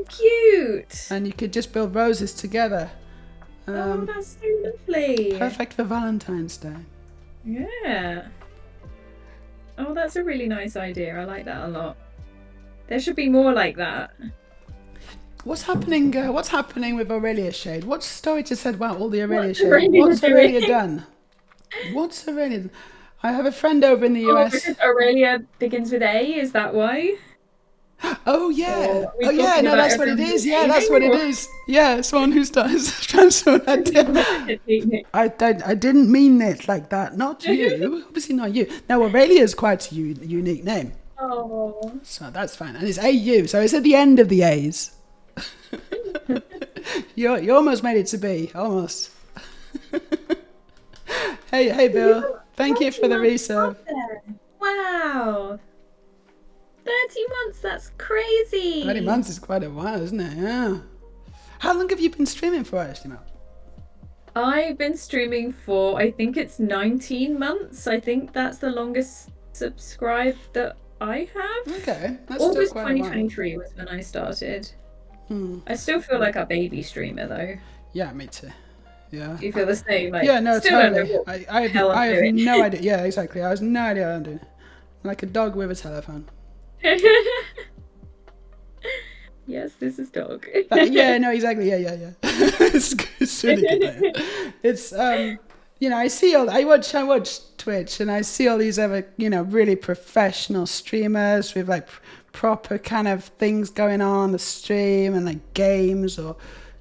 Cute. And you could just build roses together. Oh, that's so lovely. Perfect for Valentine's Day. Yeah. Oh, that's a really nice idea. I like that a lot. There should be more like that. What's happening with Aurelia Shade? What's story just said about all the Aurelia What's Shade? Aurelia What's doing? Aurelia done? What's Aurelia done? I have a friend over in the US. Because Aurelia begins with A, is that why? Oh yeah. Or are we Oh yeah, talking no, about that's what it everyone is. Yeah, that's what it behaving, is. Yeah, someone who starts transfer that. I didn't mean it like that. Not you. Obviously not you. Now Aurelia is quite a unique name. Oh. So that's fine. And it's AU, so it's at the end of the A's. You almost made it to B, almost. Hey Bill, thank you for the resub. Wow. 30 months, that's crazy. 30 months is quite a while, isn't it? Yeah. How long have you been streaming for, actually, Mel? I've been streaming for, I think it's 19 months. I think that's the longest subscribe that I have. Okay, that's still August quite a while. 2023 was when I started. Hmm. I still feel like a baby streamer though. Yeah, me too. Yeah. Do you feel the same? Like, Yeah, no, still don't know totally. what I hell I'm have doing. no idea. Yeah, exactly. I have no idea what I'm doing. I'm like a dog with a telephone. Yes, this is dog. Yeah, no, exactly. Yeah. It's really good. It's you know, I watch Twitch and I see all these other, you know, really professional streamers with like proper kind of things going on the stream and like games or,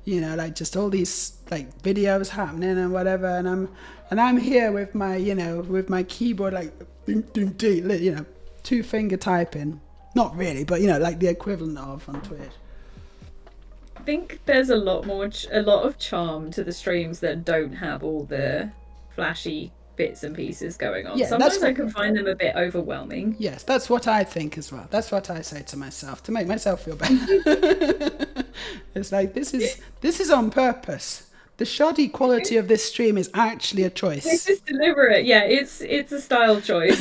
you know, like just all these like videos happening and whatever. And I'm here with my, you know, with my keyboard like, you know, 2-finger typing. Not really, but you know, like the equivalent of on Twitch. I think there's a lot of charm to the streams that don't have all the flashy bits and pieces going on. Yeah, Sometimes that's I what- can find them a bit overwhelming. Yes, that's what I think as well. That's what I say to myself to make myself feel better. It's like this is on purpose. The shoddy quality of this stream is actually a It's choice. just deliberate. Yeah, it's a style choice.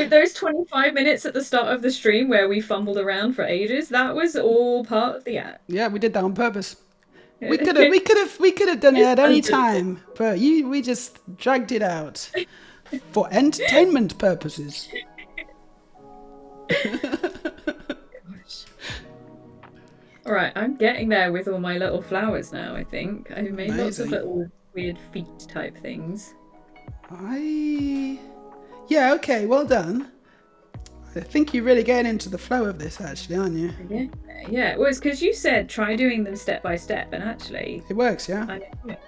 Those 25 minutes at the start of the stream where we fumbled around for ages, that was all part of the act. Yeah, we did that on purpose. We could have done it at any time, but we just dragged it out for entertainment purposes. All right, I'm getting there with all my little flowers now. I think I've made lots of Amazing. little weird feet type things. Yeah, okay, well done. I think you're really getting into the flow of this, actually, aren't you? Yeah. It was because you said try doing them step by step, and actually, It works, yeah? I'm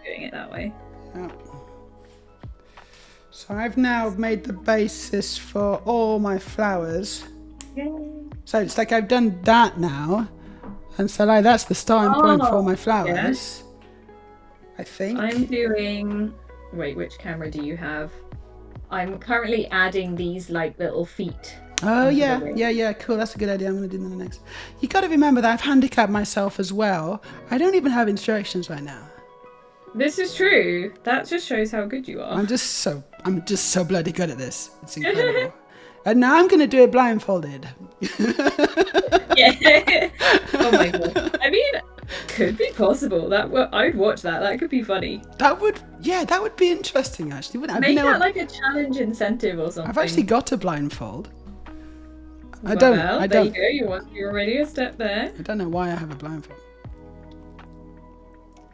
doing it that way. Yeah. So I've now made the basis for all my flowers. So it's like I've done that now. And so like that's the starting point for all my flowers. I think. I'm doing. Wait, which camera do you have? I'm currently adding these like little feet. Oh onto the yeah, ring. yeah, cool. That's a good idea. I'm gonna do that next. You got to remember that I've handicapped myself as well. I don't even have instructions right now. This is true. That just shows how good you are. I'm just so bloody good at this. It's incredible. And now I'm gonna do it blindfolded. Yeah. Oh my god. I mean, could be possible. I'd watch that. That could be funny. That would be interesting actually, wouldn't it? Make that like a challenge incentive or something. I've actually got a blindfold. I There don't. you go. You're already a step there. I don't know why I have a blindfold.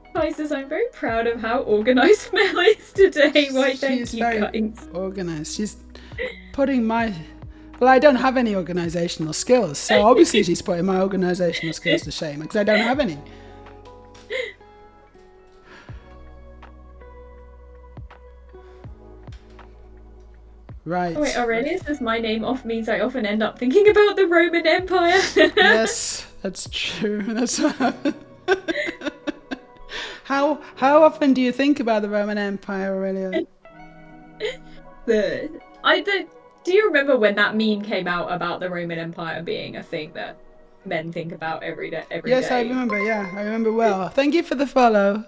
Spices, I'm very proud of how organised Mel is today. Why thank She's you very guys. organised. She's putting my. Well, I don't have any organisational skills, so obviously she's putting my organisational skills to shame because I don't have any. Right. Oh wait, Aurelius says my name off means I often end up thinking about the Roman Empire. Yes, that's true. That's what happened. How often do you think about the Roman Empire, Aurelia? Do you remember when that meme came out about the Roman Empire being a thing that men think about every day? Yes, I remember. Yeah, I remember well. Thank you for the follow.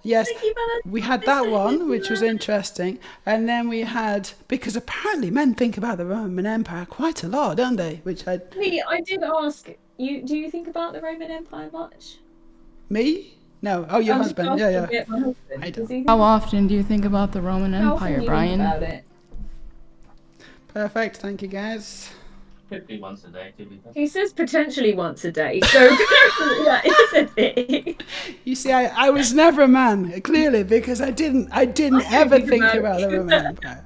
Yes, Thank you for we had that one, which was interesting, and then we had because apparently men think about the Roman Empire quite a lot, don't they? Which I did ask you. Do you think about the Roman Empire much? me? No. Oh, your I was husband. just Yeah. asking my husband. I Does don't. he How often do you think about the Roman how often Empire, do you think Brian? about it? Perfect. Thank you, guys. Could be once a day, could be. He says potentially once a day, so that is a thing. You see, I was never a man, clearly, because I didn't ever think about the Roman Empire.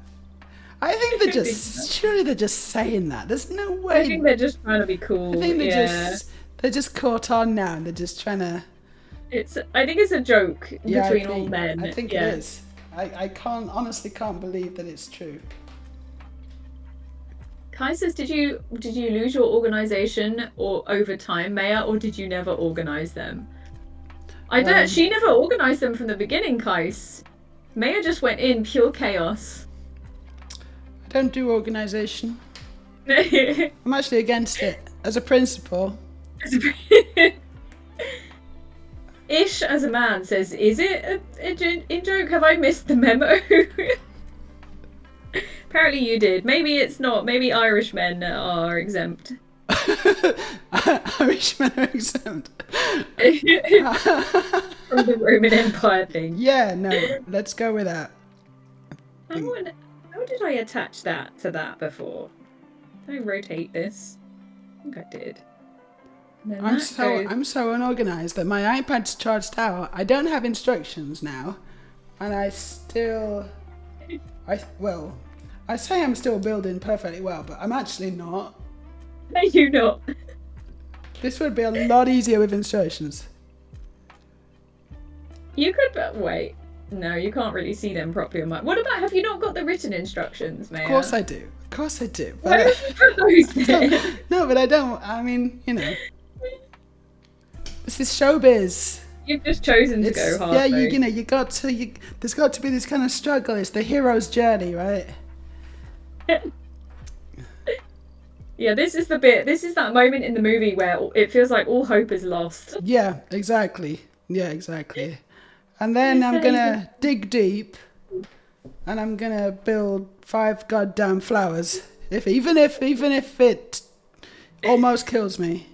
I think they're surely they're just saying that. There's no way. I think they're just trying to be cool. I think they're just caught on now, and they're just trying to. I think it's a joke Yeah, between all men. I think yeah. it is. I honestly can't believe that it's true. Kai says, did you lose your organization or over time, Maya, or did you never organize them? I don't. She never organized them from the beginning, Kais. Maya just went in pure chaos. I don't do organisation. I'm actually against it as a principle. Ish as a man says, is it a joke? Have I missed the memo? Apparently you did. Maybe it's not. Maybe Irishmen are exempt. Irishmen are exempt. From the Roman Empire thing. Yeah, no, let's go with that. How did I attach that to that before? Did I rotate this? I think I did. I'm so unorganized that my iPad's charged out. I don't have instructions now, and I say I'm still building perfectly well, but I'm actually not. Are you not? This would be a lot easier with instructions. You could, but wait. No, you can't really see them properly on my. What about, have you not got the written instructions, Maya? Of course I do. Of course I do. Where have you put those then? No, but I don't. I mean, you know. This is showbiz. You've just chosen to go hard. Yeah, you know, there's got to be this kind of struggle. It's the hero's journey, right? Yeah, this is that moment in the movie where it feels like all hope is lost. Yeah, exactly. Yeah, exactly. And then I'm gonna dig deep, and I'm gonna build 5 goddamn flowers. Even if it almost kills me,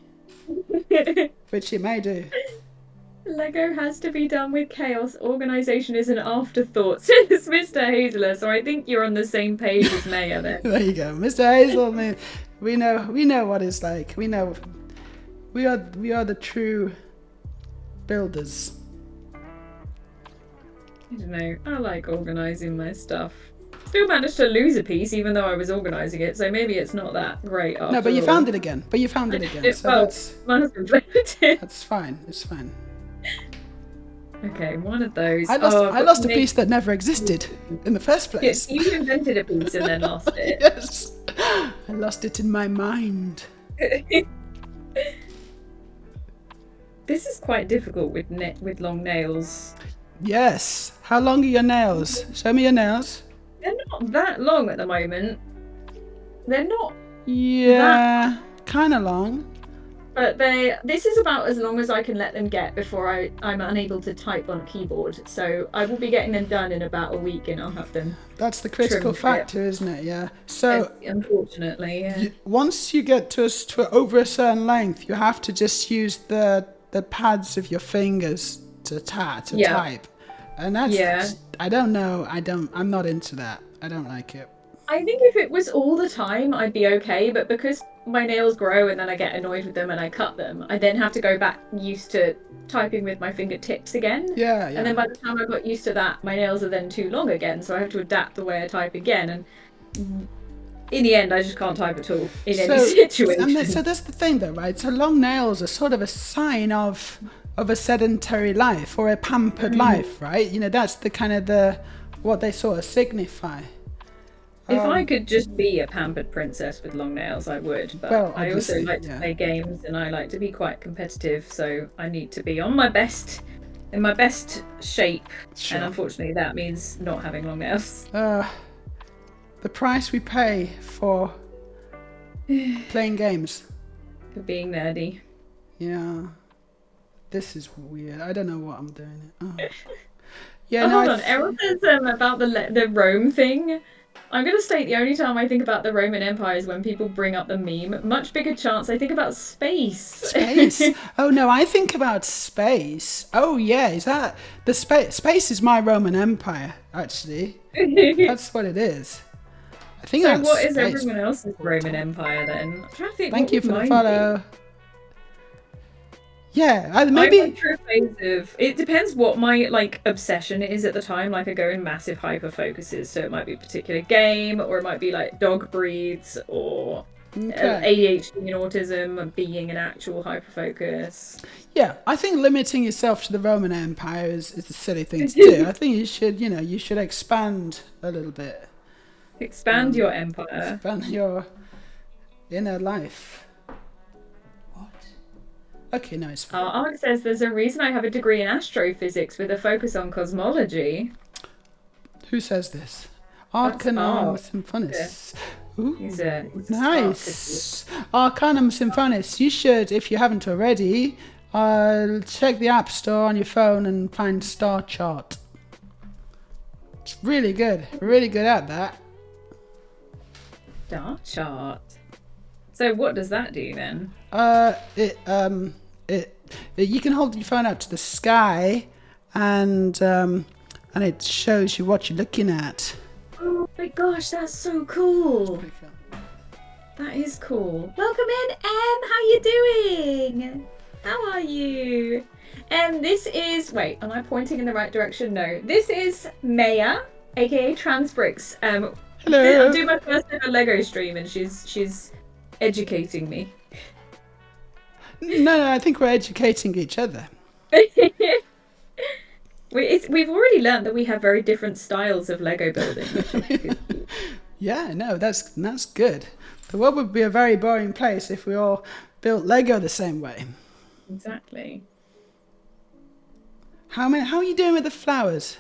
which it may do. Lego has to be done with chaos. Organization is an afterthought, says Mr. Hazeler. So I think you're on the same page as Maya then. There you go, Mr. Hazel. Man, we know what it's like. We know we are the true builders. I don't know. I like organizing my stuff. Still managed to lose a piece even though I was organizing it, so maybe it's not that great after No, but you all. found it again. So My husband played it. that's fine. It's fine. Okay, one of those. I lost a piece that never existed in the first place. Yes, you invented a piece and then lost it. Yes. I lost it in my mind. This is quite difficult with long nails. Yes. How long are your nails? Show me your nails. They're not that long at the moment. They're not. Yeah, kind of long. But this is about as long as I can let them get before I'm unable to type on a keyboard. So I will be getting them done in about a week and I'll have them. That's the critical factor, isn't it? Yeah. So unfortunately, yeah. Once you get to over a certain length, you have to just use the pads of your fingers to type. And that's I don't know. I'm not into that. I don't like it. I think if it was all the time, I'd be okay. But because my nails grow and then I get annoyed with them and I cut them, I then have to go back used to typing with my fingertips again. Yeah. And then by the time I got used to that, my nails are then too long again. So I have to adapt the way I type again. And in the end, I just can't type at all in any situation. So that's the thing, though, right? So long nails are sort of a sign of a sedentary life or a pampered life, right? You know, that's the kind of what they sort of signify. If I could just be a pampered princess with long nails, I would. But I also like to play games and I like to be quite competitive, so I need to be in my best shape. Sure. And unfortunately, that means not having long nails. The price we pay for playing games. For being nerdy. Yeah. This is weird. I don't know what I'm doing. Oh. Hold on. Errol says about the Rome thing. I'm going to state the only time I think about the Roman Empire is when people bring up the meme. Much bigger chance I think about space. Space? Oh, no, I think about space. Oh, yeah, is that... the Space is my Roman Empire, actually. That's what it is. I think so what is everyone else's Roman Empire, then? I'm trying to think. Thank you for the follow. Yeah, maybe. I went through a phase of. It depends what my obsession is at the time. Like I go in massive hyper focuses, so it might be a particular game, or it might be like dog breeds, or ADHD and autism being an actual hyper focus. Yeah, I think limiting yourself to the Roman Empire is a silly thing to do. I think you should expand a little bit. Expand your empire. Expand your. inner life. What? Okay, no, it's fine. Ark says there's a reason I have a degree in astrophysics with a focus on cosmology. Who says this? That's Arcanum Ark. Symphonis. Ooh, He's a nice. Arcanum Symphonis. You should, if you haven't already, check the App Store on your phone and find Star Chart. It's really good. Really good at that. Star chart. So what does that do then? You can hold your phone out to the sky, and it shows you what you're looking at. Oh my gosh, that's so cool. That is cool. Welcome in, Em. How you doing? How are you? This is... Wait, am I pointing in the right direction? No. This is Meja, aka Transbricks. Hello. I'm doing my first ever Lego stream, and she's educating me. No, I think we're educating each other. We've already learned that we have very different styles of Lego building. Yeah, no, that's good. The world would be a very boring place if we all built Lego the same way. Exactly. How are you doing with the flowers?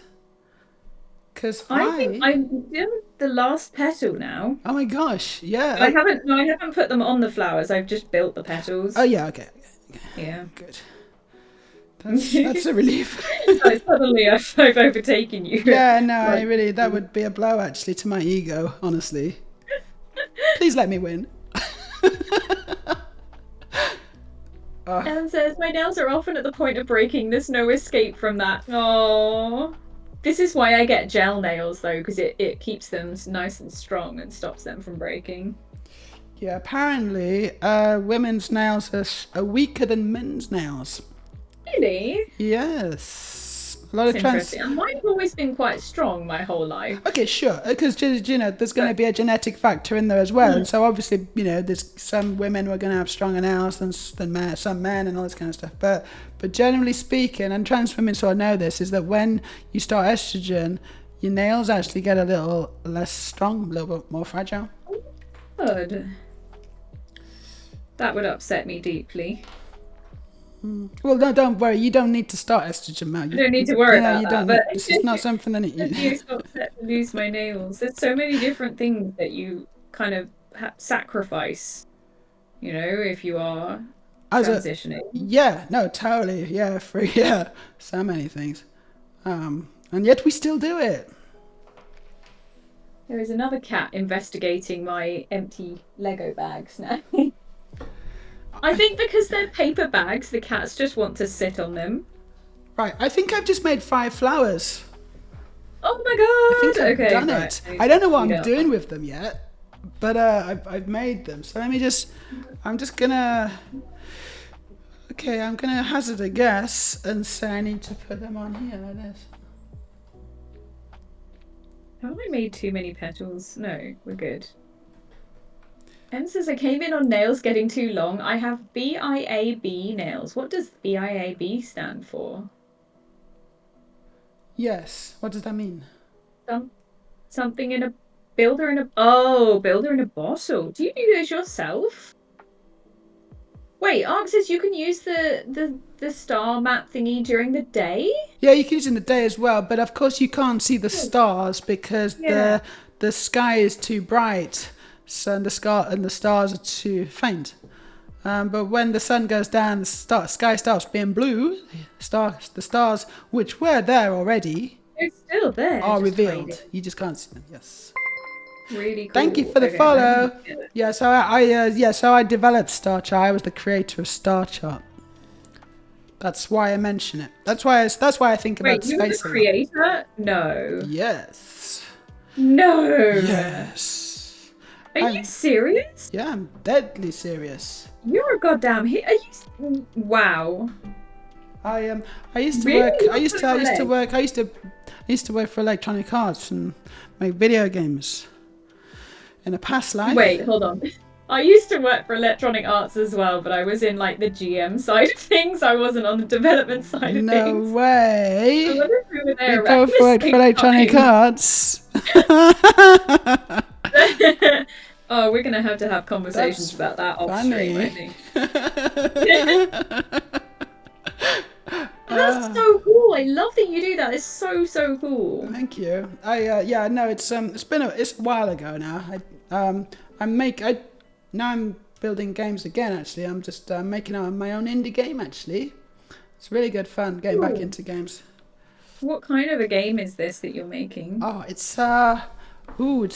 Because I think I'm doing the last petal now. Oh my gosh, yeah. I haven't put them on the flowers. I've just built the petals. Oh yeah, okay. Yeah. Good. That's a relief. Suddenly I've overtaken you. Yeah, no, that would be a blow actually to my ego, honestly. Please let me win. Ellen says, my nails are often at the point of breaking. There's no escape from that. Oh, this is why I get gel nails though, because it keeps them nice and strong and stops them from breaking. Yeah, apparently women's nails are weaker than men's nails. Really? Yes. A lot of interesting. And mine's always been quite strong my whole life. Okay, sure. Because there's going to be a genetic factor in there as well, and so obviously there's some women who are going to have stronger nails than some men and all this kind of stuff. But generally speaking, and trans women sort of know this, is that when you start estrogen, your nails actually get a little less strong, a little bit more fragile. Good. That would upset me deeply. Well, no, don't worry. You don't need to start estrogen, Mel. You don't need to worry about that. But this is not something that you upset to lose my nails. There's so many different things that you kind of sacrifice. If you are transitioning. Yeah, no, totally. Yeah, so many things, and yet we still do it. There is another cat investigating my empty Lego bags now. I think because they're paper bags, the cats just want to sit on them. Right, I think I've just made 5 flowers. Oh my god! I think I've done it. I don't know what I'm doing with them yet, but I've made them. So I'm gonna hazard a guess and say I need to put them on here like this. Have I made too many petals? No, we're good. Em says, I came in on nails getting too long. I have BIAB nails. What does BIAB stand for? Yes. What does that mean? Something in a builder in a... Oh, builder in a bottle. Do you do those yourself? Wait, Ark says you can use the star map thingy during the day? Yeah, you can use it in the day as well. But of course you can't see the stars because the sky is too bright. So the stars are too faint. But when the sun goes down, the sky starts being blue. The stars, which were there already, they're still there, are revealed. Hiding. You just can't see them. Yes. Really cool. Thank you for the follow. Yeah, so I developed Star Chart. I was the creator of Star Chart. That's why I mention it. That's why I think about space. Wait, you were the creator? No. Yes. No. Yes. Are you serious? Yeah, I'm deadly serious. You're a goddamn hit. Are you? Wow. I used to work. I used to work for Electronic Arts and make video games. In a past life. Wait, hold on. I used to work for Electronic Arts as well, but I was in like the GM side of things. I wasn't on the development side of things. No way. I wonder if we were there we both worked for Electronic Arts. Oh, we're gonna have to have conversations That's about that off stream, I funny. think. That's so cool. I love that you do that. It's so cool. Thank you. Yeah, no, it's a while ago now. Now I'm building games again. Actually, I'm just making my own indie game. Actually, it's really good fun getting back into games. What kind of a game is this that you're making? Oh, it's a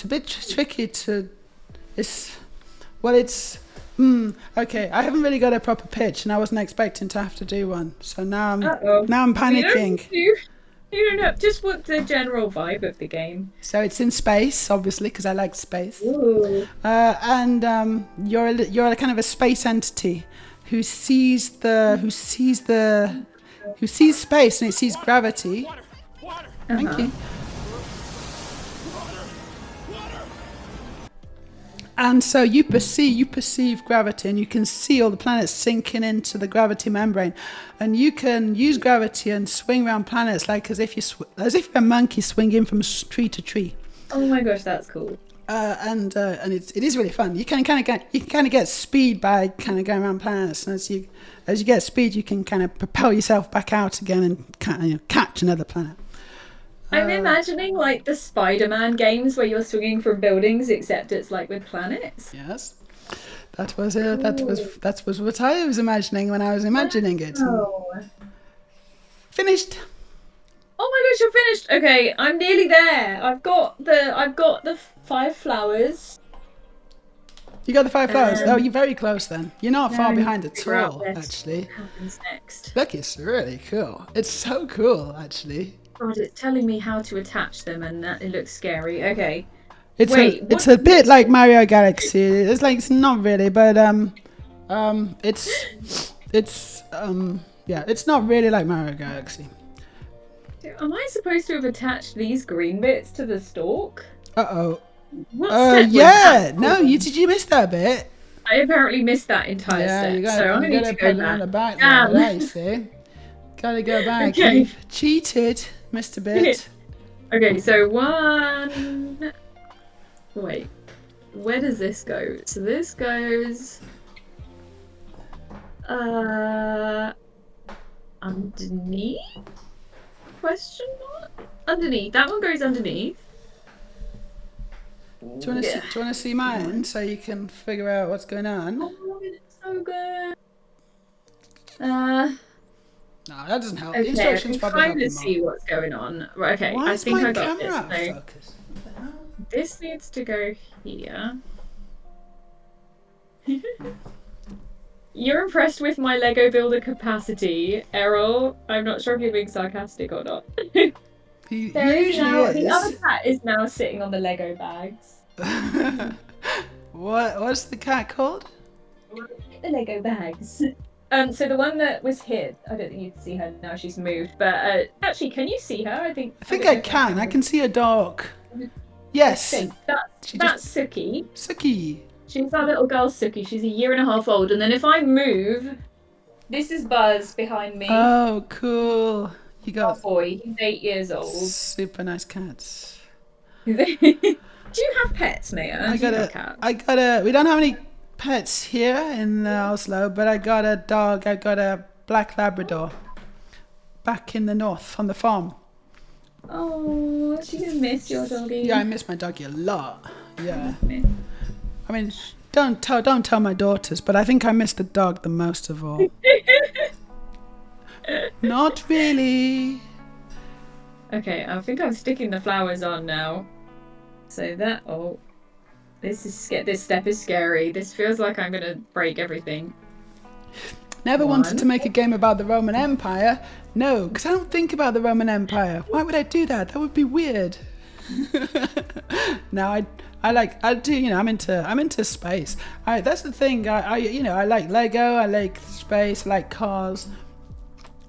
bit tricky to. Okay. I haven't really got a proper pitch, and I wasn't expecting to have to do one. So now I'm panicking. You don't know. Just what the general vibe of the game. So it's in space, obviously, because I like space. Ooh. And you're a kind of a space entity who sees space and it sees gravity. Thank you. And so you perceive gravity, and you can see all the planets sinking into the gravity membrane, and you can use gravity and swing around planets like as if you're a monkey swinging from tree to tree. Oh my gosh, that's cool. And it is really fun. You can kind of get speed by kind of going around planets, and as you get speed, you can kind of propel yourself back out again and kind of catch another planet. I'm imagining like the Spider-Man games where you're swinging from buildings, except it's like with planets. Yes, that was what I was imagining when I was imagining it. Oh. Finished. Oh my gosh, you're finished. Okay, I'm nearly there. I've got the 5 flowers. You got the 5 flowers. Oh, you're very close then. You're not far behind at figure out all, what actually. happens next? Look, it's really cool. It's so cool, actually. God, it's telling me how to attach them, and that it looks scary. Okay. It's a bit like Mario Galaxy. It's not really, but it's not really like Mario Galaxy. Am I supposed to have attached these green bits to the stalk? Uh-oh. What step was Yeah. that? No, did you miss that bit? I apparently missed that entire step, You so I need to put go it on the back. back there, you see. Gotta go back. Okay. You've cheated, Mr. Bit. Okay, so one... Wait. Where does this go? So this goes... Underneath? Question mark? Underneath. That one goes underneath. Do you want to see mine so you can figure out what's going on? Oh, it's so good. No, that doesn't help. The Okay, I instructions can probably help kind you of more. see what's going on. Right, okay, Why I is think my I got camera out this. of So focus? What the hell? this needs to go here. You're impressed with my Lego builder capacity, Errol. I'm not sure if you're being sarcastic or not. He There is usually now, is. the other cat is now sitting on the Lego bags. What's the cat called? The Lego bags. So the one that was here, I don't think you can see her now. She's moved, but actually, can you see her? I think I can. I can see a dog. Yes. That's Suki. Suki. She's our little girl, Suki. She's 1.5 years old. And then if I move, this is Buzz behind me. Oh, cool. You Our got boy. He's 8 years old. super nice cats. Do you have pets, Meja? I got a. We don't have any pets here in Oslo, but I got a dog. I got a black Labrador back in the north on the farm. Oh, she's gonna miss your doggy. Yeah, I miss my doggy a lot. Yeah. I mean, don't tell my daughters, but I think I miss the dog the most of all. Not really. Okay, I think I'm sticking the flowers on now. So that this step is scary. This feels like I'm gonna break everything. Never wanted to make a game about the Roman Empire. No, because I don't think about the Roman Empire. Why would I do that? That would be weird. No, I do. You know, I'm into space. That's the thing. I like Lego. I like space. I like cars.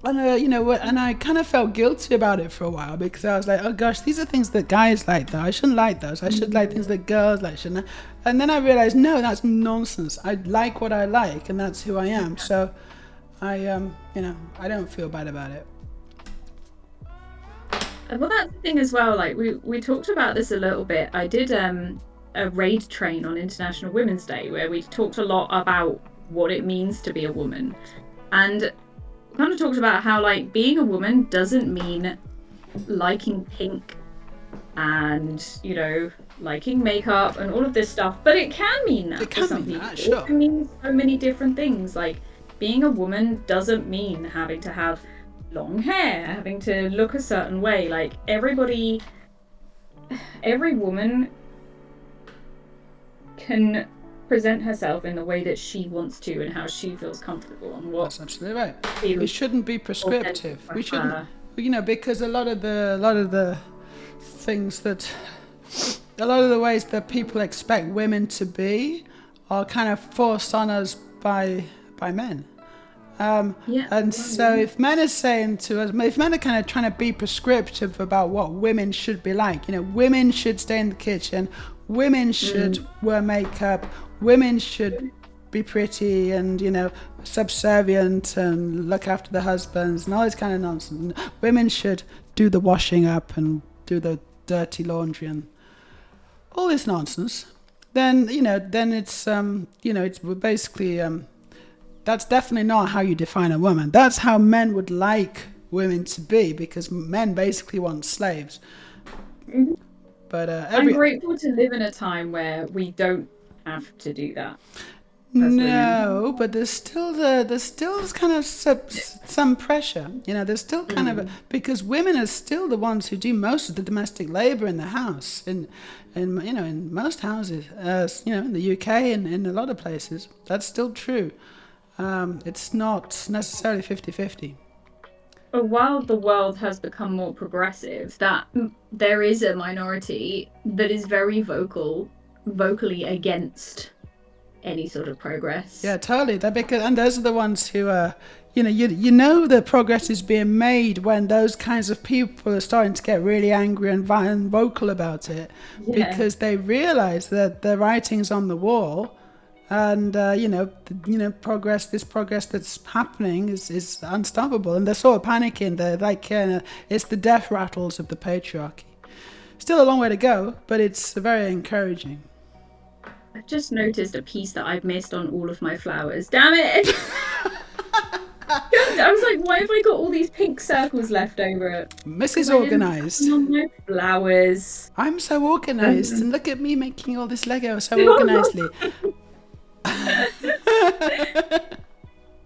And and I kind of felt guilty about it for a while because I was like, oh gosh, these are things that guys like though. I shouldn't like those. I should like things that girls like, shouldn't I? And then I realized, no, that's nonsense. I like what I like, and that's who I am. So I don't feel bad about it. Well, that's the thing as well. Like we talked about this a little bit. I did a raid train on International Women's Day where we talked a lot about what it means to be a woman, and kind of talked about how like being a woman doesn't mean liking pink and liking makeup and all of this stuff, but it can mean that for some people. Sure. It can mean so many different things. Like being a woman doesn't mean having to have long hair, having to look a certain way. Like every woman can present herself in the way that she wants to and how she feels comfortable and what. That's absolutely right. We shouldn't be prescriptive. We shouldn't, because a lot of the things that, a lot of the ways that people expect women to be are kind of forced on us by men. So if men are saying to us, if men are kind of trying to be prescriptive about what women should be like, women should stay in the kitchen, women should wear makeup, women should be pretty and, subservient and look after the husbands and all this kind of nonsense. Women should do the washing up and do the dirty laundry and all this nonsense. Then, it's, it's basically, that's definitely not how you define a woman. That's how men would like women to be, because men basically want slaves. But I'm grateful to live in a time where we don't have to do that. No, but there's still kind of some pressure. There's still kind of because women are still the ones who do most of the domestic labor in the house. In most houses, in the UK and in a lot of places, that's still true. It's not necessarily 50-50. But while the world has become more progressive, that there is a minority that is very vocally against any sort of progress. Yeah, totally. And those are the ones who are, the progress is being made when those kinds of people are starting to get really angry and vocal about it, because they realize that the writing's on the wall. And progress that's happening is unstoppable, and they're sort of panicking. They're like, it's the death rattles of the patriarchy. Still a long way to go, but it's very encouraging. I've just noticed a piece that I've missed on all of my flowers. Damn it! I was like, why have I got all these pink circles left over? Mrs. Organised. On my flowers. I'm so organised, and look at me making all this Lego so organisedly.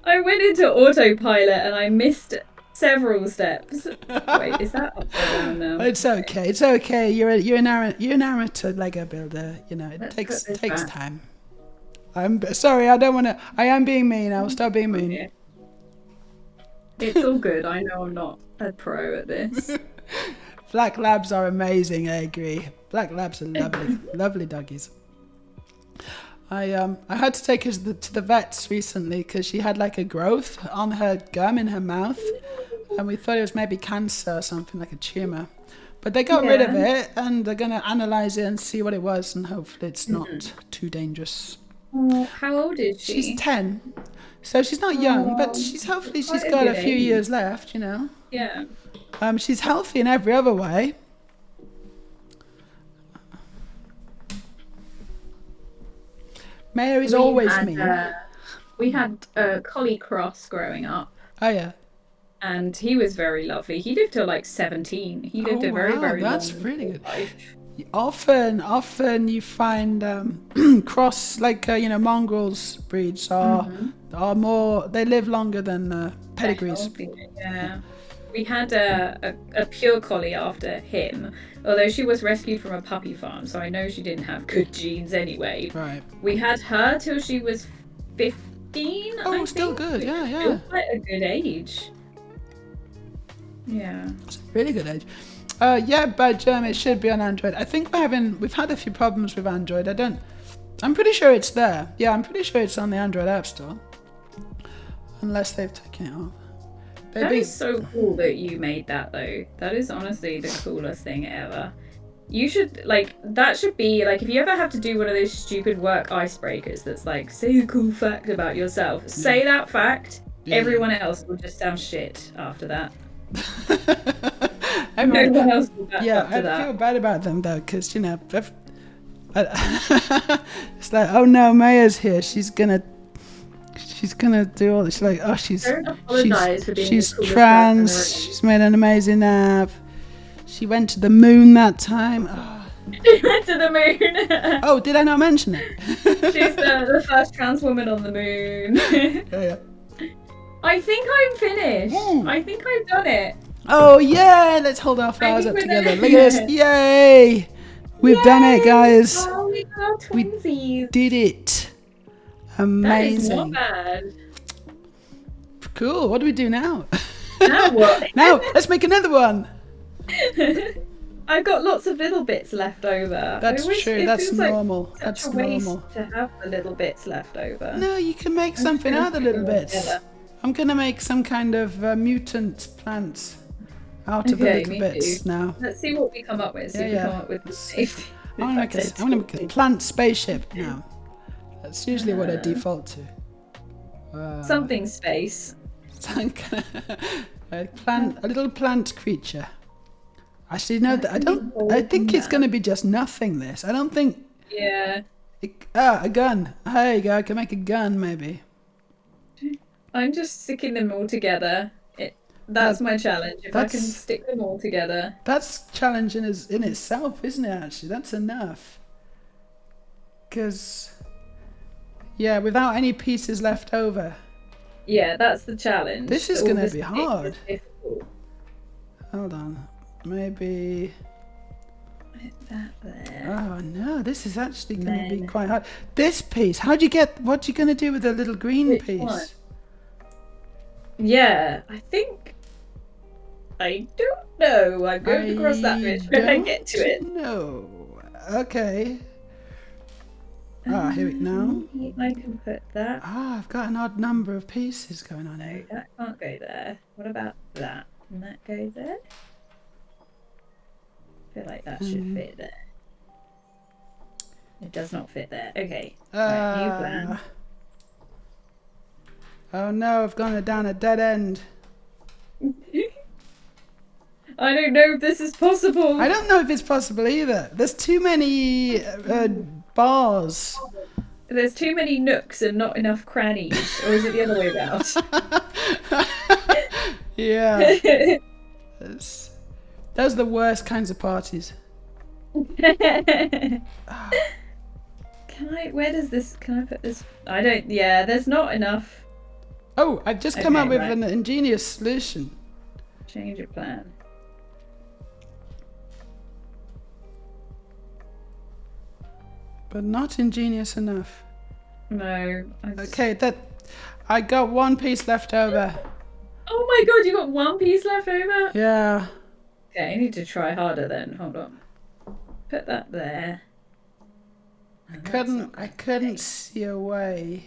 I went into autopilot and I missed several steps. Wait, is that upside down now? It's okay. It's okay. You're an amateur Lego builder. It takes time. I'm sorry. I don't want to. I am being mean. I'll stop being mean. Yeah. It's all good. I know I'm not a pro at this. Black labs are amazing. I agree. Black labs are lovely, lovely doggies. I had to take her to the vets recently because she had like a growth on her gum in her mouth, and we thought it was maybe cancer or something, like a tumor. But they got rid of it, and they're going to analyze it and see what it was, and hopefully it's not too dangerous. How old is she? She's 10, so she's not young, but she's got a few years left, Yeah. She's healthy in every other way. Meja is always me. We had a collie cross growing up. Oh yeah. And he was very lovely. He lived till like 17. He lived a very, very long that's really good. life. Often you find cross mongrels breeds are more. They live longer than pedigrees. Yeah. We had a pure collie after him, although she was rescued from a puppy farm, so I know she didn't have good genes anyway. Right. We had her till she was 15. Oh, still good. Yeah. Still quite a good age. Yeah. It's a really good age. But it should be on Android. I think we've had a few problems with Android. I'm pretty sure it's there. Yeah, I'm pretty sure it's on the Android App Store, unless they've taken it off. That is so cool that you made that, though. That is honestly the coolest thing ever. You should, that should be, if you ever have to do one of those stupid work icebreakers that's say a cool fact about yourself. Say that fact. Yeah. Everyone else will just sound shit after that. Everyone else will after I that. feel bad about them, though, because, It's like, oh no, Meja's here. She's gonna do all this. She's like, oh, Don't apologise for being she's the coolest trans. person She's made an amazing app. She went to the moon that time. Oh, She went to the moon. oh did I not mention it? She's the first trans woman on the moon. Yeah. I think I'm finished. Mm. I think I've done it. Oh yeah, let's hold our flowers up we're together. there. Look at this. Yay! We've done it, guys. Oh, we got We twinsies. Did it. That is not Amazing. bad. Cool. What do we do now? Now what? Now, let's make another one. I've got lots of little bits left over. That's I wish true. it That's feels like normal. such That's a waste normal. to have the little bits left over. No, you can make I'm something gonna out of put little it all bits. together. I'm gonna make some kind of mutant plant out of the Okay, little me bits too. now. Let's see what we come up with. See Yeah, if we yeah. come up with safe. I'm gonna make a plant spaceship now. That's usually what I default to. Something space. Some kind of a little plant creature. Actually, no, I don't. I think it's gonna be just nothingness. I don't think. Yeah. A gun. There you go. I can make a gun, maybe. I'm just sticking them all together. That's my challenge. If I can that's- stick them all together. That's challenging in itself, isn't it? Actually, that's enough. Because, yeah, without any pieces left over. Yeah, that's the challenge. This is All gonna this be bit hard. is difficult. Hold on, maybe. Put that there. Oh no, this is actually going to be Then- quite hard. This piece, how'd you get? What you going to do with the little green Which piece? one? Yeah, I think. I don't know. I'm going to cross that bridge when I get to it. No. Okay. Here we go. I can put that. I've got an odd number of pieces going on No, here. that can't go there. What about that? Can that go there? I feel like that should fit there. It does not fit there. Okay. Right, new plan. Oh no, I've gone down a dead end. I don't know if this is possible. I don't know if it's possible either. There's too many bars. There's too many nooks and not enough crannies. Or is it the other way around? Yeah. Those are the worst kinds of parties. Can I? Where does this? Can I put this? I don't. Yeah, there's not enough. Oh, I've just come Okay, up with right. an ingenious solution. Change of plan. But not ingenious enough. No. Okay, I got one piece left over. Oh my god, you got one piece left over? Yeah. Okay, I need to try harder then. Hold on. Put that there. Oh, that's not I gonna couldn't take. see a way.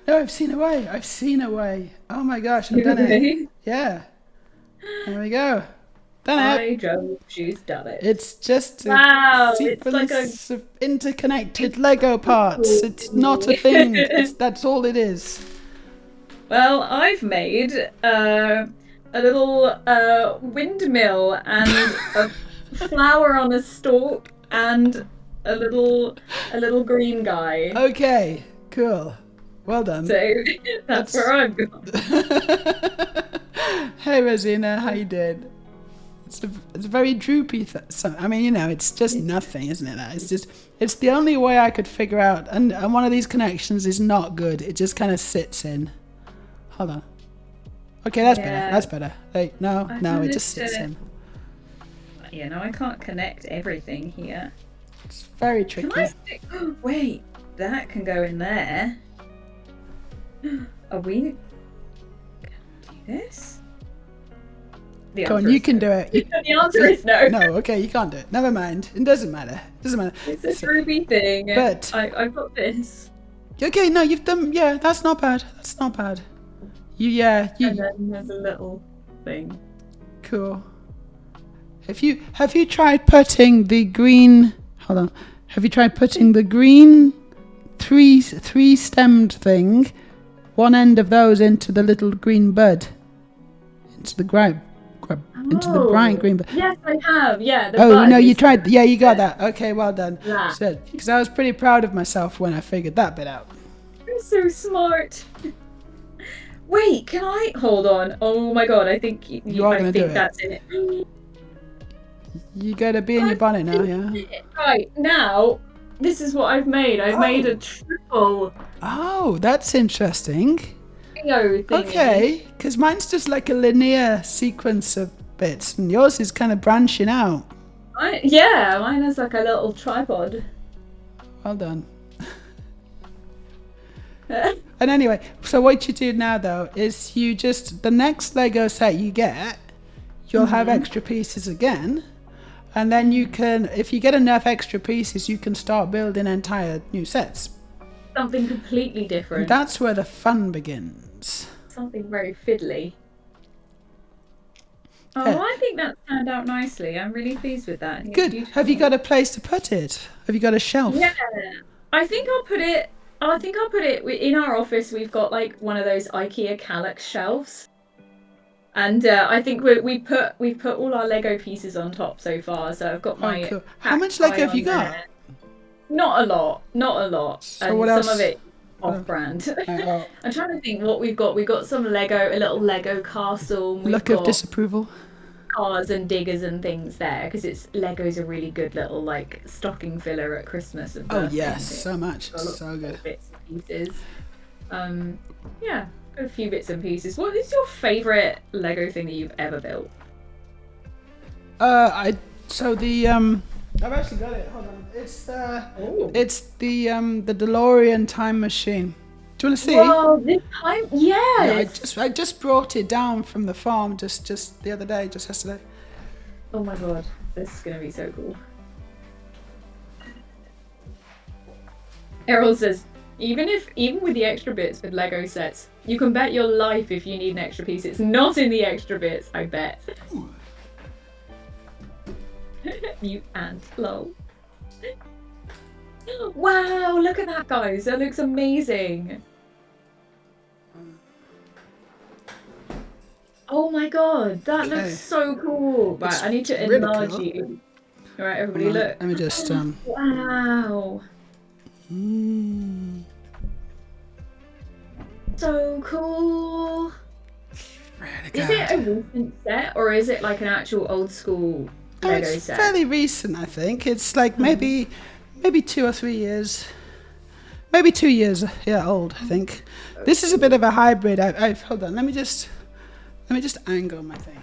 No, I've seen a way. I've seen a way. Oh my gosh, I've done it. Yeah. There we go. Done it. I Joe, she's done it. It's just a Wow, it's like a sequence of interconnected Lego parts. It's not a thing. That's all it is. Well, I've made a little windmill and a flower on a stalk and a little green guy. Okay, cool. Well done. So that's where I've gone. Hey Rosina, how you doing? It's a very droopy I mean, you know, it's just nothing, isn't it? It's the only way I could figure out, and one of these connections is not good. It just kind of sits in. Hold on. Okay, that's better. Yeah. That's better. Hey, no, I it managed just sits to- in. You know, I can't connect everything here. It's very tricky. Can I stick? Wait, that can go in there. Are we can do this? The Go on, answer you is can no. do it. The answer is no. No, okay, you can't do it. Never mind. It doesn't matter. It doesn't matter. It's a Ruby thing. But- I've got this. Okay, no, you've done. Yeah, that's not bad. That's not bad. You. And then there's a little thing. Cool. Have you tried putting the green? Hold on. Have you tried putting the green three stemmed thing, one end of those into the little green bud, into the ground into the bright green. Yes, I have. Yeah. The Oh button no, you is tried. Yeah, you got that. Okay, well done. that. So, because I was pretty proud of myself when I figured that bit out. You're so smart. Wait, can I hold on? Oh my god, I think You are gonna do it. that's it. You gotta be in your bonnet now, yeah. Right now, this is what I've made. I've made a triple Oh, that's interesting. Lego thingy. Okay, because mine's just like a linear sequence of bits, and yours is kind of branching out. Yeah, mine is like a little tripod. Well done. And anyway, so what you do now though is you just, the next Lego set you get, you'll have extra pieces again, and then you can, if you get enough extra pieces, you can start building entire new sets. Something completely different. And that's where the fun begins. Something very fiddly. Oh, Yeah. I think that turned out nicely. I'm really pleased with that. I think it's Good. beautiful. Have you got a place to put it? Have you got a shelf? Yeah, I think I'll put it in our office. We've got like one of those IKEA Kallax shelves, and I think we've put all our Lego pieces on top so far. So I've got my. Cool. How much Lego have you got? There. Not a lot. So and what some else? of it off-brand. Oh, I'm trying to think what we've got. We've got some Lego, a little Lego castle. We've look of got disapproval. cars and diggers and things there because Lego's a really good little like stocking filler at Christmas and Oh birthday yes, and things. so much, Got lots so of good. little bits and pieces. Yeah, got a few bits and pieces. What is your favourite Lego thing that you've ever built? I've actually got it. Hold on. It's the DeLorean time machine. Do you want to see? Whoa, this time, Yeah, yes. I just brought it down from the farm just the other day, just yesterday. Oh my god, this is gonna be so cool. Errol says, even with the extra bits with Lego sets, you can bet your life if you need an extra piece, it's not in the extra bits, I bet. Mute and lol. Wow, look at that, guys. That looks amazing. Oh my god, that Okay. looks so cool. Right, It's I need to really enlarge cool. you. All right, everybody, Hold on, look. let me just Wow. So cool. really Is good. it a recent set or is it like an actual old school Oh, Lego it's set? fairly recent, I think. It's like maybe 2 or 3 years. Maybe 2 years, old, I think. This is a bit of a hybrid. I've hold on, let me just angle my thing.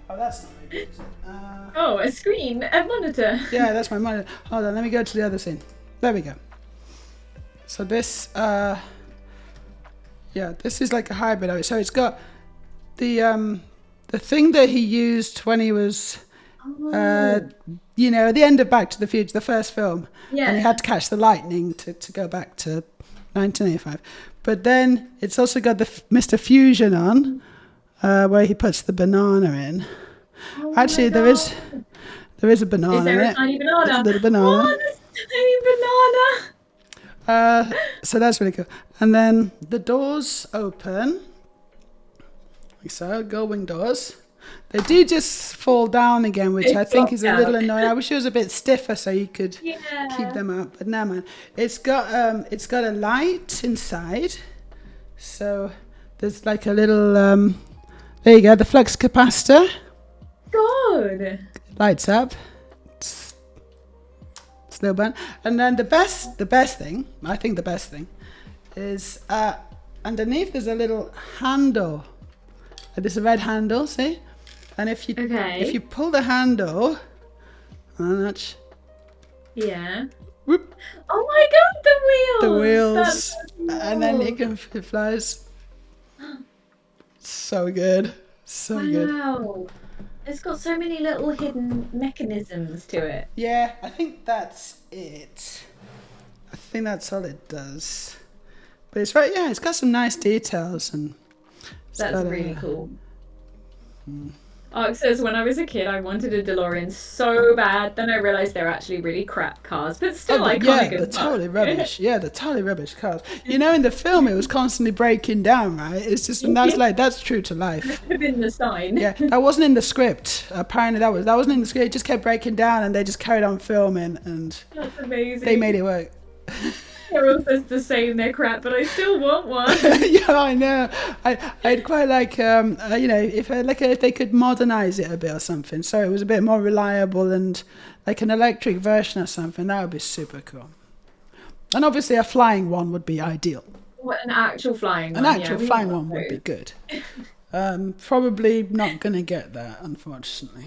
Oh, that's not very good, is it? Oh, a screen, a monitor. Yeah, that's my monitor. Hold on, let me go to the other scene. There we go. So this, this is like a hybrid of it. So it's got the thing that he used when he was, at the end of Back to the Future, the first film. Yeah. And he had to catch the lightning to go back to 1985. But then it's also got the Mr. Fusion on, where he puts the banana in. Oh my Actually, God. there is a banana Is there in a it. tiny banana? There's a little banana. Oh, there's a tiny banana. So that's really cool. And then the doors open. Like so, gull-wing doors. They do just fall down again, which They I think drop is a little down. annoying. I wish it was a bit stiffer so you could Yeah. keep them up. But no, man. It's got a light inside. So there's like a little there you go, the flux capacitor. God. Lights up. It's a little bit. And then the best thing, I think the best thing, is underneath there's a little handle. There's a red handle, see? And if you pull the handle, nudge, Yeah. whoop, Oh my God, the the wheels. wheels, That's so and then cool. you can it flies. So good, so good. Wow. It's got so many little hidden mechanisms to it. Yeah, I think that's it. I think that's all it does. But it's right, yeah, it's got some nice details and it's That's got really cool. Ark says, when I was a kid, I wanted a DeLorean so bad. Then I realized they're actually really crap cars, but still But iconic yeah, as they're fuck. totally rubbish. Yeah, they're totally rubbish cars. You know, in the film, it was constantly breaking down, right? It's just, and that's true to life. Could have been the sign. Yeah, that wasn't in the script. Apparently, that wasn't in the script. It just kept breaking down, and they just carried on filming, and That's amazing. they made it work. Everyone says the same, they're crap, but I still want one. Yeah, I know. I'd quite like, you know, if they could modernize it a bit or something, so it was a bit more reliable and like an electric version or something. That would be super cool. And obviously, a flying one would be ideal. What, an actual flying one? An actual we flying want one would be those. good. Probably not gonna get that, unfortunately.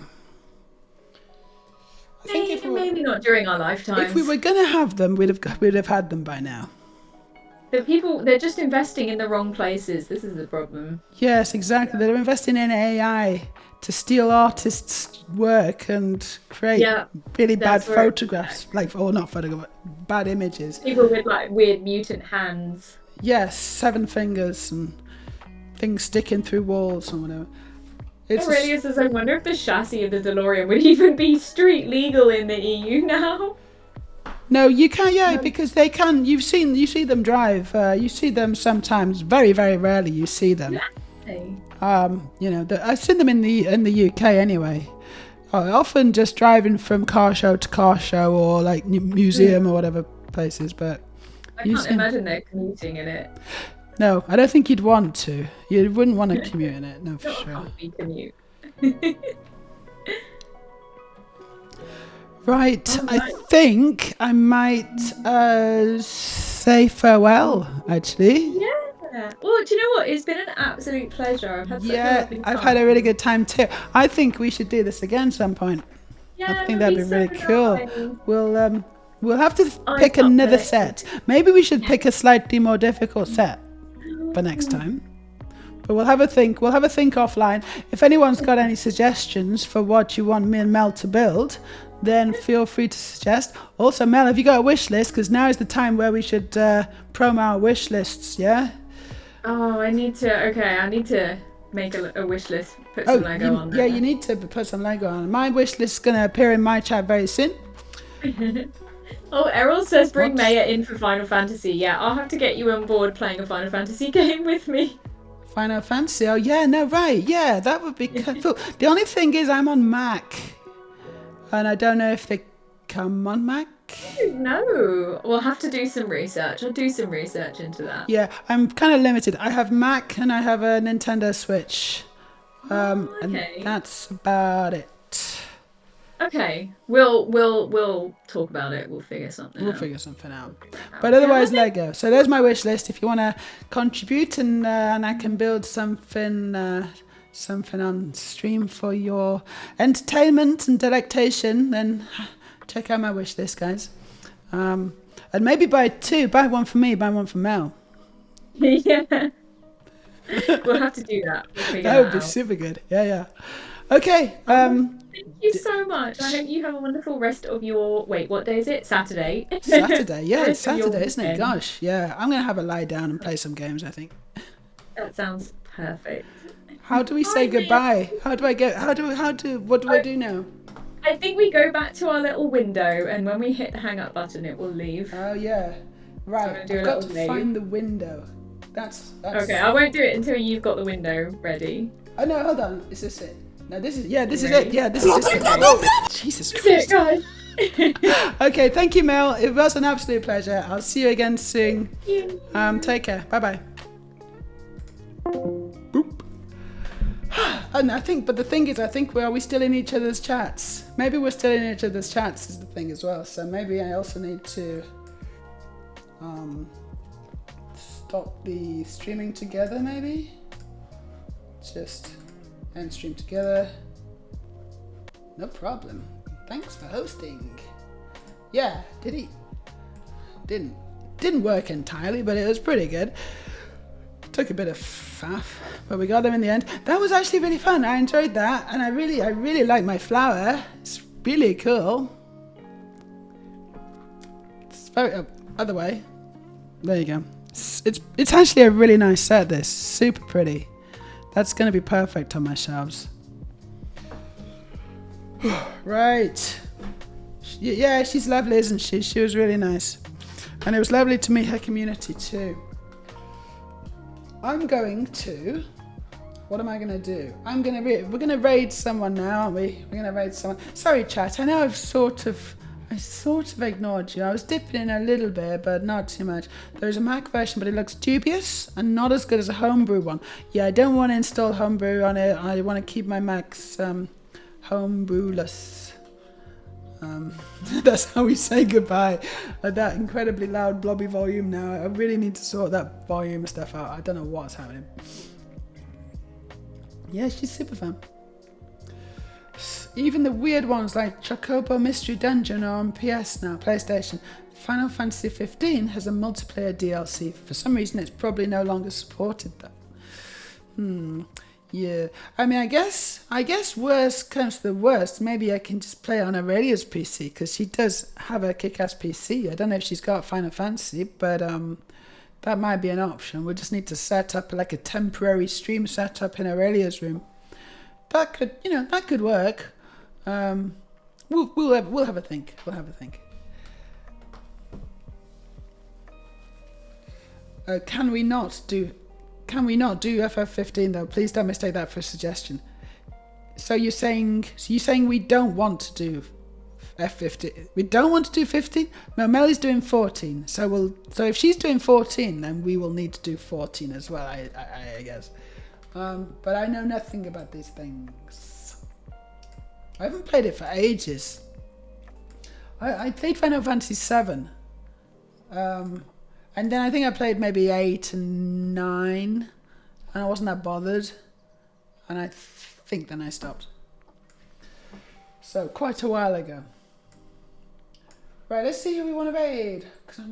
I think Maybe not during our lifetimes. if we were gonna have them, we'd have had them by now. The people, they're just investing in the wrong places. This is the problem. Yes, exactly. They're investing in AI to steal artists' work and create really bad that's where- photographs, not photographs, bad images. People with like weird mutant hands. Yes, 7 fingers and things sticking through walls or whatever. Aurelius says, I wonder if the chassis of the DeLorean would even be street legal in the EU now. No, you can't. Yeah, because they can. You see them drive. You see them sometimes. Very, very rarely you see them. Hey. You know, I've seen them in the UK anyway. Often just driving from car show to car show or like museum or whatever places. But I can't imagine they're commuting in it. no, I don't think you'd want to. You wouldn't want to commute in it. No, for Not a sure. comfy commute. Right, All I right. think I might say farewell. Actually. Yeah. Well, do you know what? It's been an absolute pleasure. I've had such a Yeah, lovely I've time. had a really good time too. I think we should do this again some point. Yeah, I think that'd be really so cool. nice. We'll have to I pick thought another that- set. Maybe we should pick a slightly more difficult set for next time. But we'll have a think. We'll have a think offline. If anyone's got any suggestions for what you want me and Mel to build, then feel free to suggest. Also, Mel, have you got a wish list? Because now is the time where we should promo our wish lists. Yeah. Oh, I need to make a wish list. Put some Lego on there. Yeah, you need to put some Lego on. My wish list is going to appear in my chat very soon. Oh, Errol says bring What? Meja in for Final Fantasy. Yeah, I'll have to get you on board playing a Final Fantasy game with me. Final Fantasy. Oh yeah, no, right. Yeah, that would be cool. The only thing is I'm on Mac. And I don't know if they come on Mac. No, we'll have to do some research. I'll do some research into that. Yeah, I'm kind of limited. I have Mac and I have a Nintendo Switch. And okay. that's about it. Okay, we'll talk about it. We'll figure something We'll out. figure something out. But otherwise, Lego. So there's my wish list. If you want to contribute and I can build something on stream for your entertainment and delectation, then check out my wish list, guys. And maybe buy 2. Buy one for me, buy one for Mel. Yeah. We'll have to do that. We'll figure That would be out. super good. Yeah. Okay. Thank you so much. I hope you have a wonderful rest of your... Wait, what day is it? Saturday? Saturday. Yeah, it's Rest of your Saturday, isn't it? weekend. Gosh, yeah. I'm going to have a lie down and play some games, I think. That sounds perfect. How do we say Bye, Mia. goodbye? What do I do now? I think we go back to our little window, and when we hit the hang up button, it will leave. Oh, yeah. Right. gonna do a I've got to little wave. find the window. That's... Okay, I won't do it until you've got the window ready. Oh, no, hold on. Is this it? No, this is... Yeah, this is Ready? it. Yeah, this is it. Oh, Jesus That's it, Christ. guys. Okay, thank you, Mel. It was an absolute pleasure. I'll see you again soon. Take care. Bye-bye. Boop. And I think are we still in each other's chats? Maybe we're still in each other's chats is the thing as well. So maybe I also need to stop the streaming together, maybe? Just end stream together. No problem. Thanks for hosting. Yeah, did he? Didn't work entirely, but it was pretty good. Took a bit of faff, but we got them in the end. That was actually really fun. I enjoyed that, and I really like my flower. It's really cool. It's very other way. There you go. It's actually a really nice set. This super pretty. That's going to be perfect on my shelves. Right. Yeah, she's lovely, isn't she? She was really nice. And it was lovely to meet her community too. I'm going to... What am I going to do? We're going to raid someone now, aren't we? We're going to raid someone. Sorry, chat. I know I sort of ignored you. I was dipping in a little bit, but not too much. There's a Mac version, but it looks dubious and not as good as a homebrew one. Yeah, I don't want to install homebrew on it. I want to keep my Macs homebrewless. That's how we say goodbye at that incredibly loud blobby volume now. I really need to sort that volume stuff out. I don't know what's happening. Yeah, she's super fun. Even the weird ones like Chocobo Mystery Dungeon are on PS now, PlayStation. Final Fantasy 15 has a multiplayer DLC. For some reason, it's probably no longer supported though. Yeah. I mean, I guess worst comes to the worst. Maybe I can just play on Aurelia's PC because she does have a kick-ass PC. I don't know if she's got Final Fantasy, but that might be an option. We'll just need to set up like a temporary stream setup in Aurelia's room. That could work. We'll have a think. Can we not do FF15 though? Please don't mistake that for a suggestion. So you're saying we don't want to do F15? We don't want to do 15? No, Melly's doing 14. So if she's doing 14, then we will need to do 14 as well. I guess. But I know nothing about these things. I haven't played it for ages. I played Final Fantasy 7. And then I think I played maybe 8 and 9. And I wasn't that bothered. And I think then I stopped. So quite a while ago. Right, let's see who we want to raid. Because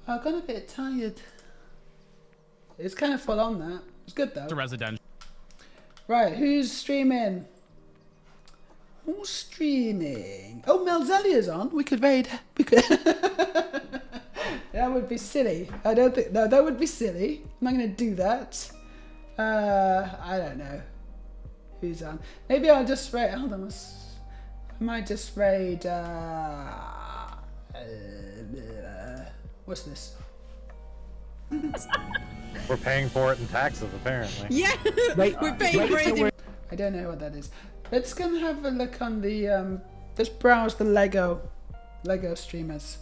I've got a bit tired. It's kind of full on that. It's good though. It's a residential. Right, who's streaming? Who's streaming? Oh, Melzelia's on. We could raid. That would be silly. I don't think. No, that would be silly. I'm not going to do that. I don't know. Who's on? Maybe I'll just raid. Hold on. I might just raid. What's this? We're paying for it in taxes, apparently. Yeah, we're paying for it. I don't know what that is. Let's go and have a look on the. Let's browse the Lego streamers.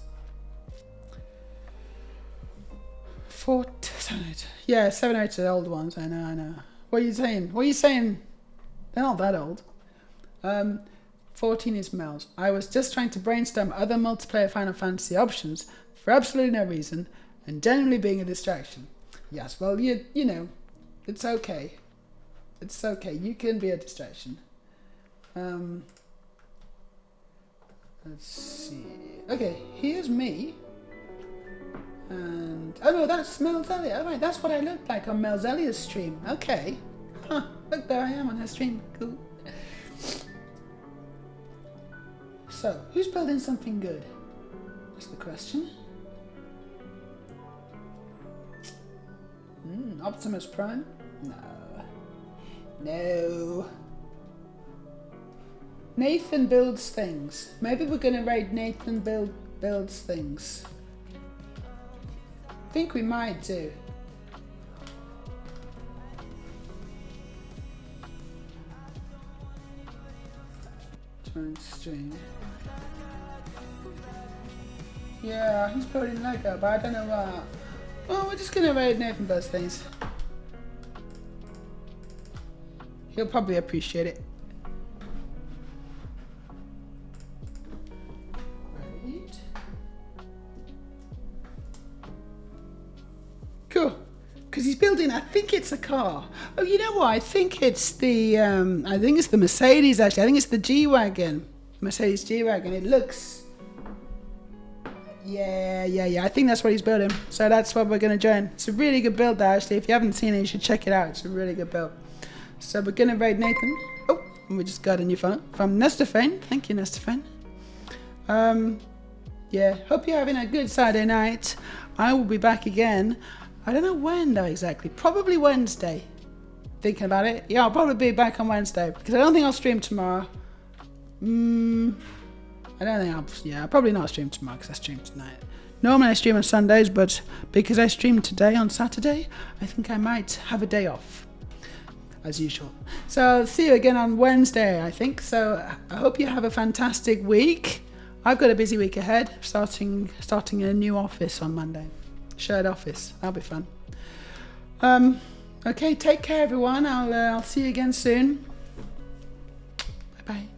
7 or 8 are the old ones. I know. What are you saying? They're not that old. 14 is Mel's. I was just trying to brainstorm other multiplayer Final Fantasy options for absolutely no reason, and generally being a distraction. Yes, well, you know, it's okay. It's okay. You can be a distraction. Let's see. Okay, here's me. And oh no, that's Melzelia. Alright, that's what I look like on Melzelia's stream. Okay. Huh, look, there I am on her stream. Cool. So, who's building something good? That's the question. Optimus Prime? No. Nathan builds things. Maybe we're gonna raid Nathan builds things. I think we might do. Join stream. Yeah, he's building Lego, but I don't know what. Well, we're just gonna raid Nathan builds things. He'll probably appreciate it. Cool, because he's building. I think it's a car. Oh, you know what? I think it's the. I think it's the Mercedes. Actually, I think it's the G-Wagon. Mercedes G-Wagon. It looks. Yeah. I think that's what he's building. So that's what we're gonna join. It's a really good build, actually. If you haven't seen it, you should check it out. It's a really good build. So we're gonna raid Nathan. Oh, and we just got a new phone from Nestafane. Thank you, Nestafane. Yeah. Hope you're having a good Saturday night. I will be back again. I don't know when though exactly. Probably Wednesday. Thinking about it. Yeah, I'll probably be back on Wednesday because I don't think I'll stream tomorrow. I don't think I'll probably not stream tomorrow because I stream tonight. Normally I stream on Sundays, but because I streamed today on Saturday, I think I might have a day off, as usual. So I'll see you again on Wednesday, I think. So I hope you have a fantastic week. I've got a busy week ahead, starting a new office on Monday. Shared office. That'll be fun. Okay, take care everyone. I'll see you again soon. Bye bye.